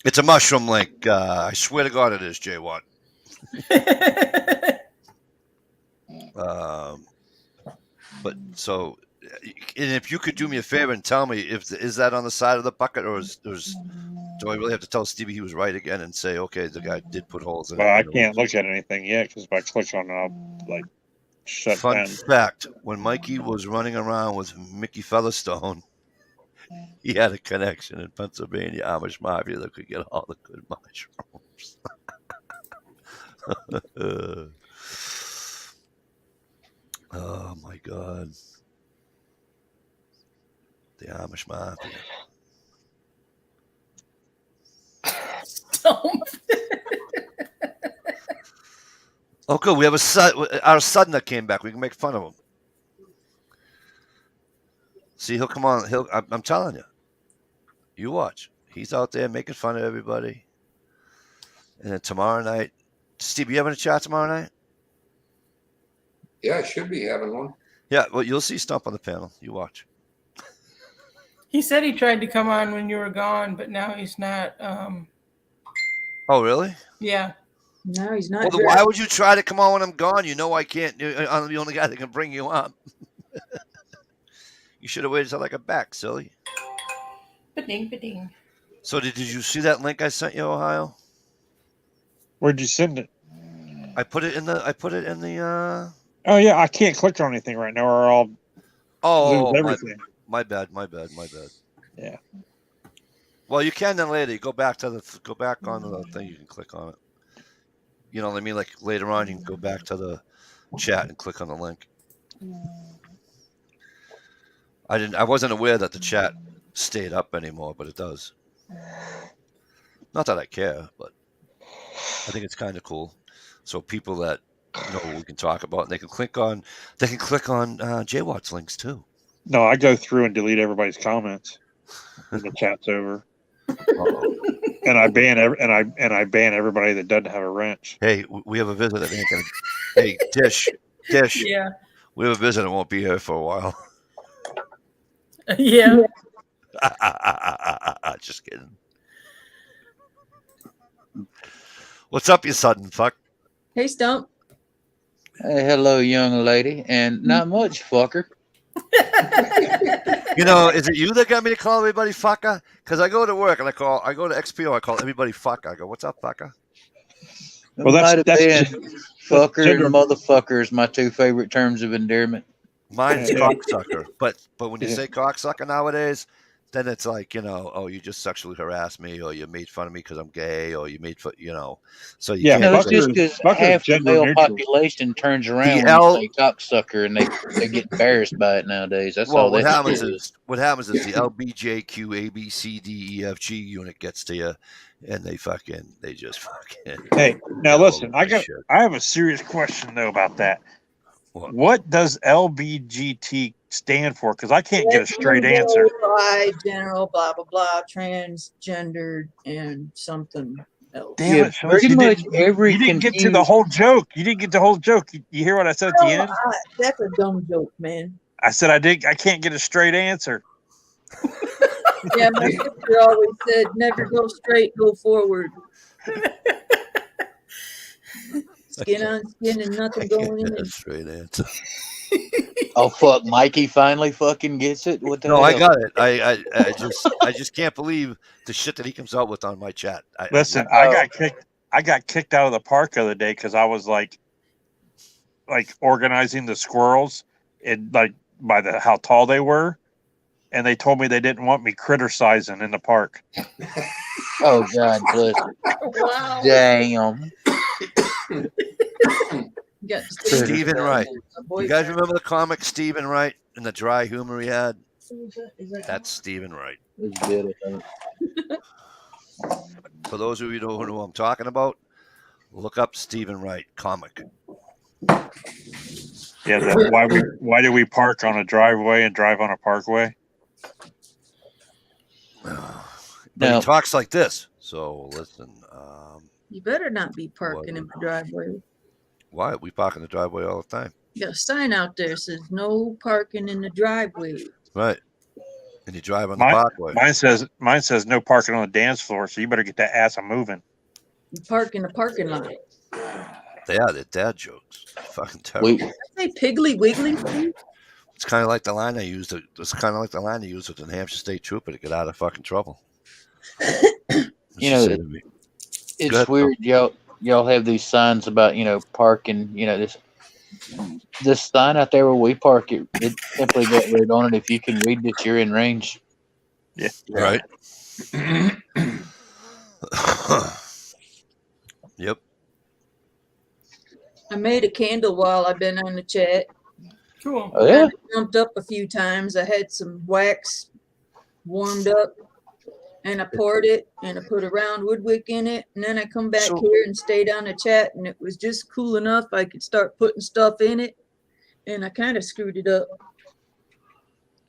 It's a mushroom link. I swear to God, it is, Jay Watt. But so, and if you could do me a favor and tell me is that on the side of the bucket, or do I really have to tell Stevie he was right again and say, okay, the guy did put holes in it? Well, I can't look at anything yet because if I click on it, I'll shut Fun down. fact: when Mikey was running around with Mickey Featherstone, he had a connection in Pennsylvania, Amish Mafia, that could get all the good mushrooms. Oh my God. The Amish Mafia. Oh, good. We have our son that came back. We can make fun of him. See, he'll come on. I'm telling you. You watch. He's out there making fun of everybody. And then tomorrow night, Steve, you having a chat tomorrow night? Yeah, I should be having one. Yeah, well, you'll see Stump on the panel. You watch. He said he tried to come on when you were gone, but now he's not. Oh, really? Yeah. No, he's not. Well, then why would you try to come on when I'm gone? You know I can't. I'm the only guy that can bring you up. You should have waited till I got back, silly. Ba-ding, ba-ding. So did you see that link I sent you, Ohio? Where'd you send it? I put it in the. Oh yeah, I can't click on anything right now, or I'll lose everything. My bad. Yeah. Well, you can then later. You go back on the thing. You can click on it. You know what I mean? Like later on, you can go back to the chat and click on the link. I wasn't aware that the chat stayed up anymore, but it does. Not that I care, but I think it's kind of cool. So people that know what we can talk about, and they can click on Jay Watt's links too. No, I go through and delete everybody's comments when the chat's over. And I ban everybody that doesn't have a wrench. Hey, we have a visitor. Hey, Dish. Yeah. We have a visitor that won't be here for a while. Yeah. Just kidding. What's up, you sudden fuck? Hey, Stump. Hey, hello, young lady, and not much, fucker. You know, is it you that got me to call everybody fucker? Because I go to work and I go to XPO, I call everybody fucker. I go, what's up, fucker? Well, that's fucker and motherfucker is my two favorite terms of endearment. Mine's cocksucker, but when you say cocksucker nowadays, then it's like, oh, you just sexually harassed me, or you made fun of me because I'm gay, or you made fun, So you can't. No, it's just because half the male population turns around when you say cocksucker, and they get embarrassed by it nowadays. That's all. What happens is the LBJQ ABCDEFG unit gets to you, and they just fucking. Hey, now listen, I have a serious question though about that. What does LBGT stand for? Because I can't get a straight answer. General, blah blah blah, transgendered, and something else. Damn it, pretty much every. You didn't get to the whole joke. You hear what I said at the end? That's a dumb joke, man. I said I can't get a straight answer. Yeah, my sister always said, "Never go straight, go forward." Skin on skin and nothing going in. That's a straight answer. Oh fuck! Mikey finally fucking gets it. What the hell? I got it. I just can't believe the shit that he comes out with on my chat. Listen, I got kicked out of the park the other day because I was like organizing the squirrels and by how tall they were, and they told me they didn't want me criticizing in the park. Oh God bless. Wow. Damn. Got Stephen Wright. Boy, You guys remember the comic Stephen Wright and the dry humor he had? Is that That's Stephen Wright. It's good. I think. For those of you who don't know who I'm talking about, look up Stephen Wright comic. Yeah, why do we park on a driveway and drive on a parkway? But Now- he talks like this. So listen, you better not be parking in the driveway. why? We park in the driveway all the time. You got a sign out there says no parking in the driveway. Right. And you drive on the Mine- parkway. Mine says no parking on the dance floor, so you better get that ass a moving. You park in the parking lot. They're dad jokes. Fucking terrible. We Did I say Piggly Wiggly? It's kind of like the line I used. It's kind of like the line I used with the New Hampshire State Trooper to get out of fucking trouble. You know, Say to me, it's Good. weird. Y'all have these signs about parking. This sign out there where we park it simply got read on it. If you can read this, you're in range. right? Yep. I made a candle while I've been on the chat. Cool. Oh yeah. I jumped up a few times. I had some wax warmed up and I poured it and I put a round wood wick in it. And then I come back So- here and stayed on the chat and it was just cool enough. I could start putting stuff in it and I kind of screwed it up.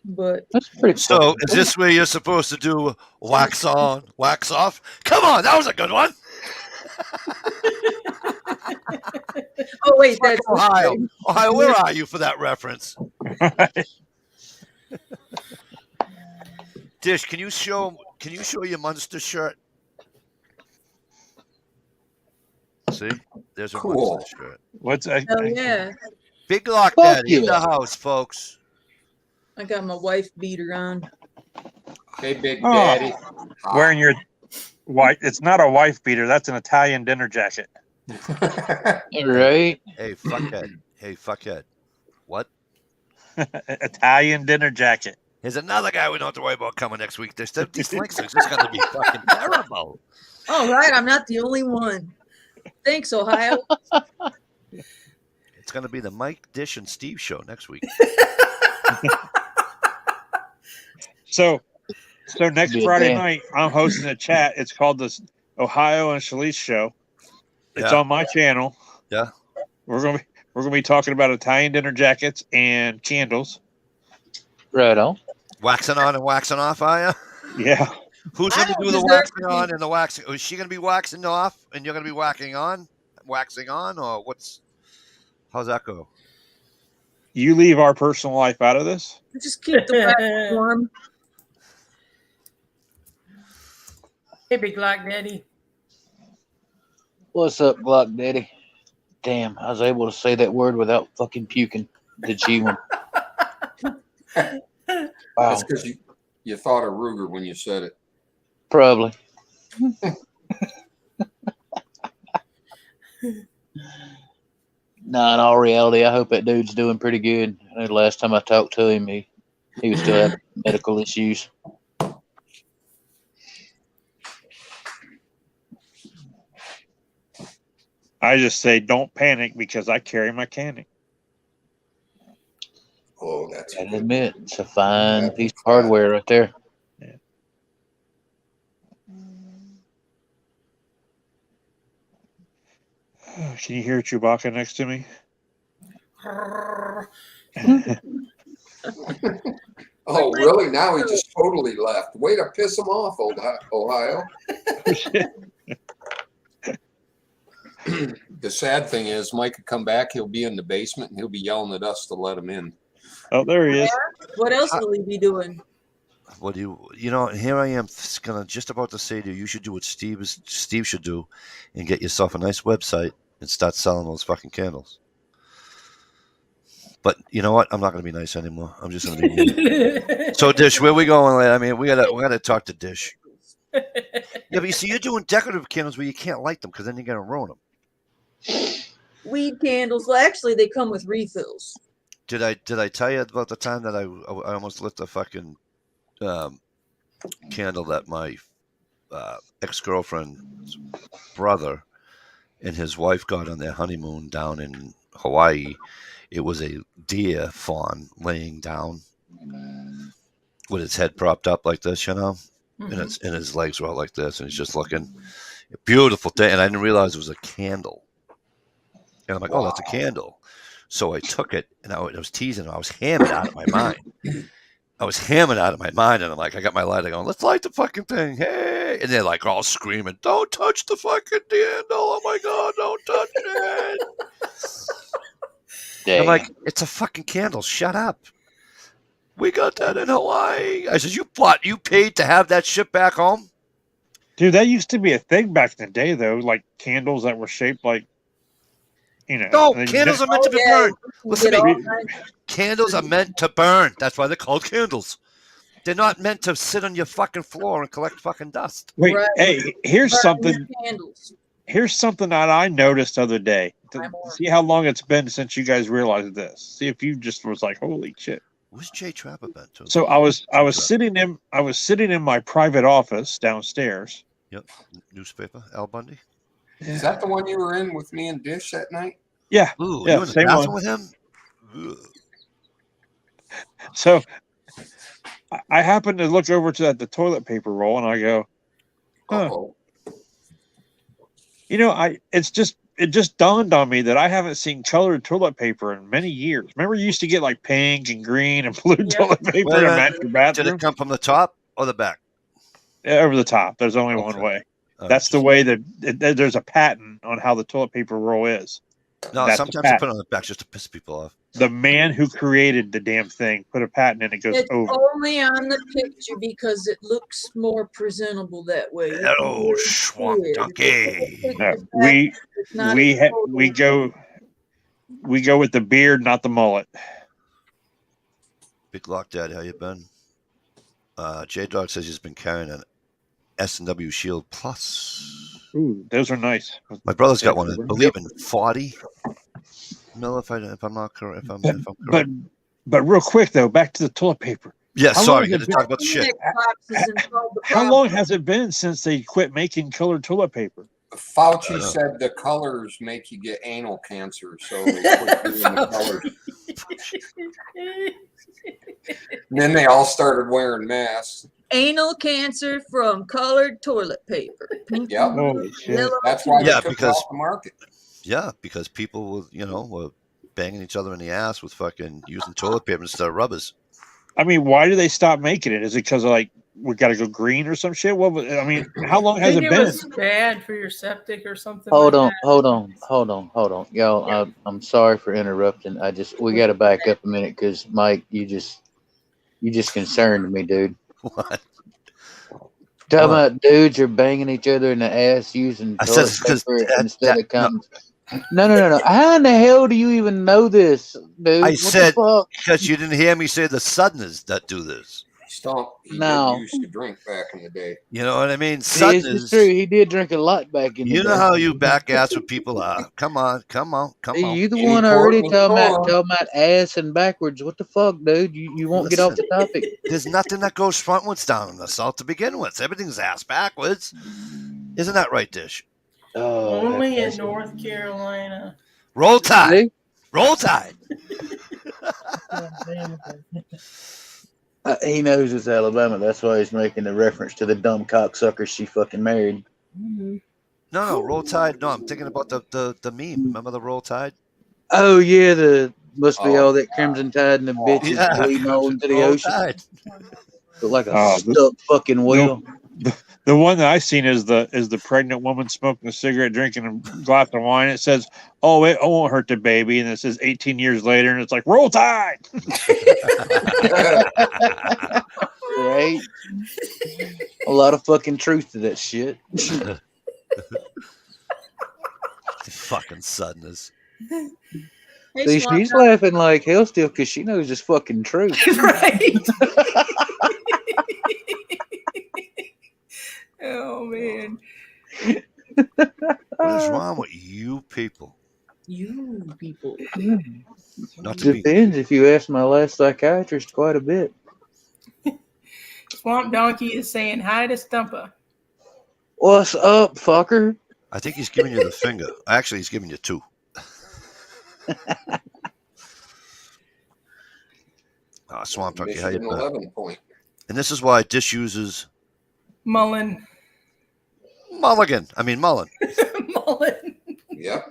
But That's pretty. So fucking is cool. this where you're supposed to do wax on, wax off? Come on, that was a good one. oh wait, that's Ohio. Ohio, where are you for that reference? Dish, can you show your Munster shirt? See? There's a Cool. Munster shirt. What's I, Oh yeah. Big Lock Fuck Daddy in yeah. the house, folks. I got my wife beater on. Hey, Big Oh. Daddy. wearing your white? It's not a wife beater. That's an Italian dinner jacket. Right? Hey, fuckhead. Hey, fuckhead. What? Italian dinner jacket. Here's another guy we don't have to worry about coming next week. These links are just going to be fucking terrible. All right, I'm not the only one. Thanks, Ohio. It's going to be the Mike, Dish, and Steve show next week. So next Good Friday day. night, I'm hosting a chat. It's called the Ohio and Shalice Show. It's Yeah. on my channel. Yeah. We're gonna be talking about Italian dinner jackets and candles. Right on. Waxing on and waxing off, are you? Yeah. Who's I going to don't do the deserve waxing to be- on and the waxing? Is she going to be waxing off and you're going to be waxing on, or how's that go? You leave our personal life out of this. Just keep the wax warm. Hey, Big Lock Daddy. What's up, Glock Daddy? Damn, I was able to say that word without fucking puking. The G one. Wow. That's because you thought of Ruger when you said it. Probably. Nah, in all reality, I hope that dude's doing pretty good. I know the last time I talked to him, he was still having medical issues. I just say don't panic because I carry my canning. Oh, that's I admit, it's a fine piece of hardware right there. Can you hear Chewbacca next to me? Oh, really? Now he just totally left. Way to piss him off, old Ohio. The sad thing is, Mike could come back. He'll be in the basement and he'll be yelling at us to let him in. Oh, there he is. What else will he be doing? What do you know? Here I am, just about to say to you, you should do what Steve should do, and get yourself a nice website and start selling those fucking candles. But you know what? I'm not going to be nice anymore. I'm just going to be mean. So, Dish, where we going? I mean, we gotta talk to Dish. Yeah, but you see, you're doing decorative candles where you can't light them because then you're going to ruin them. Weed candles. Well, actually, they come with refills. Did I tell you about the time that I almost lit the fucking candle that my ex-girlfriend's brother and his wife got on their honeymoon down in Hawaii, it was a deer fawn laying down with its head propped up like this, and his legs were out like this, and he's just looking a beautiful thing. And I didn't realize it was a candle. And I'm like, oh, that's a candle. So I took it, and I was teasing him. I was hammered out of my mind. And I'm like, I got my lighter going, let's light the fucking thing. Hey. And they're like all screaming, don't touch the fucking candle. Oh my God, don't touch it. I'm like, it's a fucking candle. Shut up. We got that in Hawaii. I said, you paid to have that shit back home? Dude, that used to be a thing back in the day, though. Like candles that were shaped like, No, candles are meant to be burned. Listen to me. me. Candles are meant to burn. That's why they're called candles. They're not meant to sit on your fucking floor and collect fucking dust. Wait, Right. hey, here's something. Candles. Here's something that I noticed the other day. See how long it's been since you guys realized this. See if you just was like, holy shit. Where's Jay Trapper been to? So I was sitting in my private office downstairs. Yep. Newspaper, Al Bundy. Is that the one you were in with me and Dish that night? Yeah. Ooh, Yeah, you in the same bathroom one. with him? Ugh. So I happened to look over to the toilet paper roll and I go, huh. Uh-oh. It just dawned on me that I haven't seen colored toilet paper in many years. Remember, you used to get like pink and green and blue toilet paper Wait a in minute. your Did bathroom. it come from the top or the back? Over the top. There's only one Okay. way. All That's right. the way that there's a patent on how the toilet paper roll is. No, that's sometimes the I put it on the back just to piss people off. The man who created the damn thing put a patent in it goes It's over. only on the picture because it looks more presentable that way. You can Oh, really swamp see it. donkey. No, It's not we as photo. we go with the beard, not the mullet. Big Lock Dad, how you been? J Dog says he's been carrying an S&W Shield Plus. Ooh, those are nice. My brother's got one, I believe, in 40 mil, if I'm not correct. If I'm correct. But real quick though, back to the toilet paper. Yeah, How sorry, long got has to it talk about the shit. How long has it been since they quit making colored toilet paper? Fauci said the colors make you get anal cancer, so they quit doing the colors. And then they all started wearing masks. Anal cancer from colored toilet paper. Pink Yep. and blue, Holy shit. yellow. That's why Yeah, they took it because- off the market. Yeah, because people were banging each other in the ass with fucking using toilet paper instead of rubbers. I mean, why do they stop making it? Is it because like we got to go green or some shit? I mean, how long has it It been? was bad for your septic or something. Hold like on, y'all. I'm sorry for interrupting. We got to back up a minute because Mike, you just concerned me, dude. What? Talking about dudes are banging each other in the ass using I toilet said it's 'cause paper that- instead that- of condoms. No. How in the hell do you even know this, dude? I What said- the fuck? Because you didn't hear me say the Southerners that do this. Stomp. He No. used to drink back in the day. You know what I mean? It's Southerners. true. He did drink a lot back in the You day. know how you back ass with people are. Come on. Hey, you the Any one already court talking was about ass and backwards. What the fuck, dude? You won't get off the topic. There's nothing that goes frontwards down in the South to begin with. Everything's ass backwards. Isn't that right, Dish? Oh, Only in that's- North Carolina. Roll Tide. See? Roll Tide. He knows it's Alabama. That's why he's making the reference to the dumb cocksucker she fucking married. No, Roll Tide. No, I'm thinking about the meme. Remember the Roll Tide? Oh yeah, must be Oh. all that Crimson Tide and the bitches Yeah. bleeding all into the Roll ocean. Tide. Look like a Oh, stuck fucking whale. The one that I seen is the pregnant woman smoking a cigarette, drinking a glass of wine. It says, "Oh, it won't hurt the baby," and it says 18 years later, and it's like, "Roll Tide." Right? A lot of fucking truth to that shit. Fucking Southerners. Hey, See, Swamp she's Dog. laughing like hell still because she knows it's fucking true. Right. Oh man. What is wrong with you people? You people. Not to be. Depends. If you ask my last psychiatrist, quite a bit. Swamp Donkey is saying hi to Stumpa. What's up, fucker? I think he's giving you the finger. Actually, he's giving you two. Swamp Turkey, how you Michigan been? 11 point. And this is why Dish uses Mullen. Mulligan. I mean Mullen. Mullen. Yep.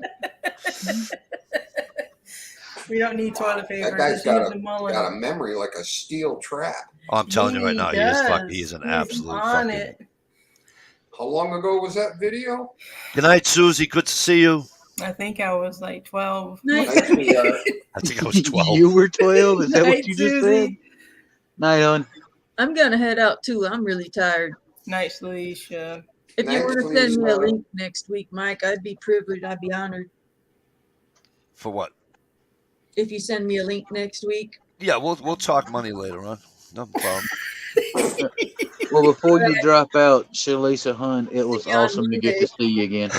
We don't need toilet paper. That guy's Just got use the Mullen. a memory like a steel trap. Oh, I'm telling you right now, does. he's an He's absolute on fucking. it. How long ago was that video? Good night, Susie. Good to see you. I think I was like 12. Night, Night, sweetheart. I think I was 12. You were 12? Is that Night, what you just said? Susie. Night on. I'm gonna head out too. I'm really tired. Night, Felicia. If you Night, want to send me a Felicia. link next week, Mike, I'd be privileged. I'd be honored For what? if you send me a link next week. Yeah, we'll talk money later on. No problem. Well, before you drop out, Shalisa Hunt, it was See you on awesome to get to see you again.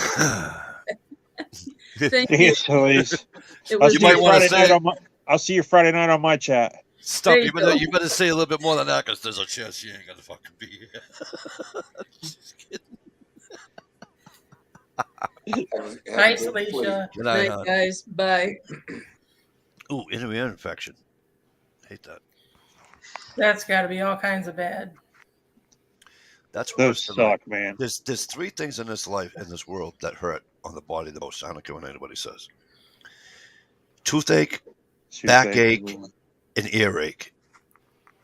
Thank you. Yes, please. It I'll was You see might you wanna Friday say night it. on my. I'll see you Friday night on my chat. Stop. There You you you better say a little bit more than that because there's a chance she ain't gonna fucking be here. Just kidding. Have a Night, good sleep. Felicia. Good night, night, hon. guys. Bye. Ooh, ear infection. Hate that. That's got to be all kinds of bad. That's Those worse than like, suck, man. there's three things in this life, in this world, that hurt on the body the most. I don't care what anybody says. Toothache, backache, and earache.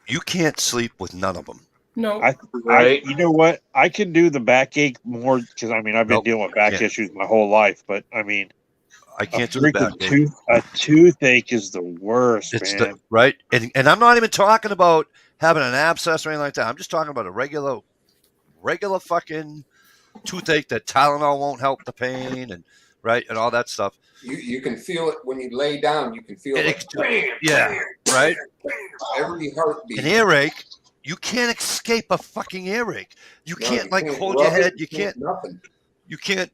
You can't sleep with none of them. No. You know what? I can do the backache more because I mean I've been Nope, dealing with back can't. issues my whole life, but I mean I a can't do the freaking backache. a toothache is the worst, It's man. the right, and I'm not even talking about having an abscess or anything like that. I'm just talking about a regular fucking toothache that Tylenol won't help the pain and right and all that stuff. You can feel it when you lay down. You can feel it. Yeah, right. Every heartbeat. An earache, you can't escape a fucking earache. You No, can't you like can't hold rub your it, head. You can't. nothing. You can't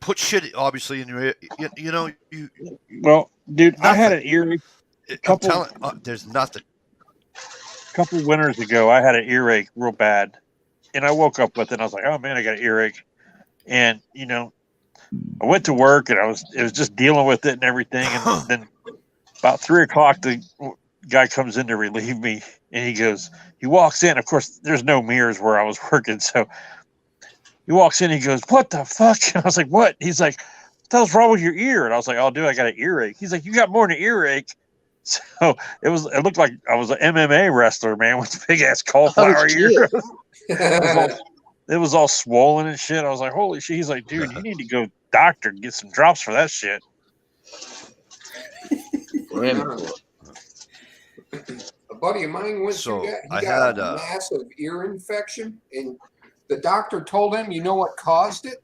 put shit obviously in your ear. You know you. Well, dude, I had Nothing. an earache I'm Couple- telling. There's nothing. a couple winters ago. I had an earache real bad, and I woke up with it. And I was like, "Oh man, I got an earache," and you know, I went to work and it was just dealing with it and everything. And then about 3:00, the guy comes in to relieve me, and he walks in. Of course, there's no mirrors where I was working, so he walks in. He goes, "What the fuck?" And I was like, "What?" He's like, "What the hell's wrong with your ear?" And I was like, "Oh, dude, I got an earache." He's like, "You got more than an earache." So it looked like I was an MMA wrestler, man, with a big ass cauliflower ear. It was all swollen and shit. I was like, holy shit. He's like, dude, you need to go doctor and get some drops for that shit. A buddy of mine went So, through that. I He got had, a massive ear infection, and the doctor told him, you know what caused it?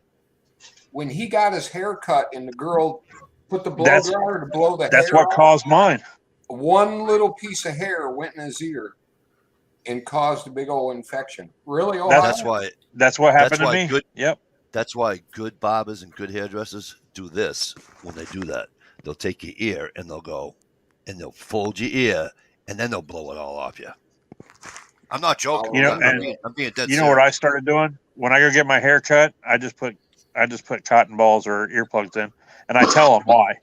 When he got his hair cut and the girl put the blow dryer to blow the hair That's what out, caused mine. one little piece of hair went in his ear and caused a big old infection. Really? That's why. That's what happened to why me. Yep. That's why good barbers and good hairdressers do this. When they do that, they'll take your ear and they'll go and they'll fold your ear and then they'll blow it all off you. I'm not joking. You know, I'm being dead You know what I started doing? When I go get my hair cut, I just put cotton balls or earplugs in, and I tell them why.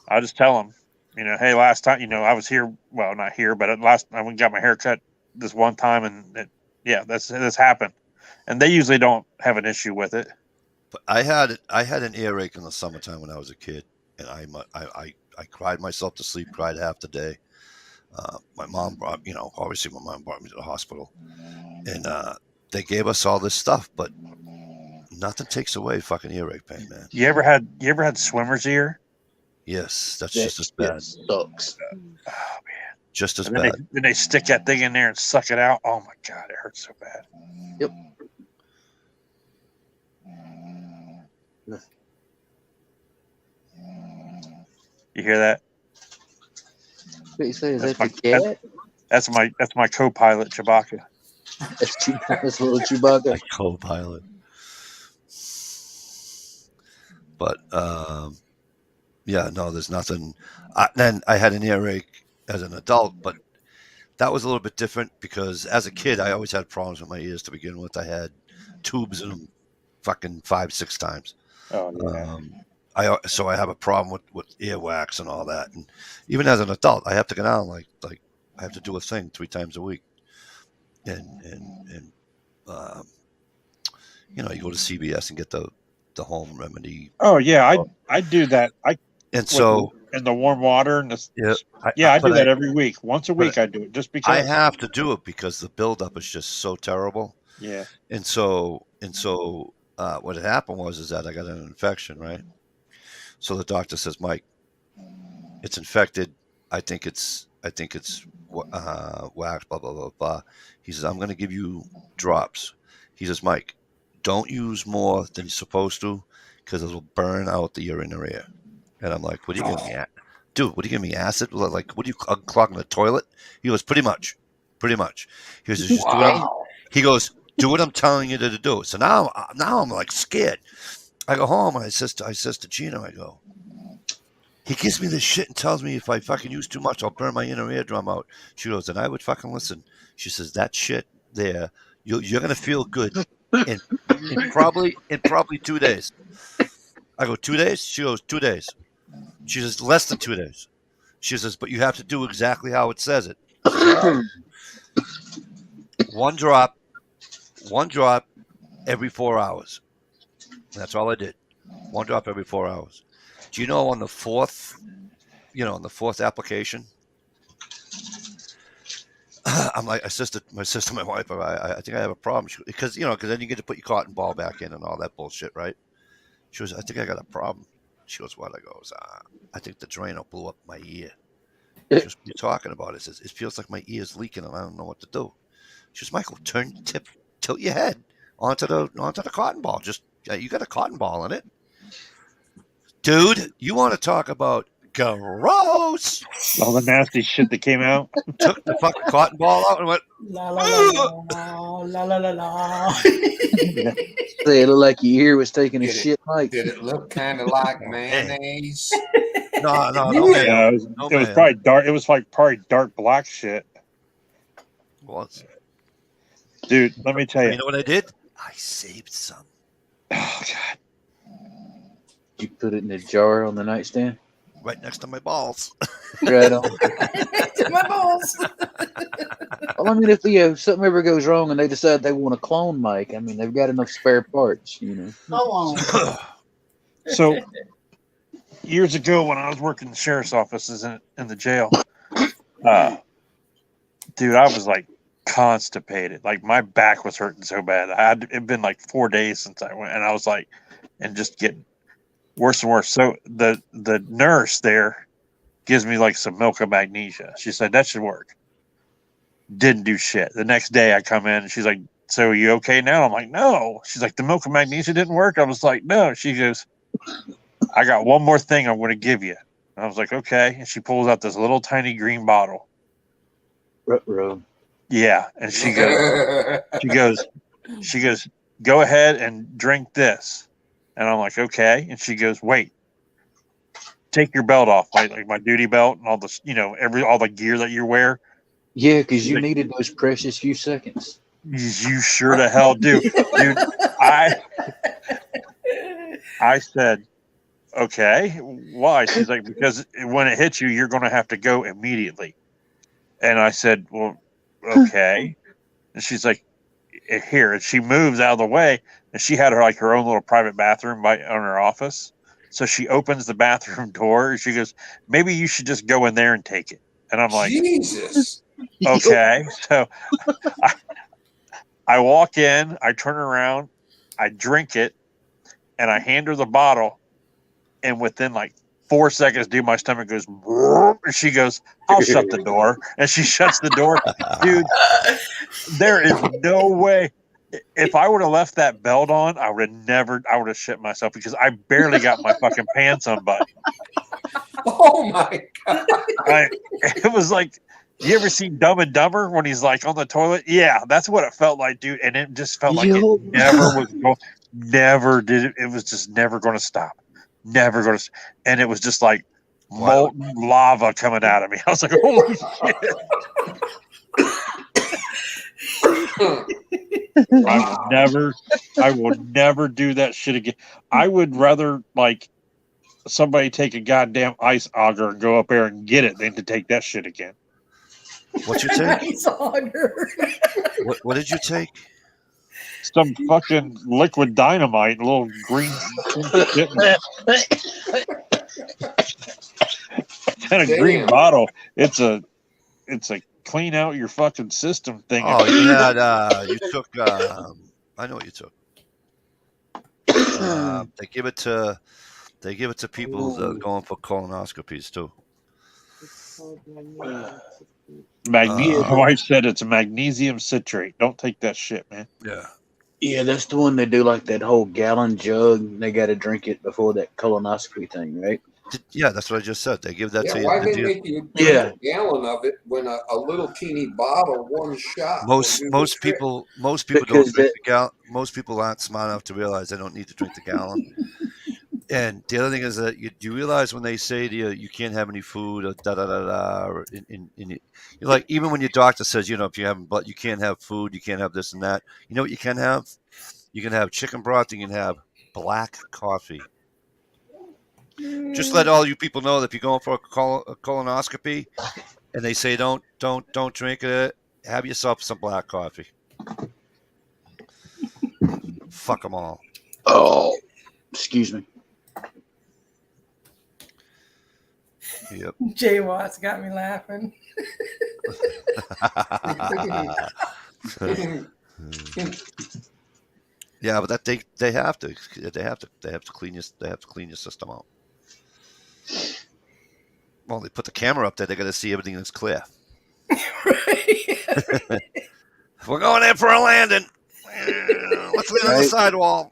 I just tell them, you know, hey, last time, you know, I was here. Well, not here, but I went and got my hair cut this one time, and this happened, and they usually don't have an issue with it. But I had an earache in the summertime when I was a kid, and I cried myself to sleep, cried half the day. My mom obviously my mom brought me to the hospital, and they gave us all this stuff, but nothing takes away fucking earache pain, man. You ever had swimmer's ear? Yes, that's just as bad. Sucks. Oh man, Just as and bad. then they stick that thing in there and suck it out. Oh my god, it hurts so bad. Yep. You hear that? What you say? Is That's that the cat? That's my co-pilot Chewbacca. That's little Chewbacca. Like co-pilot. But yeah, no, there's nothing. Then I had an earache as an adult, but that was a little bit different because as a kid, I always had problems with my ears to begin with. I had tubes in them fucking 5-6 times. Oh yeah. So I have a problem with earwax and all that. And even as an adult, I have to go down like I have to do a thing 3 times a week. And you know, you go to CVS and get the home remedy. Oh yeah, I do that. And so in the warm water and the yeah, I do that every week. Once a but week I do it just because I have to do it because the buildup is just so terrible. Yeah. And so what had happened was that I got an infection, right? So the doctor says, Mike, it's infected. I think it's wax, blah, blah, blah, blah. He says, I'm going to give you drops. He says, Mike, don't use more than you're supposed to because it'll burn out the urinary. And I'm like, what are you giving me at? Dude, what are you giving me, acid? Like, what are you clogging the toilet? He goes, pretty much. He goes, just he goes, do what I'm telling you to do. So now I'm like scared. I go home and I says to Gino, I go, he gives me this shit and tells me if I fucking use too much, I'll burn my inner eardrum out. She goes, and I would fucking listen. She says, that shit there, you're gonna feel good in probably 2 days. I go, 2 days? She goes, 2 days. She says, less than 2 days. She says, but you have to do exactly how it says it. One drop every 4 hours. That's all I did. One drop every 4 hours. Do you know on the fourth application, I'm like, my sister, my wife, I think I have a problem because then you get to put your cotton ball back in and all that bullshit, right? She goes, I think I got a problem. She goes, what? I goes, I think the Drano blew up my ear. She goes, what are you talking about? It says, it feels like my ear's leaking and I don't know what to do. She goes, Michael, tilt your head onto the cotton ball. Just you got a cotton ball in it. Dude, you want to talk about gross? All the nasty shit that came out. Took the fucking cotton ball out and went, La la la la la la la. Say it looked like your ear was taking a shit, Mike. Did it look kind of like mayonnaise? no, Yeah, it was probably dark. It was like probably dark black shit. Well, dude, let me tell you. You know what I did? I saved some. Oh God. You put it in a jar on the nightstand? Right next to my balls. Right on. To my balls. Well, I mean, if something ever goes wrong and they decide they want to clone Mike, I mean, they've got enough spare parts, How long? So, years ago when I was working in the sheriff's offices in the jail, dude, I was like constipated. Like my back was hurting so bad. It'd been like 4 days since I went, and I was like, and just getting worse and worse. So the nurse there gives me like some milk of magnesia. She said that should work. Didn't do shit. The next day I come in and she's like, so are you okay now? I'm like, no. She's like, the milk of magnesia didn't work. I was like, no. She goes, I got one more thing I'm going to give you. And I was like, okay. And she pulls out this little tiny green bottle. Ruh-roh. Yeah. And she goes, go ahead and drink this. And I'm like, okay. And she goes, wait, take your belt off, like my duty belt and all the, all the gear that you wear. Yeah, because you needed those precious few seconds. You sure the hell do, dude. I said, okay, why? She's like, because when it hits you, you're going to have to go immediately. And I said, well, okay. And she's like, here. And she moves out of the way. And she had her own little private bathroom on her office. So she opens the bathroom door and she goes, maybe you should just go in there and take it. And I'm like, Jesus. Okay. So I walk in, I turn around, I drink it, and I hand her the bottle. And within like 4 seconds, dude, my stomach goes, and she goes, I'll shut the door. And she shuts the door. Dude, there is no way. If I would have left that belt on, I would have shit myself because I barely got my fucking pants unbuttoned. Oh my God. It was like, you ever seen Dumb and Dumber when he's like on the toilet? Yeah, that's what it felt like, dude. And it just felt like it never did it. It was just never going to stop. Never going to. And it was just like molten lava coming out of me. I was like, holy shit. I will never do that shit again. I would rather somebody take a goddamn ice auger and go up there and get it than to take that shit again. What you take? Ice auger. What did you take? Some fucking liquid dynamite, little green shit and a green Damn. bottle. It's a clean out your fucking system thing. Oh, you had you took. I know what you took. They give it to people that are going for colonoscopies too. My wife said it's a magnesium citrate. Don't take that shit, man. Yeah. Yeah, that's the one they do like that whole gallon jug. They got to drink it before that colonoscopy thing, right? Yeah, that's what I just said. They give that to you. Why the they deal- make you drink a gallon of it when a little teeny bottle, one shot? will do the most trick? people don't Because drink the gallon. Most people aren't smart enough to realize they don't need to drink the gallon. And the other thing is that you realize when they say to you, you can't have any food or da da da da. Or you're like, even when your doctor says, if you haven't, but you can't have food, you can't have this and that. You know what you can have? You can have chicken broth. You can have black coffee. Just let all you people know that if you're going for a colonoscopy, and they say don't drink it, have yourself some black coffee. Fuck them all. Oh, excuse me. Yep. Jay Watts got me laughing. Yeah, but that they have to clean your system out. Well, they put the camera up there. They got to see everything that's clear. We're going in for a landing. Let's land on the sidewall.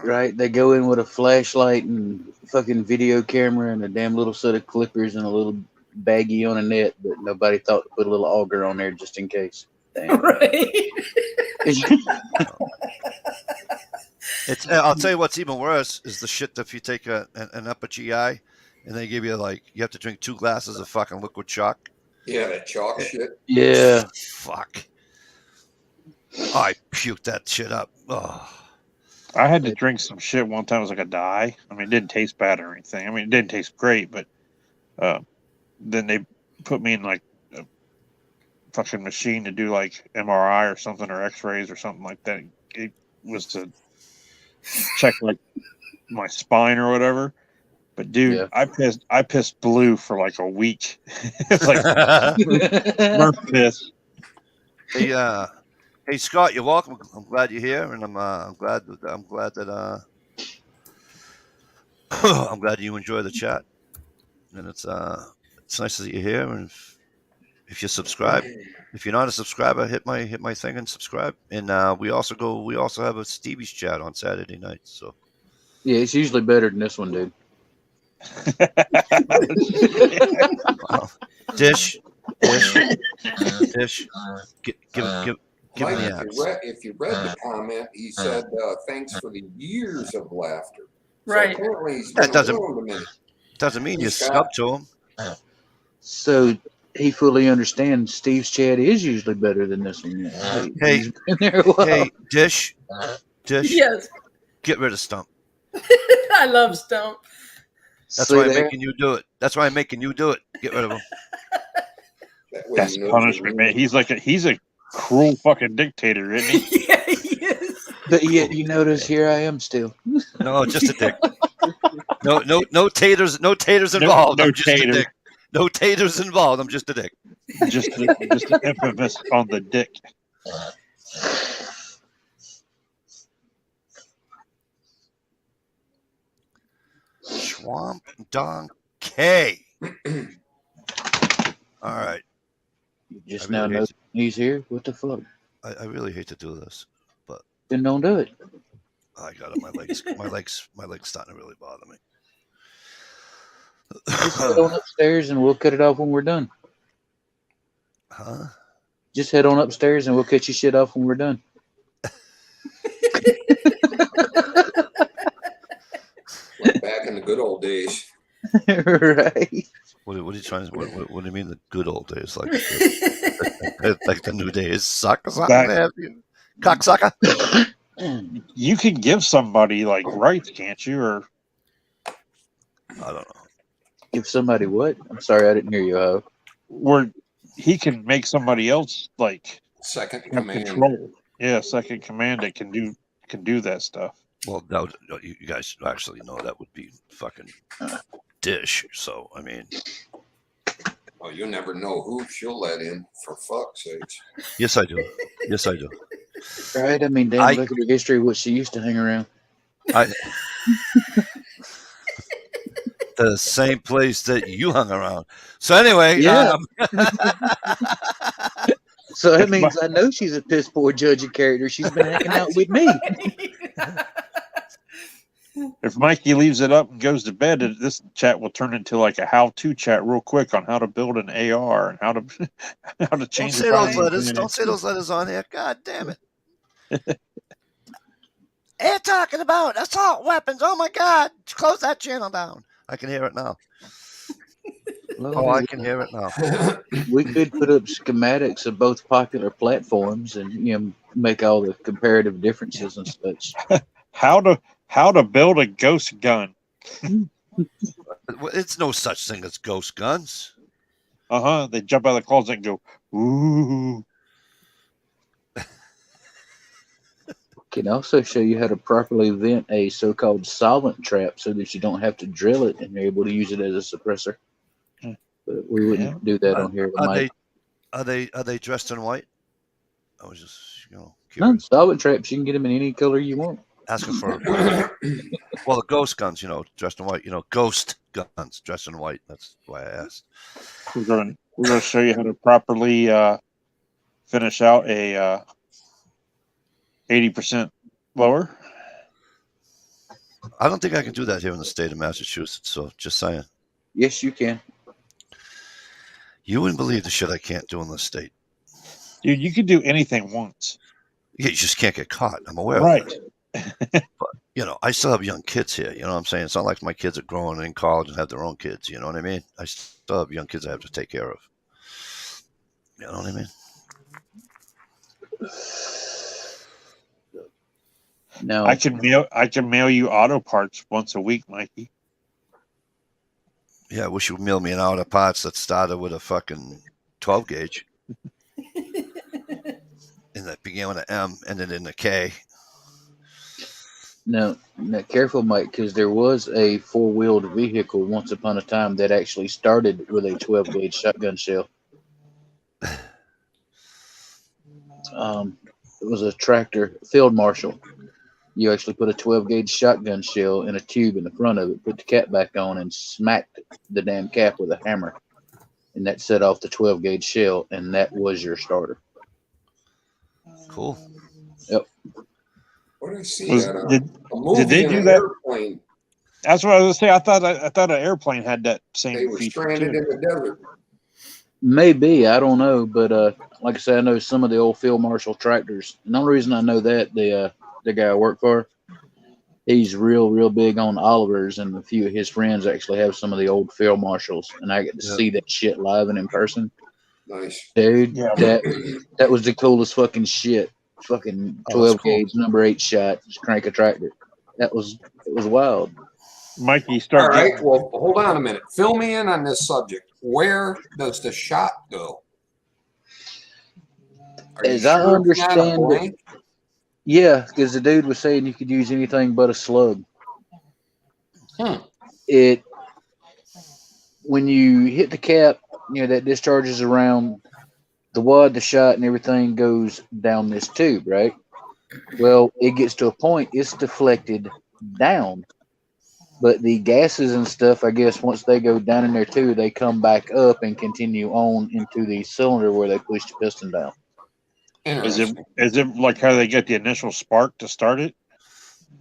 Right, they go in with a flashlight and fucking video camera and a damn little set of clippers and a little baggie on a net, but nobody thought to put a little auger on there just in case. Damn. Right. I'll tell you what's even worse is the shit that if you take an upper GI and they give you you have to drink 2 glasses of fucking liquid chalk. Yeah, that chalk shit. Yeah. Fuck. I puked that shit up. Oh. I had to drink some shit one time. It was like a dye. I mean, it didn't taste bad or anything. I mean, it didn't taste great, but then they put me in like a fucking machine to do like MRI or something or X-rays or something like that. It was to check like my spine or whatever. But dude, I pissed blue for like a week. It's like Murph piss. Hey Scott, you're welcome. I'm glad you're here, and I'm glad that I'm glad you enjoy the chat. And it's nice that you're here. And if you subscribe, if you're not a subscriber, hit my thing and subscribe. And we also have a Stevie's chat on Saturday nights. So Yeah, it's usually better than this one, dude. Dish. Give Mike, me the apps. if you read the comment, he said, thanks for the years of laughter. So Right. apparently he's That been doesn't- around a minute. Doesn't mean you Scott. snub to him. So he fully understands Steve's chat is usually better than this one. Hey. He's been there a while. Hey, Dish. Yes. Get rid of Stump. I love Stump. That's See why I'm there? making you do it. Get rid of him. That way That's he knows punishment, you're man. He's a cruel fucking dictator, isn't he? Yeah, he is. But yet you notice here I am still. No, just a dick. No taters involved. no I'm just a tater. dick. No taters involved. I'm just a dick. just an infamous on the dick. Swamp Donkey. All right. You just I now really know hate he's here. What the fuck? I really hate to do this, but Then don't do it. I got it. My legs starting to really bother me. Just head on upstairs and we'll cut it off when we're done. Huh? Just head on upstairs and we'll cut your shit off when we're done. like back in the good old days. Right. What are you trying to? What do you mean the good old days? Like like the new days suck or something? Cocksucker. You can give somebody like rights, can't you? Or I don't know. Give somebody what? I'm sorry, I didn't hear you. Where he can make somebody else like Second have command. control. Yeah, second command that can do that stuff. Well, that would, you guys actually know that would be fucking Dish. So I mean, Oh, you never know who she'll let in, for fuck's sakes. yes, I do. Yes, I do. Right? I mean, damn, look at her history, what she used to hang around. The same place that you hung around. So anyway, Yeah. So that means I know she's a piss poor judge of character. She's been hanging out with me. If Mikey leaves it up and goes to bed, this chat will turn into like a how-to chat real quick on how to build an AR and how to don't change say the those firing letters. pin. Don't say those letters on here. God damn it. They're talking about assault weapons. Oh my God. Close that channel down. I can hear it now. Well, I can hear it now. we could put up schematics of both popular platforms and make all the comparative differences and such. How to build a ghost gun. It's no such thing as ghost guns. They jump out of the closet and go, ooh. Can also show you how to properly vent a so-called solvent trap so that you don't have to drill it and you're able to use it as a suppressor. But we wouldn't do that on here. Are they dressed in white? I was just No, curious. solvent traps, you can get them in any color you want. Asking for well, the ghost guns, dressed in white. Ghost guns dressed in white. That's why I asked. We're gonna show you how to properly finish out a 80% blower. I don't think I can do that here in the state of Massachusetts. So just saying. Yes, you can. You wouldn't believe the shit I can't do in this state. Dude, you can do anything once. Yeah, you just can't get caught. I'm aware of Right. that. But, I still have young kids here. You know what I'm saying? It's not like my kids are growing in college and have their own kids. You know what I mean? I still have young kids I have to take care of. You know what I mean? No, I can mail you auto parts once a week, Mikey. Yeah, I wish you would mail me an auto parts that started with a fucking 12 gauge. And that began with an M, ended in a K. No, careful, Mike, because there was a four-wheeled vehicle once upon a time that actually started with a 12-gauge shotgun shell. It was a tractor, field marshal. You actually put a 12-gauge shotgun shell in a tube in the front of it, put the cap back on, and smacked the damn cap with a hammer. And that set off the 12-gauge shell, and that was your starter. Cool. Yep. What did I see? Did movie they in do an that? airplane. That's what I was gonna say. I thought an airplane had that same They were feature stranded too. in the desert. Maybe, I don't know, but like I said, I know some of the old field marshal tractors. And the only reason I know that the guy I work for, he's real big on Oliver's, and a few of his friends actually have some of the old field marshals, and I get to see that shit live and in person. Nice. Dude, Yeah. that was the coolest fucking shit. Fucking 12 gauge, number 8 shot, just crank a tractor. It was wild. Mikey, All start right. getting. Well, hold on a minute. Fill me in on this subject. Where does the shot go? Are you As I sure it's not a understand it, blank? yeah, because the dude was saying you could use anything but a slug. When you hit the cap, that discharges around the wad, the shot, and everything goes down this tube, right? Well, it gets to a point, it's deflected down. But the gases and stuff, I guess, once they go down in there too, they come back up and continue on into the cylinder where they push the piston down. Is it like how they get the initial spark to start it?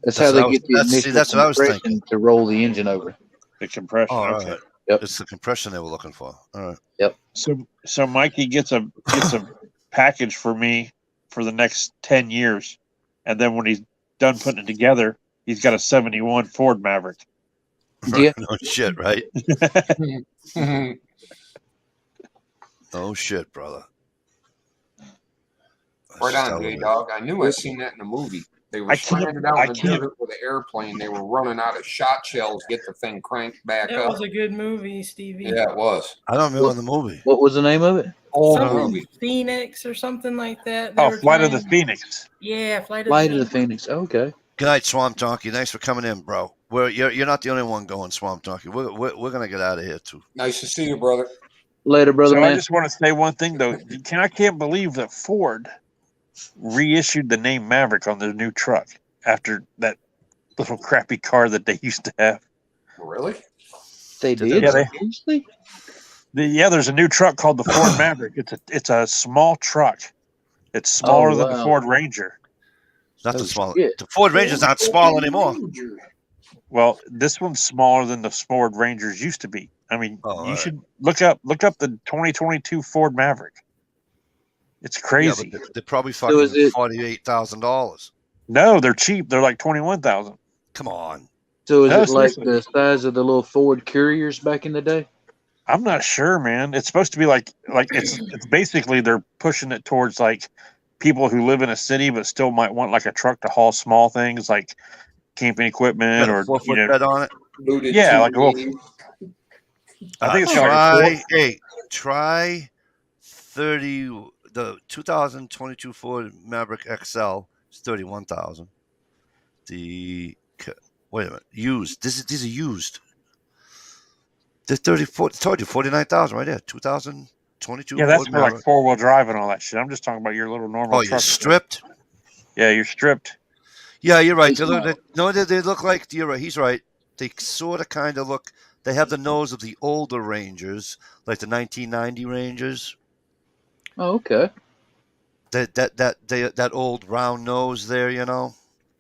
That's how they get the initial that's what I was thinking. compression to roll the engine over. The compression. Oh, okay. right. Yep. It's the compression they were looking for. All right. Yep. So Mikey gets a package for me for the next 10 years, and then when he's done putting it together, he's got a 71 Ford Maverick. Yeah. No shit, right? Oh shit, brother. Right on, J Dog. I knew I seen that in a movie. They were stranded out in the desert with an airplane. They were running out of shot shells, get the thing cranked back That up. was a good movie, Stevie. Yeah, it was. I don't remember the movie. What was the name of it? Old Something movie. Phoenix or something like that. They Oh, were Flight of the trying- Phoenix. Yeah, Flight Flight of the Phoenix. Okay. Good night, Swamp Donkey. Thanks for coming in, bro. You're not the only one going, Swamp Donkey. We're gonna get out of here too. Nice to see you, brother. Later, brother, So man. I just want to say one thing though. I can't believe that Ford reissued the name Maverick on their new truck after that little crappy car that they used to have. Really? They Did did? they? Yeah, Seriously? There's a new truck called the Ford Maverick. It's a small truck. It's smaller than the wow. Ford Ranger. Nothing Oh, small. shit. The Ford Ranger's not small anymore. Well, this one's smaller than the Ford Rangers used to be. I mean, Oh, all you right. should look up the 2022 Ford Maverick. It's Yeah, crazy. but they're probably So is fucking it- $48,000. No, they're cheap. They're like 21,000. Come on. So is No, it like seriously. the size of the little Ford Couriers back in the day? I'm not sure, man. It's supposed to be like it's basically they're pushing it towards like people who live in a city but still might want like a truck to haul small things like camping equipment Got a or 4-foot bed on it. Booted Yeah, like a little- TV. I think it's got like a try 30. The 2022 Ford Maverick XL is 31,000. Wait a minute, used. These are used. They're 34. Told you 49,000 right there. 2022. yeah, that's Ford for like Maverick. 4-wheel drive and all that shit. I'm just talking about your little normal Oh, you're truck. stripped. Yeah, you're stripped. Yeah, you're right. They look like, you're right. He's right. They sort of kind of look. They have the nose of the older Rangers, like the 1990 Rangers. Oh, okay. That old round nose there, you know.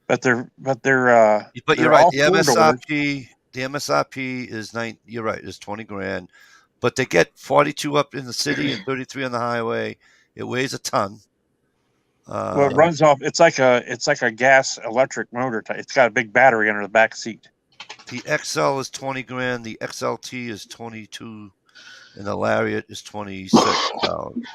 But they're But they're you're right. all The four-doors. MSRP is You're right. It's 20 grand, but they get 42 up in the city and 33 on the highway. It weighs a ton. Well, it runs off. It's like a gas electric motor. It's got a big battery under the back seat. The XL is 20 grand. The XLT is 22, and the Lariat is 26,000.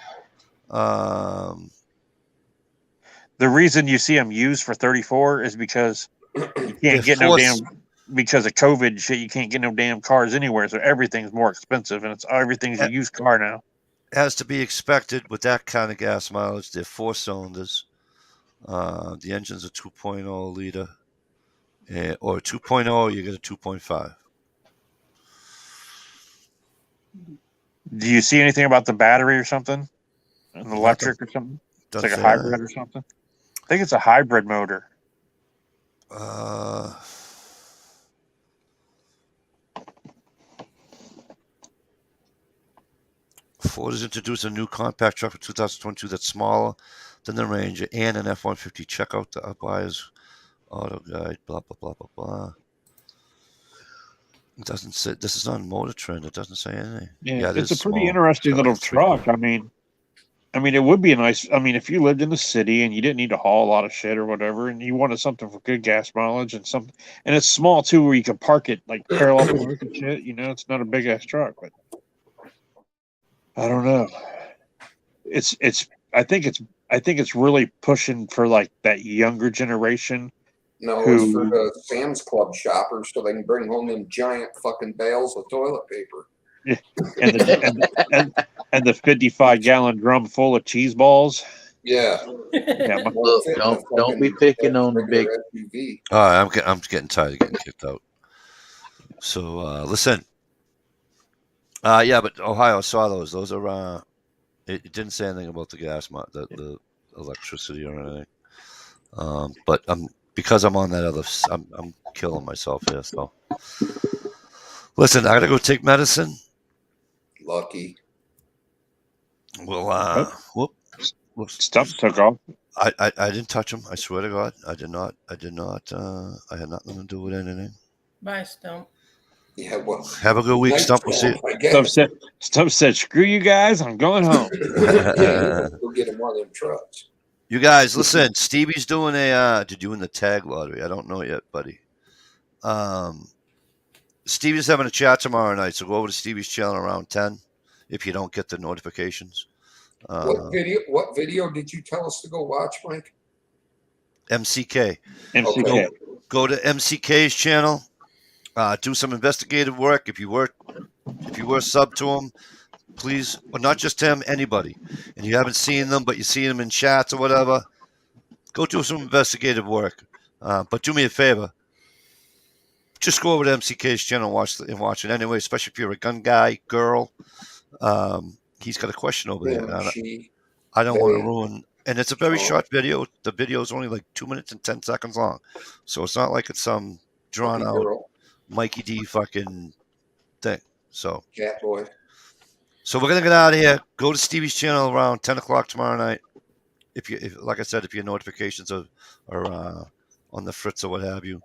The reason you see them used for 34 is because you They're can't get no forced- damn because of COVID shit. You can't get no damn cars anywhere, so everything's more expensive, and everything's a used car now. As to be expected with that kind of gas mileage, they're 4 cylinders. The engine's a 2.0 liter, or 2.0. You get a 2.5. Do you see anything about the battery or something? An electric or something? It's Doesn't like a say that. hybrid or something. I think it's a hybrid motor. Ford has introduced a new compact truck for 2022 that's smaller than the Ranger and an F-150. Check out the buyer's auto guide. Blah blah blah blah blah. It doesn't say. This is on Motor Trend. It doesn't say anything. Yeah, it it's is a pretty small. interesting It's got little like a 3-foot. truck. I mean, it would be a nice. I mean, if you lived in the city and you didn't need to haul a lot of shit or whatever, and you wanted something for good gas mileage and it's small too, where you can park it like parallel park and shit. You know, it's not a big ass truck, but I don't know. I think it's really pushing for like that younger generation. No, it's for the Sam's Club shoppers so they can bring home them giant fucking bales of toilet paper. and the 55-gallon drum full of cheese balls. Yeah. Yeah, Look, don't be picking on the big. SUV. All right, I'm getting tired of getting kicked out. So listen. Yeah, but Ohio saw those. Those are. It didn't say anything about the the electricity or anything. But because I'm on that other, I'm killing myself here. So listen, I gotta go take medicine. Lucky. Well, Stuff took off. I didn't touch him. I swear to God, I did not. I had nothing to do with anything. Bye, Stump. Yeah, well. Have a good week, nice Stump. We'll see. film, I guess. Stuff said, "Screw you guys, I'm going home." Yeah, go get him one of them trucks. You guys, listen. Stevie's doing doing the tag lottery. I don't know yet, buddy. Stevie's having a chat tomorrow night, so go over to Stevie's channel around 10 if you don't get the notifications. What video did you tell us to go watch, Mike? MCK. MCK. Go to MCK's channel. Do some investigative work. If you were sub to him, please, or not just him, anybody, and you haven't seen them, but you see them in chats or whatever, go do some investigative work. But do me a favor. Just go over to MCK's channel and watch it anyway, especially if you're a gun guy, girl. He's got a question over there. I don't want to ruin. And it's a very short video. The video is only like 2 minutes and 10 seconds long. So it's not like it's some drawn out Mikey D fucking thing. So, Cat boy. So we're going to get out of here. Go to Stevie's channel around 10 o'clock tomorrow night. If like I said, if your notifications are on the fritz or what have you.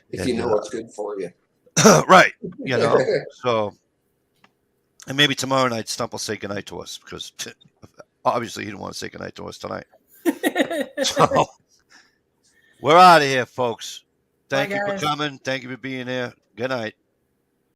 If you know what's good for you. Right. You know. So, and maybe tomorrow night Stump will say goodnight to us because obviously he didn't want to say goodnight to us tonight. So we're out of here, folks. Thank you for coming. Thank you for being here. Good night.